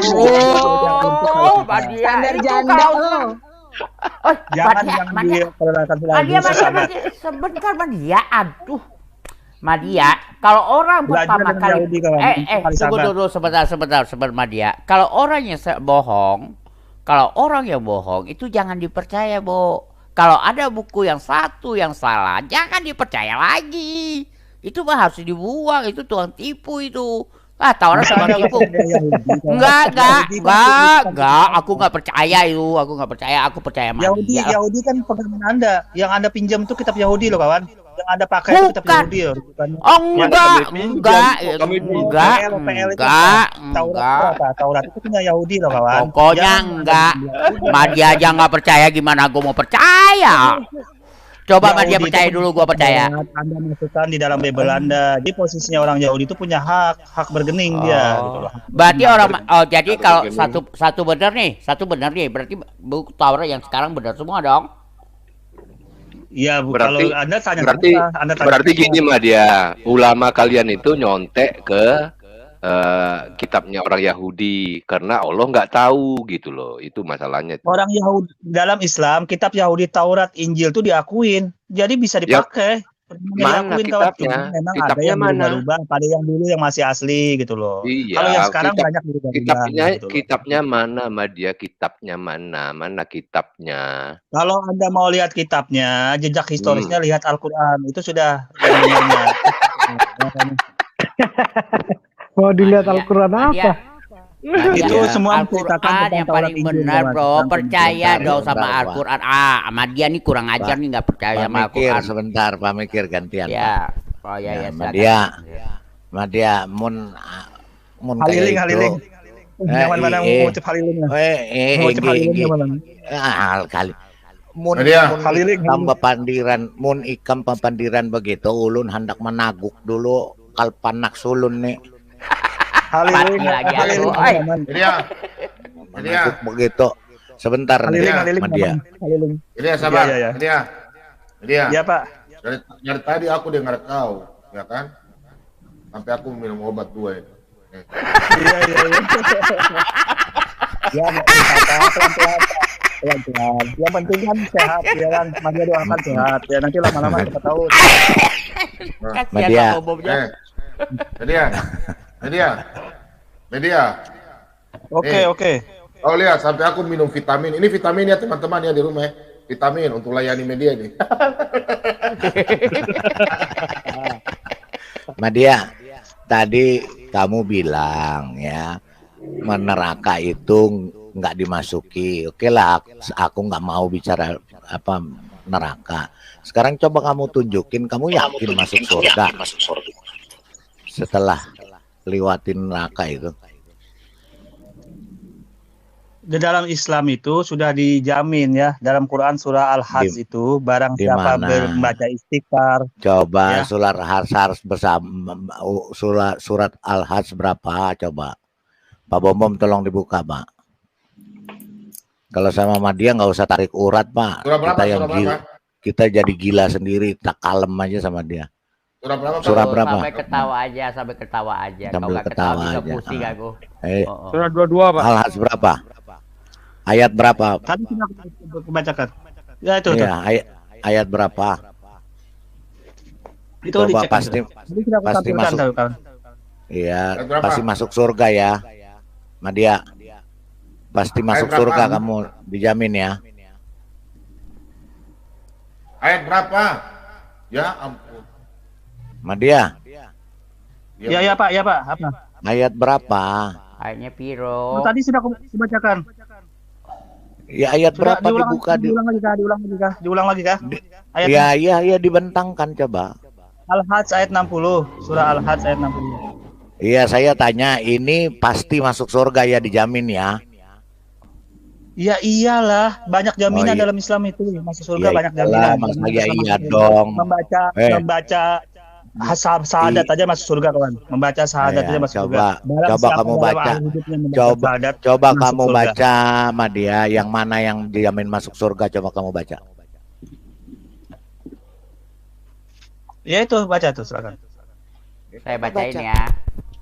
Speaker 11: Standar janda loh.
Speaker 9: Jangan diperlakukan
Speaker 12: Madia, sebentar Madia, aduh. Madia, kalau orang pertama kali tunggu dulu sebentar Madia. Kalau orang yang bohong, itu jangan dipercaya, Bo. Kalau ada buku yang satu yang salah, jangan dipercaya lagi. Itu mah harus dibuang, itu tukang tipu itu. Taurat tukang tipu. Enggak. Aku nggak percaya itu. Aku percaya sama dia.
Speaker 9: Yahudi kan pegangan Anda. Yang Anda pinjam itu kitab Yahudi loh kawan. Yang Anda pakai itu kitab Yahudi loh.
Speaker 12: Oh enggak.
Speaker 9: Taurat itu punya Yahudi loh kawan.
Speaker 12: Pokoknya enggak. Madia aja nggak percaya, gimana gue mau percaya? Coba Madia percaya dulu, gua percaya.
Speaker 9: Anda masukkan di dalam Bible Anda. Jadi posisinya orang Yahudi itu punya hak bergening dia. Gitu loh.
Speaker 12: Berarti jadi kalau satu benar nih, berarti buku Taurat yang sekarang benar semua dong.
Speaker 9: Iya,
Speaker 13: berarti
Speaker 9: kalau Anda tanya
Speaker 13: berarti gini Madia, ulama kalian itu nyontek ke kitabnya orang Yahudi karena Allah nggak tahu gitu loh, itu masalahnya.
Speaker 9: Orang Yahudi dalam Islam, kitab Yahudi, Taurat, Injil itu diakuin, jadi bisa dipakai.
Speaker 13: Mana kitabnya?
Speaker 9: Memang
Speaker 13: Kitabnya
Speaker 9: ada yang
Speaker 13: mana?
Speaker 9: berubah, pada yang dulu yang masih asli gitu loh.
Speaker 13: Iya,
Speaker 9: kalau yang sekarang banyak berubah.
Speaker 13: Kitabnya mana, Madia? Kitabnya mana? Mana kitabnya?
Speaker 9: Kalau Anda mau lihat kitabnya, jejak historisnya lihat Al-Quran, itu sudah yang benernya.
Speaker 16: Mau dilihat Al-Quran apa?
Speaker 9: Itu semua
Speaker 12: Al-Quran yang paling benar, bro. Percaya dong sama Al-Quran. Sama dia nih kurang ajar nih, nggak percaya sama Al-Quran.
Speaker 15: Sebentar, Pak Mikir gantian.
Speaker 12: Ya. Oh ya.
Speaker 15: Madia, mun
Speaker 9: Haliling. Zaman mana mau ngucap haliling? Ngucap haliling mana?
Speaker 15: Kali. Mun ikam papandiran begitu, ulun hendak menaguk dulu kalpanak sulun nih.
Speaker 9: Haliling
Speaker 15: begitu. Sebentar
Speaker 9: Madia.
Speaker 4: Dia sabar. Dia.
Speaker 9: Iya, Pak.
Speaker 4: Dari tadi aku dengar kau, ya kan? Sampai aku minum obat 2 itu.
Speaker 9: Iya. Ya, nggak apa-apa, pelan-pelan. Pelan-pelan. Yang penting kan sehat, ya kan. Madia doakan sehat. Ya nanti lama-lama kita tahu.
Speaker 15: Madia.
Speaker 4: Media.
Speaker 9: Oke.
Speaker 4: Oh lihat, sampai aku minum vitamin. Ini vitamin ya teman-teman ya di rumah ya. Vitamin untuk layani media ini.
Speaker 15: Madia, tadi kamu bilang ya, neraka itu nggak dimasuki. Oke lah, aku nggak mau bicara apa neraka. Sekarang coba kamu tunjukin, kamu yakin masuk surga setelah lewatin neraka itu?
Speaker 9: Di dalam Islam itu sudah dijamin ya, dalam Quran surah Al-Hajj itu barang siapa membaca istighfar.
Speaker 15: Coba
Speaker 9: ya.
Speaker 15: surat bersama surat Al-Hajj berapa coba? Pak Bom tolong dibuka, Pak. Kalau sama Madia nggak usah tarik urat, Pak. Kita yang gila, kita jadi gila sendiri, tak kalem aja sama dia. Surah berapa?
Speaker 12: Sampai ketawa aja.
Speaker 15: Sambil
Speaker 12: Kalau
Speaker 15: ketawa
Speaker 12: bisa
Speaker 15: aja.
Speaker 12: pusing aku.
Speaker 2: Surah 22, Pak.
Speaker 15: Al-Hajj berapa? Ayat berapa?
Speaker 9: Tadi sudah aku bacakan. Ya itu.
Speaker 15: Iya, ayat berapa?
Speaker 9: Itu
Speaker 15: coba
Speaker 9: dicek,
Speaker 15: pasti masuk. Iya, pasti masuk surga ya. Madia. Pasti masuk surga kamu, dijamin ya.
Speaker 4: Ayat berapa? Ya ampun.
Speaker 15: Madia.
Speaker 9: Ya Pak, apa?
Speaker 15: Ayat berapa?
Speaker 12: Ayatnya piro?
Speaker 9: Oh, tadi sudah aku bacakan.
Speaker 15: Ya ayat berapa dibuka?
Speaker 9: Diulang lagi kah?
Speaker 15: Iya, dibentangkan coba.
Speaker 9: Al-Hajj ayat 60, surah Al-Hajj ayat 60.
Speaker 15: Iya, saya tanya, ini pasti masuk surga ya, dijamin ya?
Speaker 9: Ya iyalah, banyak jaminan dalam Islam itu, masuk surga banyak jaminan.
Speaker 15: Iya dong.
Speaker 9: Membaca syahadat aja masuk surga, kawan. Membaca syahadat aja masuk surga.
Speaker 15: Coba kamu baca. Coba kamu baca, Madia, yang mana yang dijamin masuk surga, coba kamu baca.
Speaker 9: Ya itu, baca tuh, silakan.
Speaker 12: Saya bacain ya.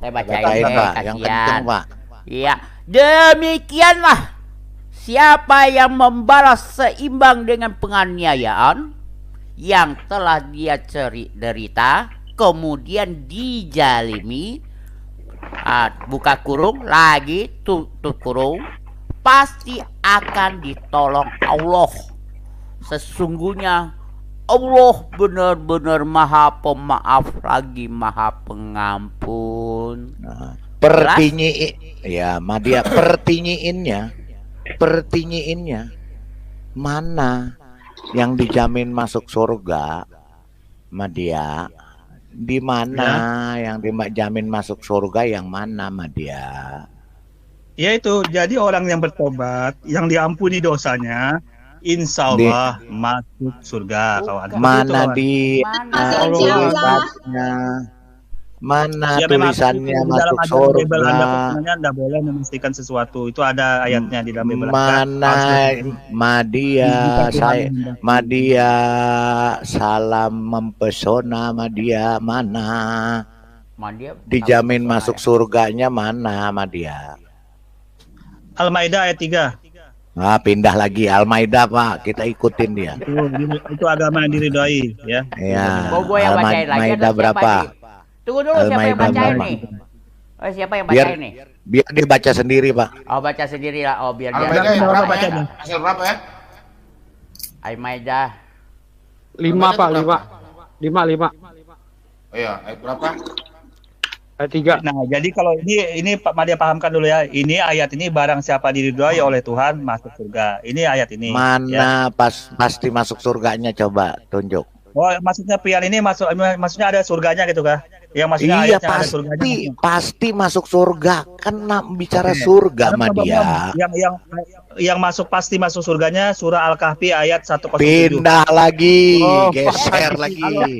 Speaker 12: Saya bacain,
Speaker 15: Pak. Yang kenceng, Pak.
Speaker 12: Iya, demikianlah siapa yang membalas seimbang dengan penganiayaan yang telah dia derita, kemudian dijalimi, buka kurung lagi, tutup kurung, pasti akan ditolong Allah. Sesungguhnya Allah benar-benar Maha Pemaaf lagi Maha Pengampun.
Speaker 15: Ya, Madia, pertinyiinnya mana yang dijamin masuk surga, Madia? Di mana yang dijamin masuk surga, yang mana, Madia?
Speaker 9: Ya itu, jadi orang yang bertobat, yang diampuni dosanya, insya Allah masuk surga, kawan.
Speaker 15: Mana mana tulisannya masuk surga?
Speaker 9: Anda boleh memastikan sesuatu, itu ada ayatnya di dalam Bible.
Speaker 15: Mana Madia salam mempesona, Madia mana? Dijamin masuk surganya mana, Madia?
Speaker 9: Al-Maidah ayat 3.
Speaker 15: Pindah lagi Al-Maidah, Pak. Kita ikutin dia.
Speaker 9: Itu agama yang diridhoi, ya.
Speaker 15: Iya.
Speaker 12: Al-Maidah
Speaker 15: berapa?
Speaker 12: Tunggu dulu, siapa yang bacain nih? Oh, siapa yang bacain nih?
Speaker 15: Biar dia baca sendiri, Pak.
Speaker 12: Oh, baca sendiri lah. Oh, biar dia
Speaker 4: Hasil berapa ya?
Speaker 12: Al-Maidah
Speaker 2: 5, Pak, 5.
Speaker 4: Oh iya, ayat berapa?
Speaker 2: Ayat 3.
Speaker 9: Nah, jadi kalau ini Pak Madia pahamkan dulu ya. Ini ayat ini barang siapa diridhoi oleh Tuhan masuk surga. Ini ayat ini.
Speaker 15: Mana pasti masuk surganya, coba tunjuk.
Speaker 9: Oh, maksudnya pian ini maksudnya ada surganya gitu kah? Yang maksudnya
Speaker 15: iya,
Speaker 9: ayatnya ada surganya.
Speaker 15: Pasti masuk surga. Kan bicara surga, Madia.
Speaker 9: Yang masuk pasti masuk surganya surah Al-Kahfi ayat 107.
Speaker 15: Pindah lagi, geser lagi.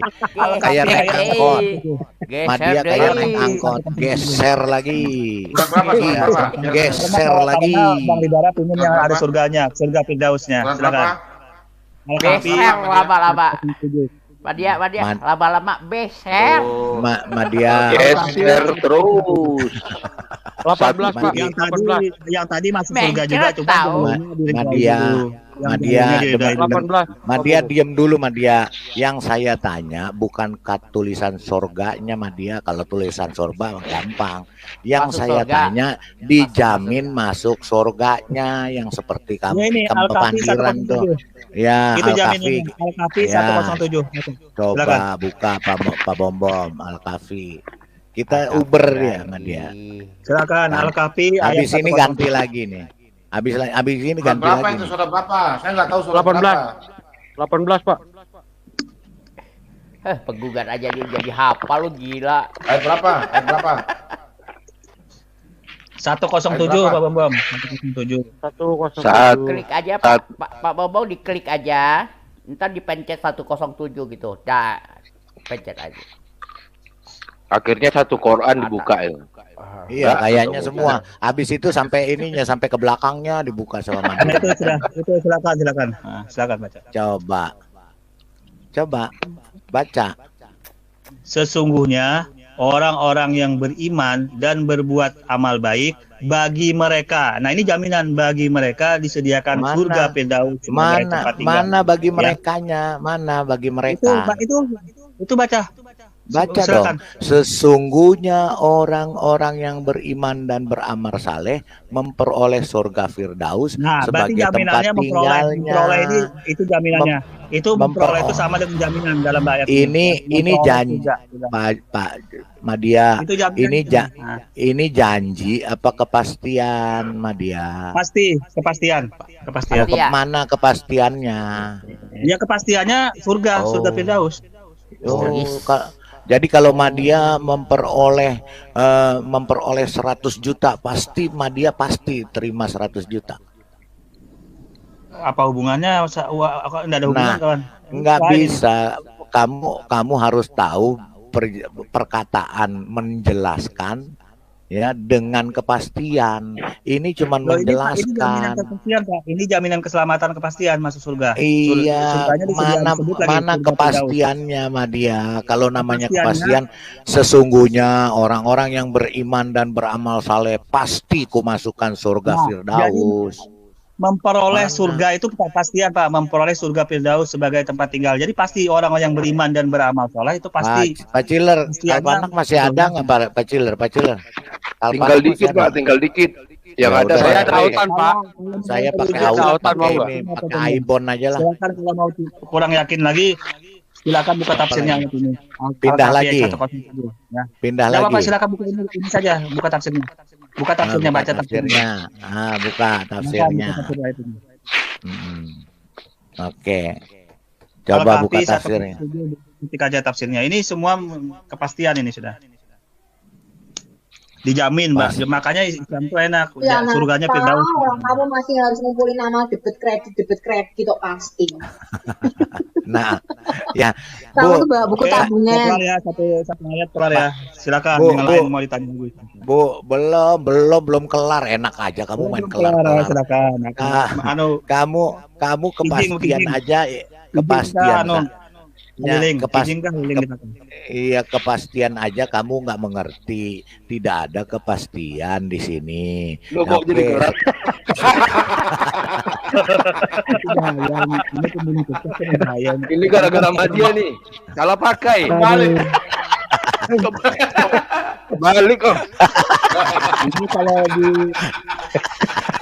Speaker 15: Kayak naik angkot. Madia kayak naik angkot, geser lagi. Geser lagi.
Speaker 9: Bang Lidara ingin yang ada surganya, surga Firdausnya. Silakan.
Speaker 12: Beser lama-lama. Madia, lama-lama beser.
Speaker 15: Madia
Speaker 13: geser terus.
Speaker 2: 18 Pak.
Speaker 9: Yang tadi masuk surga juga,
Speaker 12: Mencret
Speaker 9: cuma
Speaker 12: tahu.
Speaker 15: Madia diem dulu Madia. Yang saya tanya bukan tulisan surganya Madia. Kalau tulisan surga gampang. Yang
Speaker 12: Masuk
Speaker 15: saya
Speaker 12: surga.
Speaker 15: tanya dijamin masuk surganya yang seperti kamu
Speaker 9: Ya, ini Al-Kafi
Speaker 15: Pepandiran tuh.
Speaker 9: 107.
Speaker 15: Ya,
Speaker 9: Itu
Speaker 15: Al-Kafi.
Speaker 9: jaminannya. Al-Kafi
Speaker 15: Ya.
Speaker 9: 107.
Speaker 15: Coba
Speaker 9: Silakan.
Speaker 15: buka Pak Bom Al-Kafi. Kita Uber ya sama dia.
Speaker 9: Silakan Al-Kafi ayat
Speaker 15: Habis ini
Speaker 9: 107.
Speaker 15: ganti lagi nih. Habis ini
Speaker 4: Surat
Speaker 15: ganti
Speaker 4: berapa
Speaker 15: lagi.
Speaker 4: itu
Speaker 15: nih.
Speaker 4: surat berapa? Saya nggak tahu surat
Speaker 2: 18.
Speaker 4: berapa.
Speaker 2: 18 Pak.
Speaker 12: Penggugat aja dia jadi hafal lu gila.
Speaker 4: Ayat berapa? Ayat berapa?
Speaker 9: 107 Pak Bom. 107.
Speaker 2: 107.
Speaker 12: Klik aja Pak Bobong, diklik aja. Ntar dipencet 107 gitu. Dah, pencet aja.
Speaker 13: Akhirnya satu Quran dibuka ya.
Speaker 15: Iya, kayaknya semua. Habis itu sampai ininya sampai ke belakangnya dibuka sama
Speaker 9: Nah, itu silakan. Nah, silakan baca.
Speaker 15: Coba baca.
Speaker 9: Sesungguhnya orang-orang yang beriman dan berbuat amal baik bagi mereka. Nah, ini jaminan bagi mereka disediakan surga Firdaus sebagai tempat tinggal.
Speaker 15: Mana bagi
Speaker 9: Ya.
Speaker 15: merekanya? Mana bagi mereka?
Speaker 9: Itu baca.
Speaker 15: Baca
Speaker 9: Silakan.
Speaker 15: dong. Sesungguhnya orang-orang yang beriman dan beramal saleh memperoleh surga Firdaus
Speaker 9: Nah, berarti
Speaker 15: sebagai tempat
Speaker 9: jaminannya memperoleh
Speaker 15: tinggalnya.
Speaker 9: ini itu jaminannya. Itu memperoleh itu sama dengan jaminan dalam ayat
Speaker 15: Ini
Speaker 9: Memperoleh
Speaker 15: janji
Speaker 9: surga.
Speaker 15: Pak Madia.
Speaker 9: Itu jaminan.
Speaker 15: Ini janji apa kepastian Madia?
Speaker 9: Kepastian.
Speaker 15: Mana kepastiannya?
Speaker 9: Ya kepastiannya surga Firdaus.
Speaker 15: Jadi kalau Madia memperoleh 100 juta, pasti Madia pasti terima 100 juta.
Speaker 9: Apa hubungannya? Enggak ada hubungan, kawan.
Speaker 15: Nggak bisa. Kamu harus tahu perkataan menjelaskan ya dengan kepastian. Ini cuma
Speaker 9: Loh, ini jaminan
Speaker 15: menjelaskan.
Speaker 9: kepastian, Pak. Ini jaminan keselamatan kepastian masuk surga.
Speaker 15: Iya,
Speaker 9: Surganya disebut lagi,
Speaker 15: mana
Speaker 9: surga
Speaker 15: kepastiannya Madia? Kalau namanya
Speaker 9: Kepastiannya-
Speaker 15: kepastian, sesungguhnya orang-orang yang beriman dan beramal saleh pasti kumasukkan surga
Speaker 9: Nah,
Speaker 15: Firdaus.
Speaker 9: memperoleh surga itu kepastian, Pak. Memperoleh surga Firdaus sebagai tempat tinggal. Jadi pasti orang yang beriman dan beramal saleh itu pasti.
Speaker 15: Pak Ciler,
Speaker 9: Pastiannya-
Speaker 15: Kalpanak masih ada nggak Pak Ciler?
Speaker 13: Tinggal dikit Pak, tinggal dikit. Yang
Speaker 15: Ya
Speaker 13: ada
Speaker 15: udah,
Speaker 2: Saya
Speaker 13: baterai.
Speaker 2: autan Pak.
Speaker 15: Saya pakai
Speaker 2: Saya
Speaker 15: autan,
Speaker 2: autan mau nggak?
Speaker 15: pakai iPhone aja lah.
Speaker 9: Silakan kalau mau kurang yakin lagi, silakan buka tafsirnya ayat ini.
Speaker 15: Pindah
Speaker 9: Al-Kafi
Speaker 15: lagi.
Speaker 9: ayat 107, ya.
Speaker 15: Pindah
Speaker 9: Nggak apa-apa,
Speaker 15: lagi.
Speaker 9: silakan buka ini saja, buka tafsirnya. Buka tafsirnya,
Speaker 15: Buka
Speaker 9: baca tafsirnya.
Speaker 15: Buka tafsirnya.
Speaker 9: Buka tafsir ayat ini.
Speaker 15: Oke. Coba
Speaker 9: Al-Kahfi
Speaker 15: buka tafsirnya.
Speaker 9: 107, ketik aja tafsirnya. Ini semua kepastian ini sudah. Dijamin, Mbak. Makanya Islam itu enak.
Speaker 17: Ya,
Speaker 9: Surganya
Speaker 17: tahu
Speaker 9: Firdaus.
Speaker 17: orang kamu masih harus ngumpulin nama debit kredit gitu pasti.
Speaker 15: Nah, ya,
Speaker 17: Kamu tuh bawa buku
Speaker 9: Oke,
Speaker 17: tabungan.
Speaker 9: keluar ya, satu ayat keluar ya. Silakan
Speaker 15: Bu,
Speaker 9: yang
Speaker 15: Bu.
Speaker 9: lain mau ditanya lagi.
Speaker 15: belum kelar. Enak aja kamu main kelar.
Speaker 9: Silakan.
Speaker 15: Kamu kepastian
Speaker 9: izin.
Speaker 15: aja, kepastian. Ya, iya, kepastian aja kamu nggak mengerti. Tidak ada kepastian di sini.
Speaker 13: Loh, kok jadi berat? Ini gara-gara Madia nih. Salah pakai.
Speaker 4: Balik.
Speaker 13: Balik kok.
Speaker 9: Ini kalau di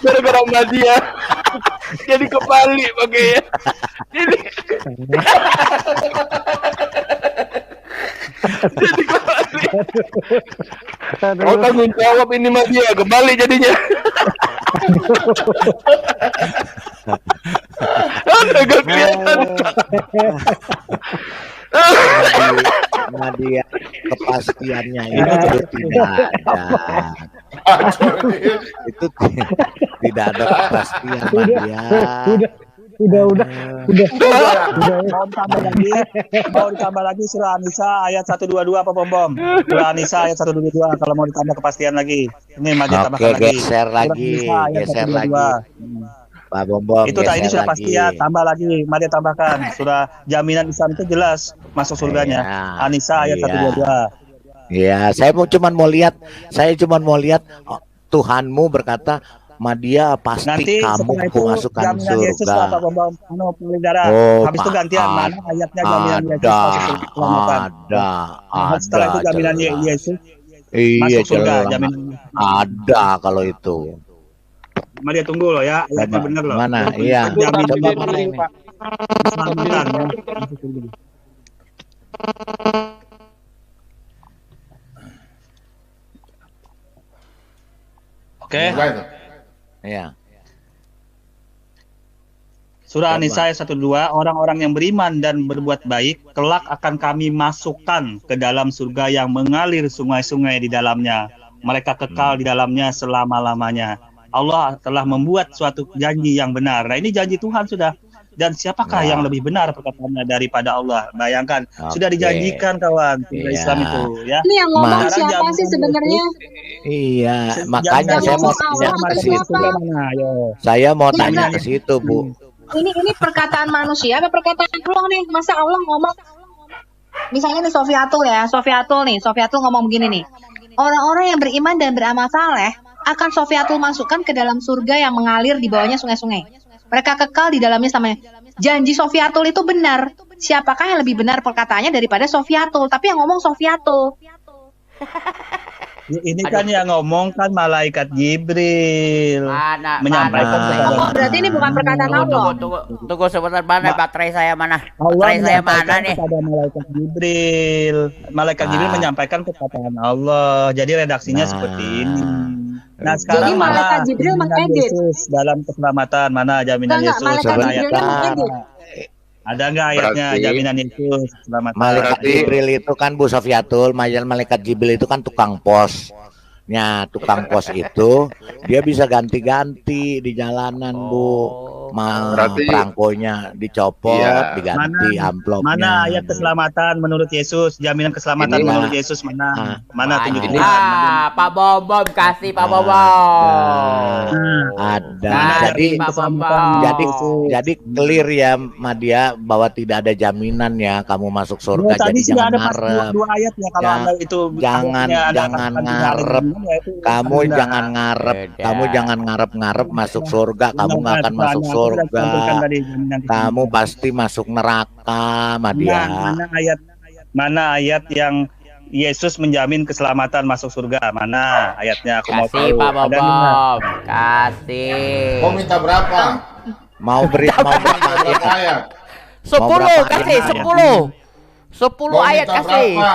Speaker 13: Gara-gara Madia. Jadi kebalik pakai ya. Ini. Jadi kebalik. Kau tanggung jawab ini Madia. Kebalik jadinya. Agak kelihatan.
Speaker 15: Madia kepastiannya itu tidak ada. Itu tidak ada kepastian Madia.
Speaker 9: Mau ditambah lagi surah An-Nisa ayat 122 apa Bom? Surah An-Nisa ayat 122 kalau mau ditambah kepastian lagi. Ini Madia tambahkan lagi.
Speaker 15: Geser lagi,
Speaker 9: Surah An-Nisa ayat
Speaker 15: geser
Speaker 9: 122.
Speaker 15: lagi. Pak Bom,
Speaker 9: Itu tadi
Speaker 15: geser
Speaker 9: sudah
Speaker 15: lagi.
Speaker 9: pasti ya, tambah lagi, Madia tambahkan. Surah jaminan Islam itu jelas masuk surganya. An-Nisa ayat 122.
Speaker 15: Ya, saya cuma mau lihat Tuhanmu berkata, Madia pasti
Speaker 9: Nanti
Speaker 15: kamu
Speaker 9: setelah itu
Speaker 15: masukkan
Speaker 9: jaminan Yesus
Speaker 15: surga.
Speaker 9: lah Pak Bambang. Pelidara.
Speaker 15: Oh,
Speaker 9: Habis itu gantian mana ayatnya jaminan Yesus
Speaker 15: ada,
Speaker 9: masuk keselamatan. Setelah itu jaminan
Speaker 15: jelas.
Speaker 9: Yesus
Speaker 15: Iya,
Speaker 9: masuk surga.
Speaker 15: jelas.
Speaker 9: Jaminan
Speaker 15: Ada kalau itu.
Speaker 9: Madia tunggu loh ya, ayatnya
Speaker 15: Coba,
Speaker 9: bener loh.
Speaker 15: mana? Iya,
Speaker 9: Jaminan
Speaker 15: coba mana ini?
Speaker 9: keselamatan ya. Masuk surga. Oke.
Speaker 15: Iya.
Speaker 9: Surah
Speaker 15: Coba.
Speaker 9: An-Nisa ayat 1-2, orang-orang yang beriman dan berbuat baik, kelak akan kami masukkan ke dalam surga yang mengalir sungai-sungai di dalamnya. Mereka kekal di dalamnya selama-lamanya. Allah telah membuat suatu janji yang benar. Nah, ini janji Tuhan sudah. Dan siapakah yang lebih benar perkataannya daripada Allah? Bayangkan, sudah dijanjikan kawan, Islam itu ya.
Speaker 17: Ini yang ngomong
Speaker 9: Sekarang
Speaker 17: siapa sih sebenarnya?
Speaker 15: Iya, makanya
Speaker 17: Yang
Speaker 15: saya mau
Speaker 17: ngomong
Speaker 15: tanya
Speaker 17: Allah
Speaker 15: ke
Speaker 17: atau
Speaker 15: situ.
Speaker 17: siapa?
Speaker 15: Saya mau
Speaker 17: Yang
Speaker 15: tanya
Speaker 17: nggak-
Speaker 15: ke situ, Bu.
Speaker 17: Ini perkataan manusia apa perkataan Allah nih? Masa Allah ngomong? Misalnya nih Sofiatul ngomong begini nih. Orang-orang yang beriman dan beramal saleh akan Sofiatul masukkan ke dalam surga yang mengalir di bawahnya sungai-sungai. Mereka kekal di dalamnya samanya. Janji Sofiatul itu benar. Siapakah yang lebih benar perkataannya daripada Sofiatul? Tapi yang ngomong Sofiatul.
Speaker 9: Ini kan yang ngomong kan malaikat Jibril menyampaikan kepada
Speaker 17: Oh, berarti ini bukan perkataan Allah.
Speaker 12: Tunggu sebentar, mana baterai saya mana?
Speaker 9: Allah
Speaker 12: Baterai saya mana
Speaker 9: menyampaikan
Speaker 12: nih?
Speaker 9: kepada malaikat Jibril. Malaikat Jibril menyampaikan perkataan Allah. Jadi redaksinya seperti ini. Nah, sekarang
Speaker 17: Jadi malaikat
Speaker 9: mana
Speaker 17: Jibril
Speaker 9: jaminan
Speaker 17: mengedit.
Speaker 9: Yesus dalam keselamatan? Mana jaminan
Speaker 17: Enggak,
Speaker 9: Yesus?
Speaker 17: malaikat
Speaker 9: Mana
Speaker 17: Jibril
Speaker 9: ayatnya?
Speaker 17: mengedit.
Speaker 9: Ada nggak ayatnya
Speaker 15: Berarti-
Speaker 9: jaminan Yesus keselamatan?
Speaker 15: Malaikat Jibril itu kan Bu Sofiatul, malaikat Jibril itu kan tukang pos. Ya, tukang pos itu dia bisa ganti-ganti di jalanan, Bu.
Speaker 13: Berarti-
Speaker 15: Perangkonya dicopot,
Speaker 13: Iya.
Speaker 15: diganti amplopnya.
Speaker 9: Mana ayat keselamatan menurut Yesus? Jaminan keselamatan
Speaker 15: Ini
Speaker 9: menurut
Speaker 15: mah-
Speaker 9: Yesus mana? Mana tunjukkan?
Speaker 12: Pak Bom kasih Pak Bom.
Speaker 15: Ada.
Speaker 12: Nah,
Speaker 15: Jadi
Speaker 12: Pak Bambang.
Speaker 15: jadi clear ya Madia bahwa tidak ada jaminan ya kamu masuk surga.
Speaker 9: Tadi
Speaker 15: Jadi
Speaker 9: sudah
Speaker 15: jangan
Speaker 9: ada pas
Speaker 15: ngarep.
Speaker 9: dua ayat ya kalau
Speaker 15: Ya,
Speaker 9: Anda itu
Speaker 15: jangan
Speaker 9: ayatnya ada
Speaker 15: jangan
Speaker 9: kata-kata
Speaker 15: ngarep.
Speaker 9: jaminan, ya itu
Speaker 15: Kamu
Speaker 9: Anda.
Speaker 15: jangan ngarep.
Speaker 12: Beda.
Speaker 15: Kamu jangan ngarep-ngarep masuk surga. Kamu nggak akan
Speaker 9: Nah,
Speaker 15: masuk
Speaker 9: aku sudah
Speaker 15: surga.
Speaker 9: sampaikan tadi jaminan
Speaker 15: Kamu pasti masuk neraka, Madia.
Speaker 9: Mana ayat yang Yesus menjamin keselamatan masuk surga? Mana ayatnya? Aku mau
Speaker 12: Kasih
Speaker 9: tahu.
Speaker 12: Pak
Speaker 9: Ada nggak?
Speaker 12: Bom. Kasih.
Speaker 4: Mau minta berapa?
Speaker 15: Mau beri mau berapa
Speaker 4: Berapa
Speaker 15: ayat?
Speaker 4: ayat?
Speaker 12: 10
Speaker 15: berapa
Speaker 12: kasih
Speaker 15: ayat?
Speaker 12: 10. 10
Speaker 4: Mau
Speaker 12: ayat
Speaker 4: minta
Speaker 12: kasih.
Speaker 4: berapa?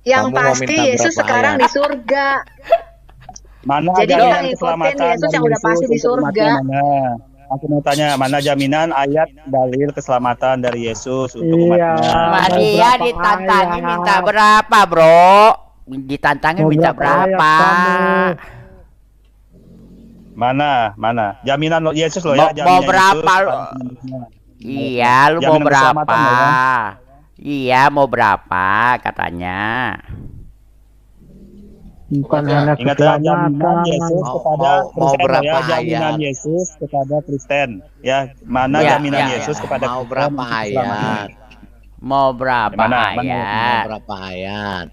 Speaker 17: Yang
Speaker 15: Kamu mau
Speaker 17: pasti
Speaker 15: minta
Speaker 17: Yesus
Speaker 15: berapa
Speaker 17: sekarang
Speaker 15: ayat?
Speaker 17: di surga.
Speaker 9: Mana
Speaker 17: Jadi kita
Speaker 9: jaminan
Speaker 17: ngikutin
Speaker 9: keselamatan
Speaker 17: Yesus yang
Speaker 9: dari
Speaker 17: udah pasti di
Speaker 9: untuk umatnya
Speaker 17: surga.
Speaker 9: mana? Aku mau tanya, mana jaminan ayat dalil keselamatan dari Yesus untuk
Speaker 16: Iya.
Speaker 9: umatnya?
Speaker 12: Madia ditantangin minta berapa, Bro? Ditantangin
Speaker 16: Mau
Speaker 12: minta
Speaker 16: berapa ayat
Speaker 12: berapa?
Speaker 16: kamu?
Speaker 9: Mana? Jaminan lo Yesus lo
Speaker 12: Mau
Speaker 9: ya, jaminan
Speaker 12: berapa
Speaker 9: Yesus.
Speaker 12: lo? Iya, lu mau
Speaker 9: Jaminan keselamatan
Speaker 12: berapa?
Speaker 9: lo ya.
Speaker 12: Iya, mau berapa katanya?
Speaker 16: Bukan hanya
Speaker 9: Ingat ya, jaminan
Speaker 16: keselamatan.
Speaker 9: Yesus kepada
Speaker 15: mau
Speaker 9: Kristen
Speaker 15: berapa
Speaker 9: ya, jaminan
Speaker 15: ayat?
Speaker 9: Yesus kepada Kristen ya. Mana
Speaker 12: Ya,
Speaker 9: jaminan
Speaker 12: ya,
Speaker 9: Yesus
Speaker 12: ya.
Speaker 9: kepada
Speaker 15: Mau
Speaker 9: Kristen
Speaker 15: berapa
Speaker 9: untuk keselamatan?
Speaker 15: ayat?
Speaker 12: Mau berapa
Speaker 9: Mana?
Speaker 15: Mau
Speaker 12: ayat?
Speaker 15: berapa ayat?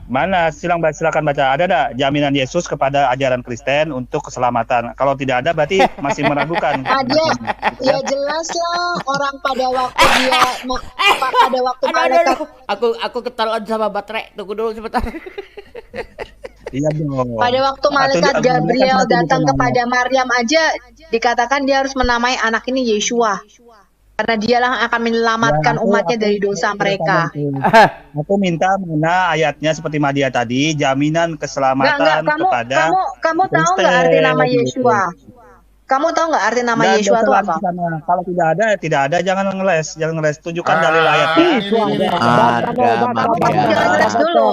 Speaker 9: Mana? Silakan baca. Ada enggak jaminan Yesus kepada ajaran Kristen untuk keselamatan? Kalau tidak ada berarti masih meragukan.
Speaker 17: Ada, ya jelas lah orang pada waktu dia pada waktu malaikat
Speaker 12: Aku ketahuan sama baterai. Tunggu dulu sebentar.
Speaker 9: Iya dong.
Speaker 17: pada waktu malaikat Gabriel datang kepada Maryam aja dikatakan dia harus menamai anak ini Yeshua. Karena dialah yang akan menyelamatkan umatnya dari dosa mereka.
Speaker 9: Aku minta mana ayatnya seperti Madia tadi, jaminan keselamatan kepada
Speaker 17: Kamu tahu nggak arti nama Yeshua? Kamu tahu nggak arti nama
Speaker 9: Dan
Speaker 17: Yeshua itu
Speaker 9: dosa
Speaker 17: apa?
Speaker 9: di sana. Kalau tidak ada, jangan ngeles. Tunjukkan dalil ayatnya.
Speaker 17: Jangan ngeles dulu.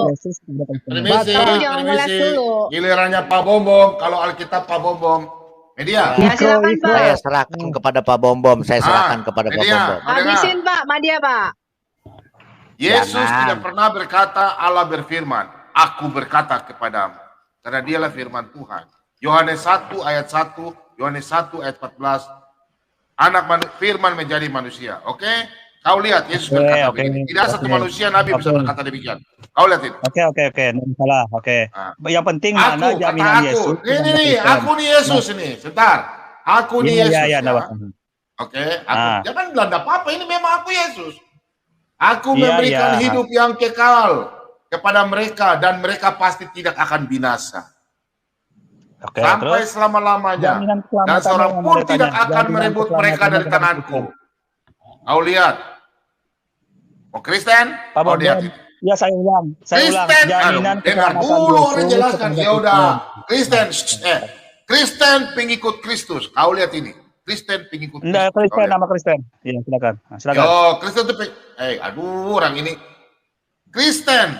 Speaker 4: Permisi,
Speaker 17: Kamu jangan ngeles
Speaker 4: permisi.
Speaker 17: dulu.
Speaker 4: Gilirannya Pak Bombom, kalau Alkitab Pak Bombom. Media.
Speaker 17: Ya silakan Pak.
Speaker 15: Saya serahkan kepada Pak Bombom. Saya serahkan kepada Pak
Speaker 4: Media.
Speaker 15: Bombom.
Speaker 17: Habisin Pak, Madia Pak.
Speaker 4: Yesus
Speaker 15: Jangan.
Speaker 4: tidak pernah berkata Allah berfirman, aku berkata kepadamu. Karena dialah firman Tuhan. Yohanes 1 ayat 1, Yohanes 1 ayat 14. Firman menjadi manusia. Oke? Kau lihat Yesus berkata begini. Tidak satu manusia Nabi bisa berkata demikian. Kau lihat itu.
Speaker 9: Oke, nggak salah. Oke. Yang penting mana jaminan Yesus.
Speaker 4: Ini, aku nih Yesus ini. Sebentar. Aku nih Yesus.
Speaker 9: Iya,
Speaker 4: Oke, jangan bilang apa-apa. Ini memang aku Yesus. Aku memberikan hidup yang kekal kepada mereka dan mereka pasti tidak akan binasa.
Speaker 9: Oke,
Speaker 4: sampai selama-lamanya. Dan seorang pun tidak akan merebut mereka dari tanganku. Kau lihat. Oh, Kristen? Oh, lihat.
Speaker 9: Ya, saya ulang.
Speaker 4: Jaminan dengar dulu orang jelaskan. Ya udah. Kristen pengikut Kristus. Kau lihat ini. Kristen pengikut Kristus.
Speaker 9: Enggak, Kristen nama Kristen. Iya, silakan.
Speaker 4: Yo, Kristen itu orang ini. Kristen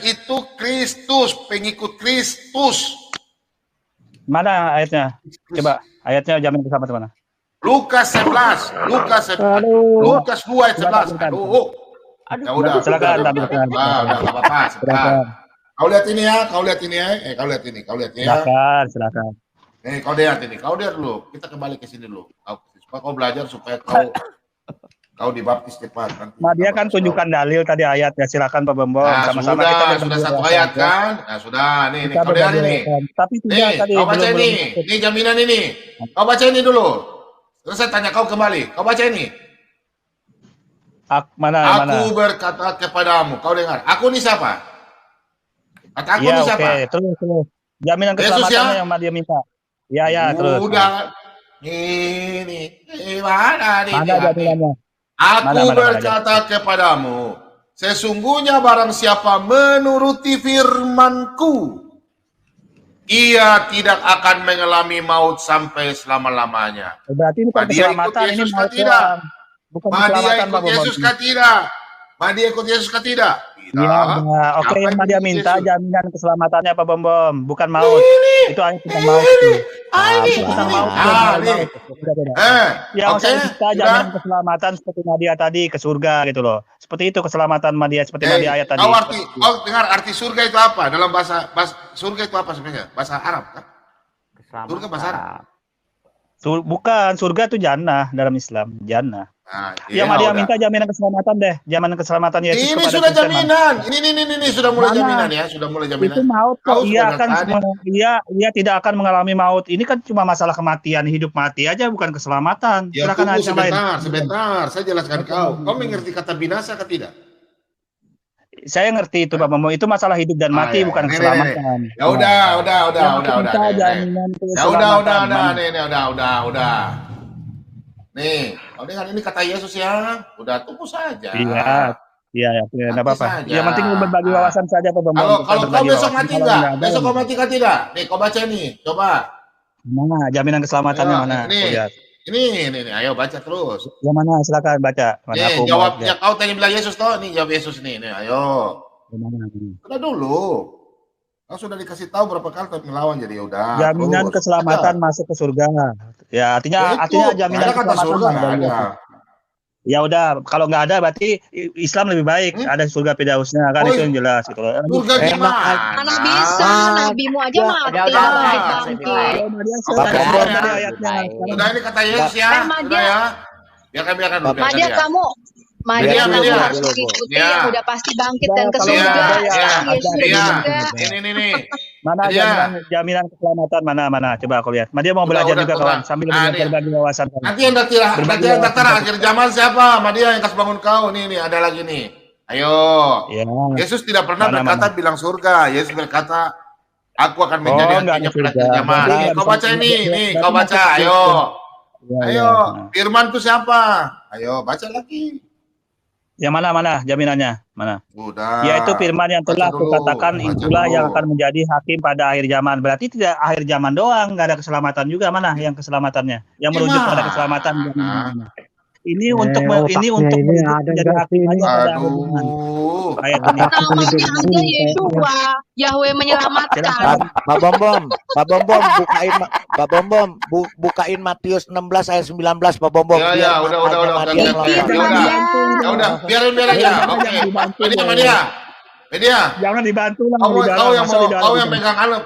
Speaker 4: itu Kristus, pengikut Kristus.
Speaker 9: Mana ayatnya? Coba ayatnya jaminan keselamatan mana?
Speaker 4: Lukas 11. Lukas 2 ayat 11. Ya udah.
Speaker 9: Silakan.
Speaker 4: Kau lihat ini ya. Kau lihat ini ya.
Speaker 9: Silakan.
Speaker 4: Kau lihat dulu. Kita kembali ke sini dulu. Kau belajar supaya kau dibaptis cepat.
Speaker 9: Dia kan tunjukkan dalil tadi ayatnya. Silakan Pak Bambang. Sama-sama kita
Speaker 4: sudah satu ayat kan? Nah, sudah. Nih, kau lihat ini.
Speaker 9: Tapi tadi
Speaker 4: kau baca ini. Ini jaminan ini. Kau baca ini dulu. Terus saya tanya kau kembali. Kau baca ini. Aku berkata kepadamu. Kau dengar. Aku ini siapa? Kata aku ini siapa?
Speaker 9: Terus. Jaminan keselamatan yang dia minta. Ya, terus.
Speaker 4: Udah. Ini. Mana
Speaker 9: jaminannya?
Speaker 4: Aku berkata kepadamu. Sesungguhnya barang siapa menuruti firmanku, ia tidak akan mengalami maut sampai selama-lamanya.
Speaker 9: Berarti bukan keselamatan, ini maut doang. Bukan keselamatan, Pak Bambang.
Speaker 4: Dia ikut Yesus kah tidak?
Speaker 9: Ya, oke, yang dia minta jaminan keselamatannya Pak Bambang, bukan maut. Itu ayat tentang maut. Tentang maut. Yang saya minta jaminan keselamatan seperti Nadia tadi ke surga gitu loh. Seperti itu keselamatan Nadia seperti Nadia ayat tadi.
Speaker 4: Kau dengar arti surga itu apa? Dalam bahasa surga itu apa sebenarnya? Bahasa Arab kan? Surga bahasa Arab.
Speaker 9: Bukan, surga itu jannah dalam Islam, jannah. Yang dia minta jaminan keselamatan deh, jaminan keselamatan Yesus
Speaker 4: ini sudah jaminan. Ini sudah mulai jaminan ya, sudah mulai jaminan.
Speaker 9: Itu maut kok. Ia tidak akan mengalami maut. Ini kan cuma masalah kematian, hidup mati aja, bukan keselamatan.
Speaker 4: Ya, tunggu sebentar. Saya jelaskan kau. Kau mengerti kata binasa atau tidak?
Speaker 9: Saya ngerti itu Pak Bambang. Itu masalah hidup dan mati, bukan keselamatan.
Speaker 4: Ya udah. Nih, kau dengar ini kata Yesus ya. Udah tunggu saja.
Speaker 9: Iya, enggak apa-apa. Yang penting berbagi wawasan saja Pak Bambang.
Speaker 4: Kalau kau besok mati enggak? Besok kau mati kan tidak? Nih, kau baca nih, coba.
Speaker 9: Mana jaminan keselamatannya mana?
Speaker 4: Ini, ayo baca terus.
Speaker 9: Yang mana? Silakan baca.
Speaker 4: Nih, jawabnya kau tadi bilang Yesus toh, nih jawab Yesus nih, ayo. Udah dulu. Kau sudah dikasih tahu berapa kali tapi melawan jadi ya udah.
Speaker 9: Jaminan keselamatan masuk ke surga. Ya, artinya jaminan keselamatan ada. Ya udah, kalau nggak ada berarti Islam lebih baik. Ada surga Firdausnya kan itu yang jelas gitu.
Speaker 4: Surga gimana?
Speaker 17: Mana bisa, nabimu aja mati.
Speaker 4: Udah ini kata Yesus ya. Udah ya. Biarkan.
Speaker 17: Madia kamu harus mengikuti yang udah pasti bangkit dan ke surga.
Speaker 4: Ini.
Speaker 9: Mana jaminan keselamatan mana? Coba aku lihat. Madia mau belajar juga kawan sambil berbagi wawasan.
Speaker 4: Nanti yang daftar akhir zaman siapa? Madia yang kasih bangun kau. Nih ada lagi nih. Ayo. Yesus tidak pernah berkata bilang surga. Yesus berkata aku akan menjadi hatinya pada akhir zaman. Kau baca ini. Kau baca. Ayo. Firman itu siapa? Ayo baca lagi.
Speaker 9: Yang mana jaminannya? Mana?
Speaker 4: Udah.
Speaker 9: Yaitu firman yang telah kukatakan itulah yang akan menjadi hakim pada akhir zaman. Berarti tidak akhir zaman doang, nggak ada keselamatan juga. Mana yang keselamatannya? Yang merujuk pada keselamatan. Ini untuk menjadi hakim aja pada akhir zaman. Ayat ini.
Speaker 17: Namanya aja Yeshua, Yahweh menyelamatkan.
Speaker 15: Pak Bombom, bukain Matius 16 ayat 19 Pak Bombom.
Speaker 4: Ya, udah. Udah, biarin aja. Oke. Media.
Speaker 9: Jangan dibantu lah.
Speaker 4: Kau yang megang alam,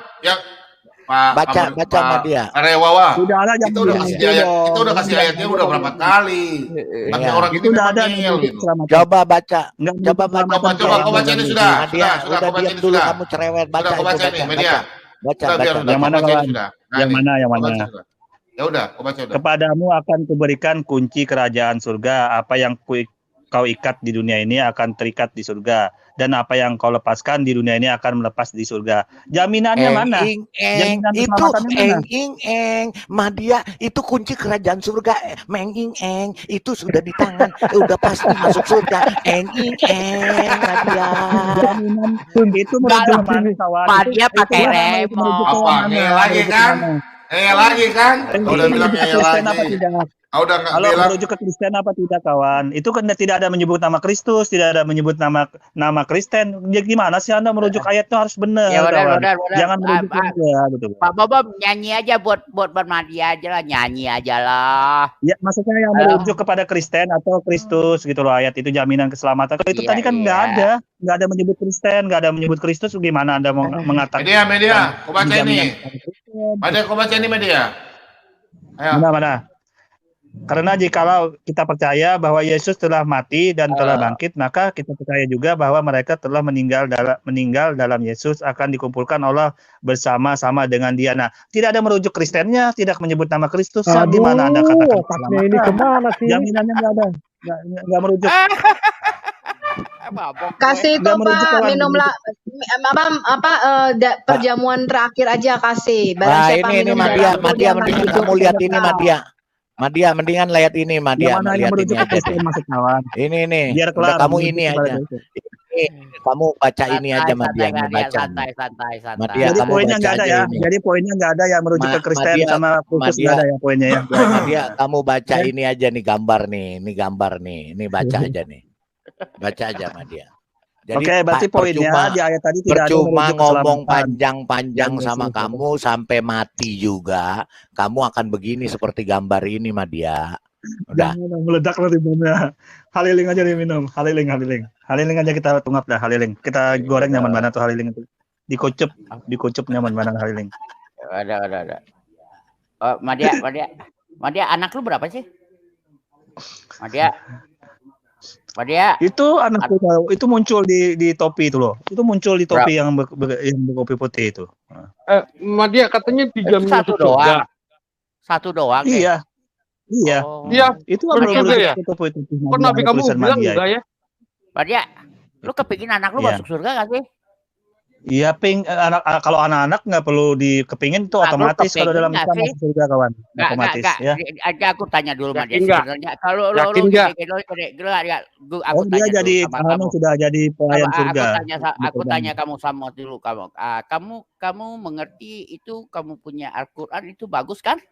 Speaker 15: Baca Madia.
Speaker 4: Rewawa.
Speaker 9: Sudah ada
Speaker 4: Itu udah kasih ayat, itu udah kasih ayatnya udah berapa kali. Tapi
Speaker 15: Iya.
Speaker 4: orang
Speaker 9: Itu
Speaker 4: ini
Speaker 9: udah
Speaker 4: memang
Speaker 9: ada
Speaker 4: ngeyel gitu.
Speaker 15: Coba baca.
Speaker 9: Nggak
Speaker 15: Coba
Speaker 9: menyebut
Speaker 15: baca.
Speaker 9: keselamatan
Speaker 4: Coba kau baca ini sudah.
Speaker 15: Madia,
Speaker 4: Sudah
Speaker 15: udah
Speaker 4: kau baca
Speaker 15: diam
Speaker 4: ini
Speaker 15: dulu
Speaker 4: sudah.
Speaker 15: kamu cerewet. Baca
Speaker 4: Sudah kau
Speaker 15: itu,
Speaker 4: baca ini, media.
Speaker 15: baca.
Speaker 4: Sudah biar udah
Speaker 9: Yang
Speaker 4: kau
Speaker 9: mana
Speaker 4: baca ini
Speaker 9: kawan?
Speaker 4: sudah. Nah,
Speaker 9: Yang
Speaker 4: ini.
Speaker 9: mana? Yang
Speaker 4: Kau baca
Speaker 9: mana?
Speaker 4: sudah. Ya udah, kau baca udah.
Speaker 9: Kepadamu akan kuberikan kunci kerajaan surga. Apa yang kau ikat di dunia ini akan terikat di surga. Dan apa yang kau lepaskan di dunia ini akan melepas di surga. Jaminannya mana? Jaminan
Speaker 15: Itu
Speaker 9: keselamatannya mana?
Speaker 15: Madia itu kunci kerajaan surga. Menging itu sudah di tangan, udah pasti masuk surga. Madia.
Speaker 9: Jaminan itu merujuk mana kawan?
Speaker 12: Madia pakai remote.
Speaker 4: Apa? Ngeyel lagi kan? Ngeyel lagi kan? Kau udah bilang ngeyel
Speaker 9: Kristen apa
Speaker 4: lagi.
Speaker 9: tidak?
Speaker 4: Udah nggak
Speaker 9: Kalau
Speaker 4: bilang.
Speaker 9: merujuk ke Kristen apa tidak kawan? Itu kan tidak ada menyebut nama Kristus, tidak ada menyebut nama Kristen. Ya, gimana sih Anda merujuk ayatnya harus benar
Speaker 12: Ya
Speaker 9: kawan.
Speaker 12: benar.
Speaker 9: Jangan merujuk ya gitu.
Speaker 12: Pak Bobom nyanyi aja buat Madia aja lah, nyanyi aja lah.
Speaker 9: Ya maksudnya yang merujuk kepada Kristen atau Kristus gitu loh, ayat itu jaminan keselamatan. Kalau itu
Speaker 12: Iya,
Speaker 9: tadi kan
Speaker 12: iya.
Speaker 9: nggak ada menyebut Kristen, nggak ada menyebut Kristus, gimana Anda mau mengatakan?
Speaker 4: Media, kau baca ini. Media, kau baca ini media. Ayo.
Speaker 9: Mana? Karena jikalau kita percaya bahwa Yesus telah mati dan telah bangkit, maka kita percaya juga bahwa mereka telah meninggal dalam Yesus akan dikumpulkan Allah bersama-sama dengan Dia. Nah, tidak ada merujuk Kristennya, tidak menyebut nama Kristus. Di mana Anda katakan
Speaker 16: otaknya ini kemana sih?
Speaker 9: Jaminannya nggak ada, nggak merujuk.
Speaker 11: Kasih itu
Speaker 9: Nggak merujuk
Speaker 11: Pak,
Speaker 9: kawan.
Speaker 11: minum lah perjamuan terakhir aja kasih. Barang
Speaker 15: Nah,
Speaker 11: siapa
Speaker 15: ini
Speaker 11: minum
Speaker 15: Madia,
Speaker 11: darah
Speaker 15: Madia
Speaker 11: dia akan
Speaker 15: mendingan
Speaker 11: hidup
Speaker 15: kamu lihat ini
Speaker 11: kekal.
Speaker 15: Madia, mendingan lihat ini Madia,
Speaker 9: Yang mana yang
Speaker 15: lihat ini
Speaker 9: merujuk ke
Speaker 15: aja deh.
Speaker 9: Kristen maksud kawan?
Speaker 15: Ini nih,
Speaker 9: Biar
Speaker 15: udah
Speaker 9: kelar.
Speaker 15: kamu
Speaker 9: merujuk
Speaker 15: ini
Speaker 9: kepada
Speaker 15: aja.
Speaker 9: Yesus.
Speaker 15: Ini, kamu baca ini aja Madia, mau baca.
Speaker 12: Santai.
Speaker 15: Madia,
Speaker 9: Jadi
Speaker 15: kamu
Speaker 9: poinnya
Speaker 15: baca
Speaker 9: nggak ada
Speaker 15: aja
Speaker 9: ya.
Speaker 15: ini.
Speaker 9: Jadi poinnya nggak ada yang merujuk ke Kristen
Speaker 15: Madia,
Speaker 9: sama Kristus,
Speaker 15: Madia.
Speaker 9: nggak ada ya poinnya ya.
Speaker 15: Madia, kamu baca ini aja nih gambar nih, ini gambar nih, ini baca aja nih, baca aja Madia. Jadi
Speaker 9: Oke, berarti poinnya di ayat tadi tidak ada
Speaker 15: percuma
Speaker 9: merujuk
Speaker 15: ngomong
Speaker 9: keselamatan.
Speaker 15: panjang-panjang sama kamu sampai mati juga, kamu akan begini seperti gambar ini Madia. Udah.
Speaker 9: Jangan meledak dari mana. Haliling aja diminum. Haliling. Haliling aja kita tunggap dah haliling. Kita goreng nyaman mana tuh haliling itu. Dikucup nyaman mana haliling.
Speaker 12: Ada. Oh, Madia, anak lu berapa sih? Madia.
Speaker 9: Itu anak itu muncul di topi itu loh. Itu muncul di topi yang berkopi putih itu.
Speaker 2: Madia katanya dijamin
Speaker 12: Satu
Speaker 2: masuk surga.
Speaker 12: doang. Satu doang.
Speaker 9: Iya. Iya.
Speaker 2: Iya.
Speaker 9: Itu
Speaker 2: benar juga ya.
Speaker 9: topi itu.
Speaker 2: Kok Nabi kamu bilang enggak ya?
Speaker 12: Madia, lu kepingin anak lu
Speaker 9: Iya.
Speaker 12: masuk surga gak sih?
Speaker 9: Iya, kalau anak-anak nggak perlu dikepingin tuh
Speaker 12: Nah, lu
Speaker 9: otomatis kalau
Speaker 12: kepingin
Speaker 9: dalam
Speaker 12: nggak
Speaker 9: Islam
Speaker 12: sih?
Speaker 9: masuk surga kawan. Otomatis ya.
Speaker 12: Aja aku tanya dulu sama dia
Speaker 2: Yakin nggak?
Speaker 12: sebenarnya. Kalau
Speaker 2: Yakin nggak?
Speaker 12: aku
Speaker 9: dia
Speaker 12: tanya
Speaker 9: jadi
Speaker 12: dulu sama kamu.
Speaker 9: sudah jadi pelayan surga.
Speaker 12: Aku tanya kamu sama dulu kamu mengerti itu, kamu punya Al-Qur'an itu bagus kan?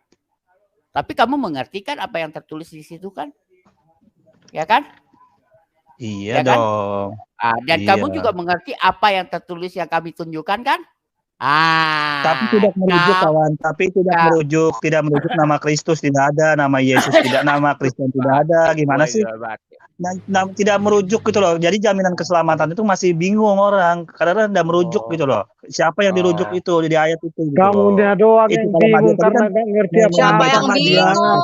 Speaker 12: Tapi kamu mengerti kan apa yang tertulis di situ kan? Ya kan?
Speaker 9: Iya
Speaker 12: Ya kan?
Speaker 9: dong.
Speaker 12: Dan
Speaker 9: Iya.
Speaker 12: kamu juga mengerti apa yang tertulis yang kami tunjukkan kan?
Speaker 9: Tapi tidak merujuk kawan, tidak merujuk nama Kristus, tidak ada nama Yesus, tidak nama Kristen, tidak ada. Gimana sih? Tidak merujuk gitu loh. Jadi jaminan keselamatan itu masih bingung orang karena tidak merujuk gitu loh. Siapa yang dirujuk itu di ayat itu? Gitu
Speaker 16: Kamu dia doang
Speaker 9: Itu
Speaker 16: yang
Speaker 9: kalau
Speaker 16: bingung
Speaker 9: Madia tadi
Speaker 16: karena
Speaker 9: kan
Speaker 16: nggak ngerti apa
Speaker 11: Siapa yang
Speaker 16: Madia.
Speaker 11: bingung?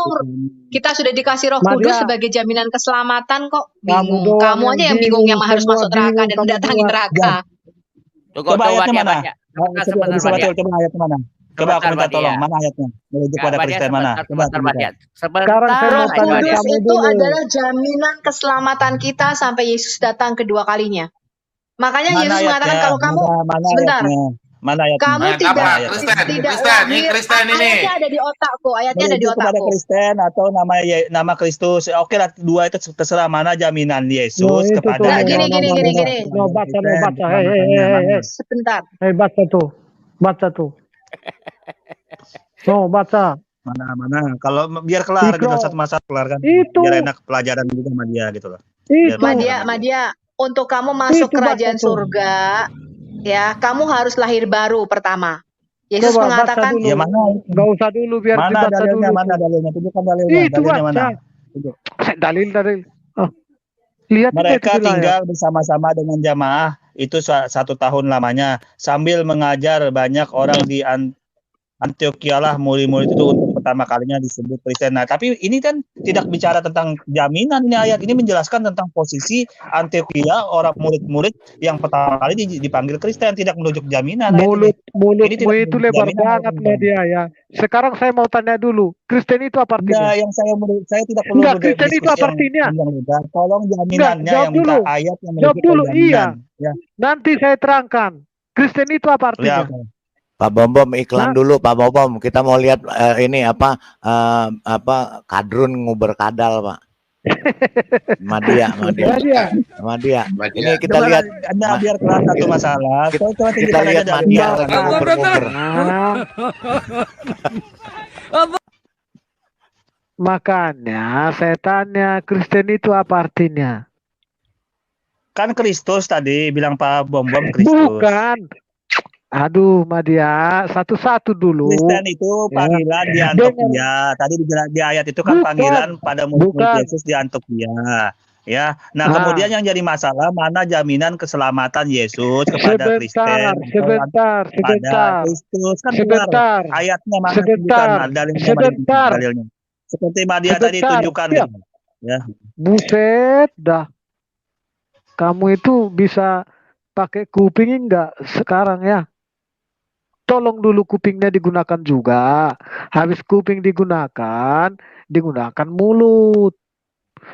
Speaker 11: Kita sudah dikasih Roh
Speaker 16: Madia.
Speaker 11: Kudus sebagai jaminan keselamatan kok.
Speaker 16: Kamu
Speaker 11: Bingung.
Speaker 16: doang
Speaker 11: Kamu aja yang bingung yang harus
Speaker 16: semua
Speaker 11: masuk neraka
Speaker 16: bingung,
Speaker 11: dan
Speaker 16: kamu
Speaker 11: mendatangi
Speaker 16: doang.
Speaker 11: neraka.
Speaker 9: Coba ayatnya mana? Coba
Speaker 12: Madia.
Speaker 9: coba ayatnya mana? Coba aku minta tolong, mana ayatnya? Merujuk pada Kristen mana? Coba
Speaker 16: Sekarang saya
Speaker 11: Roh
Speaker 16: mau tanya
Speaker 11: Kudus
Speaker 16: kamu
Speaker 11: itu
Speaker 16: dulu.
Speaker 11: adalah jaminan keselamatan kita sampai Yesus datang kedua kalinya. Makanya
Speaker 9: Mana
Speaker 11: Yesus
Speaker 9: ayatnya?
Speaker 11: mengatakan kalau kamu
Speaker 9: Mana
Speaker 11: sebentar,
Speaker 9: ayatnya? Mana ayatnya?
Speaker 11: kamu
Speaker 4: Ayat
Speaker 11: tidak
Speaker 4: apa? Kristen, ini Kristen ini.
Speaker 11: Ayatnya ada di otakku, ayatnya ada di
Speaker 9: Merujuk kepada
Speaker 11: otakku.
Speaker 9: Kristen atau nama Kristus. Oke lah, dua itu terserah mana jaminan Yesus
Speaker 16: No, itu
Speaker 9: kepada
Speaker 16: tuh.
Speaker 11: Nggak, gini.
Speaker 16: No, baca, no,
Speaker 9: Kristen.
Speaker 16: baca. Hei.
Speaker 11: Sebentar.
Speaker 16: Hei, baca tuh. Baca tuh. No, baca.
Speaker 9: Mana. Kalau biar kelar gitu,
Speaker 16: Ikro.
Speaker 9: satu masa kelar kan.
Speaker 16: Itu.
Speaker 9: Biar enak pelajaran juga sama dia gitu loh.
Speaker 16: Itu.
Speaker 11: Madia, untuk kamu masuk
Speaker 16: Itu,
Speaker 11: kerajaan
Speaker 16: baca tuh.
Speaker 11: surga, ya, kamu harus lahir baru pertama. Yesus
Speaker 16: Coba
Speaker 11: mengatakan,
Speaker 16: baca dulu.
Speaker 9: Ya mana?
Speaker 16: Nggak usah dulu biar
Speaker 9: Mana
Speaker 16: dibaca
Speaker 9: dalilnya?
Speaker 16: dulu.
Speaker 9: Mana dalilnya? Tunjukkan dalilnya.
Speaker 16: Itu
Speaker 9: Dalilnya mana?
Speaker 16: baca.
Speaker 9: Tunjuk.
Speaker 16: Dalil. Lihat
Speaker 9: Mereka
Speaker 16: itu
Speaker 9: tinggal bersama-sama dengan jamaah itu 1 tahun lamanya sambil mengajar banyak orang Antioquia lah murid-murid itu untuk pertama kalinya disebut Kristen. Nah, tapi ini kan tidak bicara tentang jaminan, ini ayat ini menjelaskan tentang posisi Antioquia, orang murid-murid yang pertama kali dipanggil Kristen, tidak menunjuk jaminan.
Speaker 16: Mulutmu itu lebar banget Nadia ya. Sekarang saya mau tanya dulu, Kristen itu apa artinya?
Speaker 9: Nah, yang saya tidak perlu
Speaker 16: Enggak, Kristen itu apa artinya?
Speaker 9: Tolong jaminannya yang minta ayat yang
Speaker 16: jawab dulu, iya.
Speaker 9: Ya.
Speaker 16: Nanti saya terangkan. Kristen itu apa artinya?
Speaker 9: Ya,
Speaker 15: Pak Bom iklan dulu Pak Bom, kita mau lihat ini apa kadrun nguber kadal Pak. Madia. Ini kita lihat.
Speaker 9: Anda biar kelas satu masalah.
Speaker 15: Kita lihat Madia nguber-nguber.
Speaker 16: Makanya saya tanya, Kristen itu apa artinya?
Speaker 9: Kan Kristus tadi bilang Pak Bom Kristus.
Speaker 16: Bukan. Aduh, Madia, satu-satu dulu.
Speaker 9: Kristen itu panggilan di Antioquia. Tadi di ayat itu kan panggilan pada murid Yesus di Antioquia. Ya, nah kemudian yang jadi masalah mana jaminan keselamatan Yesus kepada Kristen?
Speaker 16: Sebentar.
Speaker 9: Kristus kan keluar ayatnya mana dalilnya. Seperti Madia tadi tunjukkan. Ya.
Speaker 16: Buset dah. Kamu itu bisa pakai kuping enggak sekarang ya? Tolong dulu kupingnya digunakan juga. Habis kuping digunakan mulut.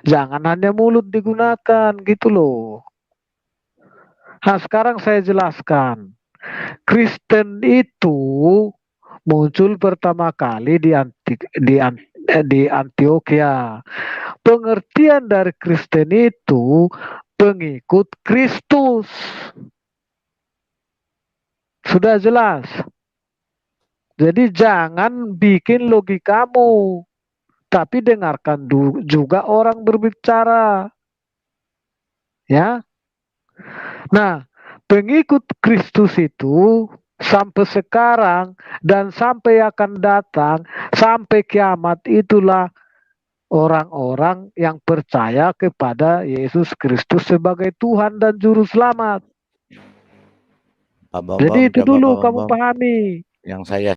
Speaker 16: Jangan hanya mulut digunakan gitu loh. Nah, sekarang saya jelaskan. Kristen itu muncul pertama kali di Antioquia. Pengertian dari Kristen itu pengikut Kristus. Sudah jelas. Jadi jangan bikin logikamu, tapi dengarkan juga orang berbicara. Ya. Nah, pengikut Kristus itu sampai sekarang dan sampai akan datang, sampai kiamat itulah orang-orang yang percaya kepada Yesus Kristus sebagai Tuhan dan Juru Selamat. Jadi itu dulu kamu pahami.
Speaker 15: Yang saya